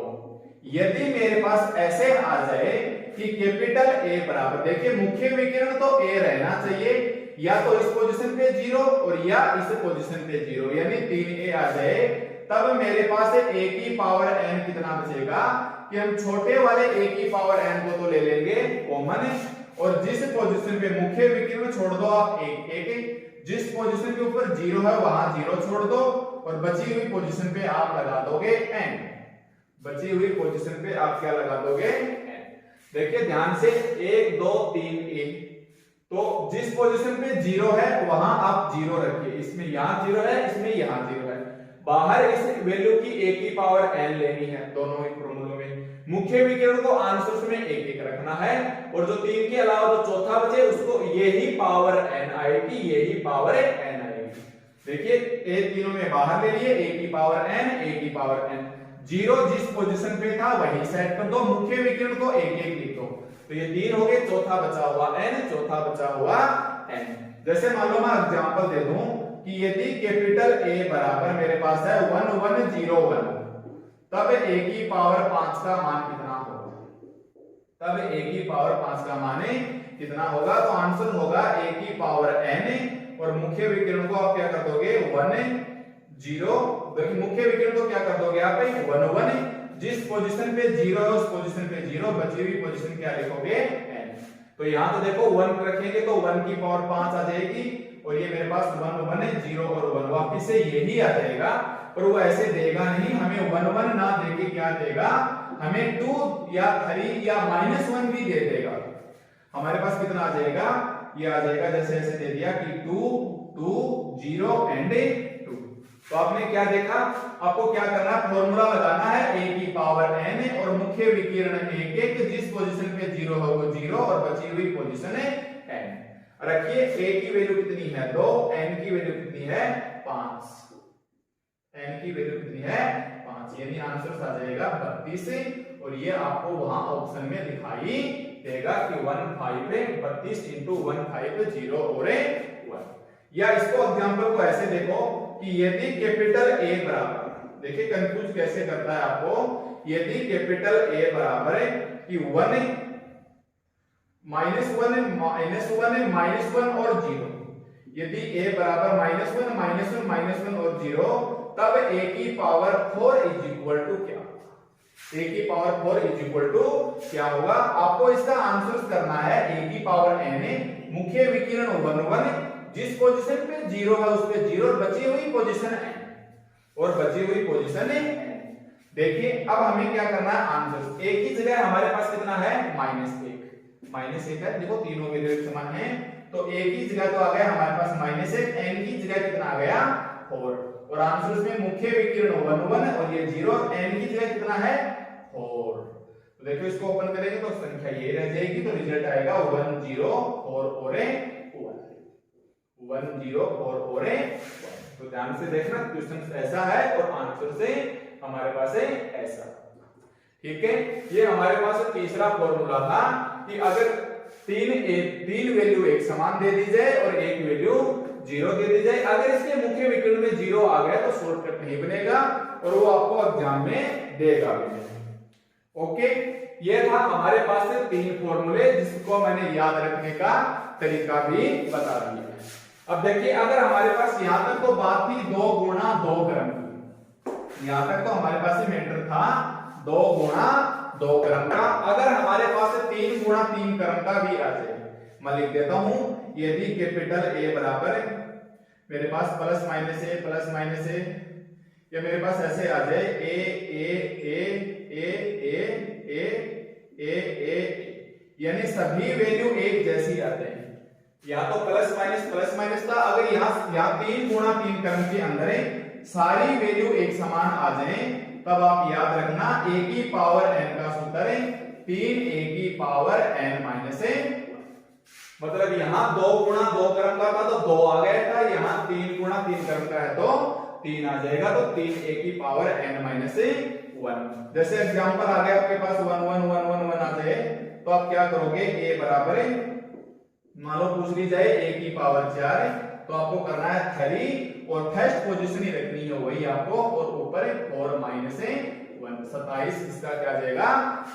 यदि मेरे पास ऐसे आ जाए कि कैपिटल A बराबर, देखिए मुख्य विकर्ण तो a रहना चाहिए, या तो इस पोजीशन पे 0 और या इस पोजीशन पे 0, यानी 3a आ जाए तब मेरे पास a की पावर n कितना बचेगा कि हम छोटे वाले a की पावर n को तो ले लेंगे कॉमन, और जिस पोजीशन पे मुख्य विकिरण छोड़ दो आप एक, जिस पोजीशन के ऊपर 0 है वहां 0 छोड़ दो, और बची हुई पोजीशन पे आप लगा दोगे n। बची हुई पोजीशन पे आप क्या लगा दोगे n। देखिए ध्यान से 1 2 3 1, तो जिस पोजीशन पे 0 है वहां आप 0 रखिए, इसमें यहां 0 है, इसमें यहां 0 है, बाहर इस वैल्यू की a की पावर n लेनी है दोनों ही फॉर्मूलों में। मुख्य विकिरण को आंसर्स में एक एक रखना है, और जो 3 के अलावा जो चौथा बचे उसको यही पावर n आएगी, यही पावर n आएगी। देखिए ए तीनों में बाहर ले लिए, a की पावर n, a की पावर n, 0 जिस पोजीशन पे था वही सेट कर दो, मुख्य विकिरण को एक एक लिख दो, तो ये 3 हो गए, चौथा बचा हुआ n, चौथा बचा हुआ n। जैसे मान लो मैं एग्जांपल दे दूं कि यदि कैपिटल A बराबर मेरे पास है 1101, तब a की पावर 5 का मान कितना होगा, तब a की पावर 5 का मान कितना होगा, तो आंसर होगा a की पावर n, और मुख्य विकिरण को आप क्या कर दोगे 1 0, देखिए मुख्य विकिरण को क्या कर दोगे आप 1 1, जिस पोजीशन पे 0 है उस पोजीशन पे 0, बची हुई पोजीशन क्या लिखोगे n। तो यहां तो देखो 1 रखेंगे तो 1 की पावर 5 आ जाएगी, और ये मेरे पास 1 1 0 और 1 वापिस से यही आ जाएगा, और वो ऐसे देगा नहीं, हमें 1 1 ना देके क्या देगा, हमें 2 या 3 या -1 भी दे देगा। हमारे पास कितना आ जाएगा, ये आ जाएगा जैसे ऐसे दे दिया कि 2 2 0 एंड 2। तो आपने क्या देखा, आपको क्या करना है, फॉर्मूला लगाना है a की पावर n, और मुख्य विकिरण एक एक, जिस पोजीशन पे 0 है वो 0, और बची हुई पोजीशन है n। रखिए a की वैल्यू कितनी है 2, n की वैल्यू कितनी है 5, n की वैल्यू कितनी है 5, यानी आंसर आ जाएगा 32, और ये आपको वहां ऑप्शन में दिखाई देगा कि 32 into 150 और 1। या इसको एग्जांपल को ऐसे देखो कि यदि कैपिटल A बराबर, देखिए कंफ्यूज कैसे करता है आपको, यदि कैपिटल A बराबर है कि 1 -1 और 0, यदि a बराबर -1 और 0, तब a की पावर 4 इज इक्वल टू क्या, a की पावर 4 इज इक्वल टू क्या होगा, आपको इसका आंसर करना है a की पावर n, मुख्य विकिरण 1 1, जिस पोजीशन पे 0 है उस पे 0, बची हुई पोजीशन n, और बची हुई पोजीशन n। देखिए अब हमें क्या करना है, आंसर a की जगह हमारे पास कितना है -1 है, देखो तीनों वैल्यू एक समान है, तो a की जगह तो आ गया हमारे पास -1, n की जगह कितना आ गया 4, और आंसर में मुख्य विकिरण 1 1 और ये 0, n की जगह कितना है 4। तो देखो इसको ओपन करेंगे तो संख्या ये रह जाएगी, तो रिजल्ट आएगा 104 और 1। तो ध्यान से देखना, क्वेश्चन ऐसा है और आंसर से हमारे पास है ऐसा। ठीक है, ये हमारे पास तीसरा फॉर्मूला था कि अगर तीन वैल्यू एक समान दे दी जाए और एक वैल्यू 0 दे दी जाए, अगर इसके मुख्य विकिरण में 0 आ गया तो शॉर्टकट नहीं बनेगा, और वो आपको एग्जाम में देगा भी। ओके, ये था हमारे पास से 3 फॉर्मूले, जिसको मैंने याद रखने का तरीका भी बता दिया। अब देखिए अगर हमारे पास यहां तक तो बात थी 2 गुणा 2 क्रम की, यहां तक तो हमारे पास मैटर था 2 गुणा 2 क्रम का। अगर हमारे पास 3 गुणा 3 क्रम का भी आ जाए, मैं लिख देता हूं, यदि कैपिटल A बराबर मेरे पास प्लस माइनस ए, या मेरे पास ऐसे आ जाए a a a a a a a a, यानी सभी वैल्यू एक जैसी आते हैं, या तो प्लस माइनस था, अगर यहाँ 3 गुणा 3 क्रम के अंदर सारी वैल्यू एक समान आ जाए, तब आप याद रखना a की पावर n का सूत्र है 3a की पावर n माइनस a। मतलब यहाँ 2 गुणा 2 क्रम का था तो 2 आ गया था, यहाँ 3 गुणा 3 क्रम का है तो 3 आ जाएगा, तो 3a की पावर n माइनस 1। जैसे एग्जांपल आ गया आपके पास 1 1 1 1 1 आ जाए, तो आप क्या करोगे, a बराबर मान लो पूछ ली जाए a की पावर 4, तो आपको करना है 3 और फर्स्ट पोजीशन ही रखनी है वही आपको, और ऊपर 4 माइनस 1 27, इसका क्या आ जाएगा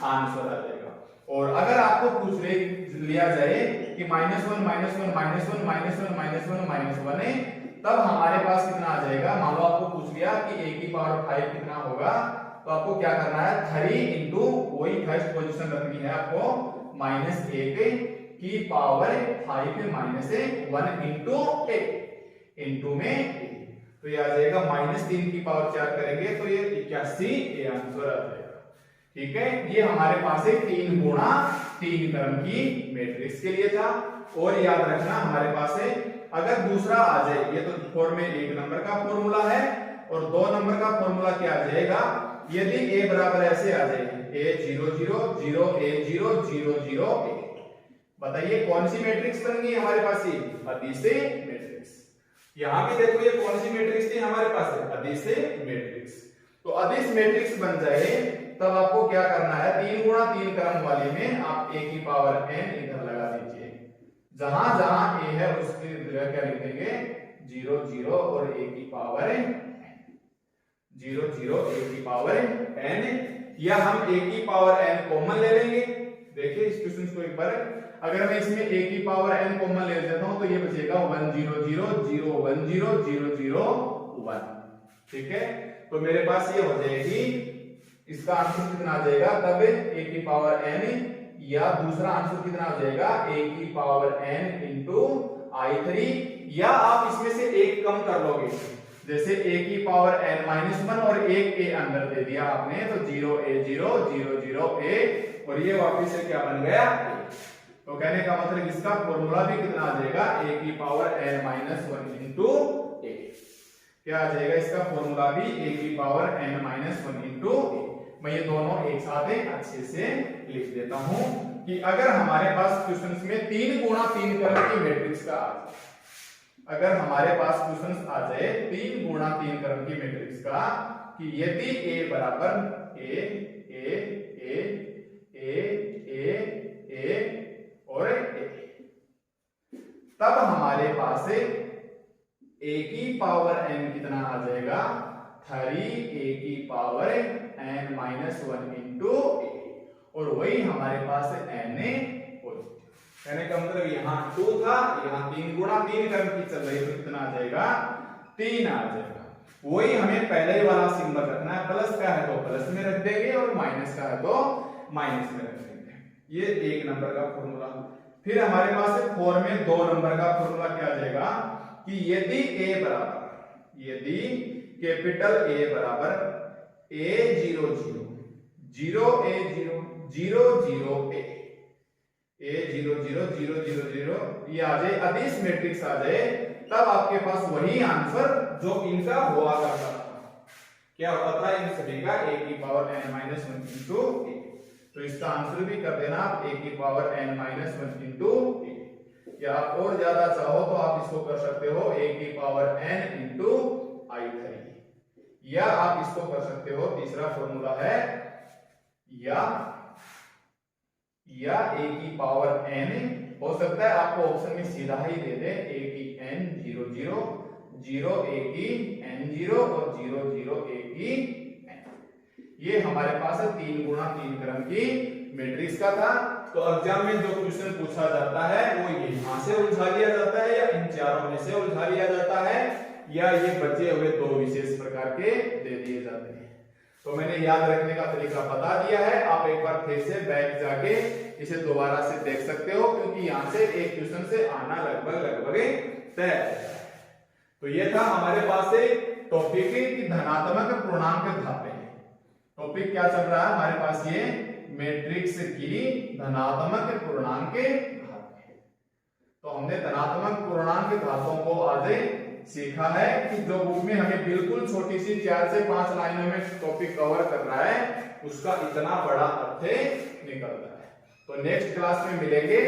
आंसर आ जाएगा। और अगर आपको पूछ लिया जाए कि -1 -1 -1 -1 -1 -1 -1 है, तब हमारे पास कितना आ जाएगा। मान लो आपको पूछ लिया कि a की पावर 5 कितना होगा, तो आपको क्या करना है 3 इंटू वही फर्स्ट पोजीशन रखनी है आपको -1 की power 5 minus 1 into a into में a। तो ये आ जाएगा -3 की पावर 4 करेंगे तो ये 81 ये आंसर आ जाएगा। ठीक है, ये हमारे पास है 3 गुणा 3 क्रम की मैट्रिक्स के लिए था। और याद रखना हमारे पास है अगर दूसरा आ जाए, ये तो फॉर में 1 नंबर का फॉर्मूला है और 2 नंबर का फॉर्मूला क्या आ जाएगा, यदि a बराबर ऐसे आ जाए a 0 0 0 a 0 0 0 a, बताइए कौन सी मैट्रिक्स बन गई हमारे पास, ये अदिश मैट्रिक्स। यहां भी देखो ये कौन सी मैट्रिक्स थी हमारे पास, अदिश मैट्रिक्स। तो अदिश मैट्रिक्स बन जाए तब आपको क्या करना है 3 गुणा 3 क्रम वाले में आप a की पावर n इधर लगा दीजिए। जहां जहां a है उसकी जगह क्या लिख देंगे 0 0 और a की पावर 0 0 a की पावर n, या हम a की पावर n कॉमन ले लेंगे। देखिए इस क्वेश्चन को एक बार, अगर मैं इसमें a की पावर n कॉमन ले लेता हूं तो ये बचेगा 1 0 0 0 1 0 0 0 1। ठीक है, तो मेरे पास ये हो जाएगी, इसका आंसर कितना आ जाएगा तब a की पावर n, या दूसरा आंसर कितना हो जाएगा a की पावर n इंटू i3, या आप इसमें से एक कम कर लोगे, जैसे a की पावर n-1 और एक a अंदर दे दिया आपने तो 0 a 0 0 0 a, और ये वापस से क्या बन गया a। तो कहने का मतलब इसका फॉर्मूला भी कितना आ जाएगा a की पावर n-1 इंटू a। क्या आ जाएगा इसका फॉर्मूला भी a की पावर n-1 इंटू a। मैं ये दोनों एक साथ अच्छे से लिख देता हूं कि अगर हमारे पास क्वेश्चंस में 3 गुणा 3 क्रम की मैट्रिक्स का आ जाए, अगर हमारे पास क्वेश्चंस आ जाए 3 गुणा 3 क्रम की मैट्रिक्स का कि यदि a बराबर a a a a a a और a, तब हमारे पास a की पावर n कितना आ जाएगा 3 a की पावर n-1 इंटू a, और वही हमारे पास n पॉजिटिव। कहने का मतलब यहाँ 2 था, यहाँ 3 गुणा 3 क्रम की चल रही तो कितना आ जाएगा 3 आ जाएगा। वही हमें पहले वाला सिंबल रखना है, प्लस का है तो प्लस में रख देंगे और माइनस का है तो माइनस में रख देंगे। ये 1 नंबर का फॉर्मूला। फिर हमारे पास 4 में 2 नंबर का फॉर्मूला क्या आ जाएगा कि यदि a बराबर, यदि कैपिटल A बराबर a 0 0 0 a 0 0 0 a a 0 0 0 0 0 ये आ जाए अदिश मैट्रिक्स आ जाए, तब आपके पास वही आंसर जो इनका हुआ करता था, क्या होता था इन सभी का a की पावर n-1 इंटू a। तो इसका आंसर भी कर देना आप a की पावर n-1 इंटू a, या आप और ज्यादा चाहो तो आप इसको कर सकते हो a की पावर n इंटू i3, या आप इसको कर सकते हो तीसरा फॉर्मूला है या a की पावर n, हो सकता है आपको ऑप्शन में सीधा ही दे दे a की n 0 0 0 a की n0 और 0 0 a की n। ये हमारे पास 3 गुणा 3 क्रम की मैट्रिक्स का था। तो एग्जाम में जो क्वेश्चन पूछा जाता है वो यहां से उलझा लिया जाता है, या इन चारों में से उलझा लिया जाता है, या ये बचे हुए 2 विशेष प्रकार के दे दिए जाते हैं। तो मैंने याद रखने का तरीका बता दिया है, आप एक बार फिर से बैक जाके इसे दोबारा से देख सकते हो, क्योंकि यहां से एक क्वेश्चन से आना लगभग तय है। तो ये था हमारे पास से टॉपिक की धनात्मक पूर्णांक घातें। टॉपिक क्या चल रहा है हमारे पास, ये मैट्रिक्स की धनात्मक पूर्णांक घातें। तो हमने धनात्मक पूर्णांक घातों को आज सीखा है कि जो बुक में हमें बिल्कुल छोटी सी 4 से 5 लाइनों में टॉपिक कवर कर रहा है उसका इतना बड़ा अर्थ निकलता है। तो नेक्स्ट क्लास में मिलेंगे।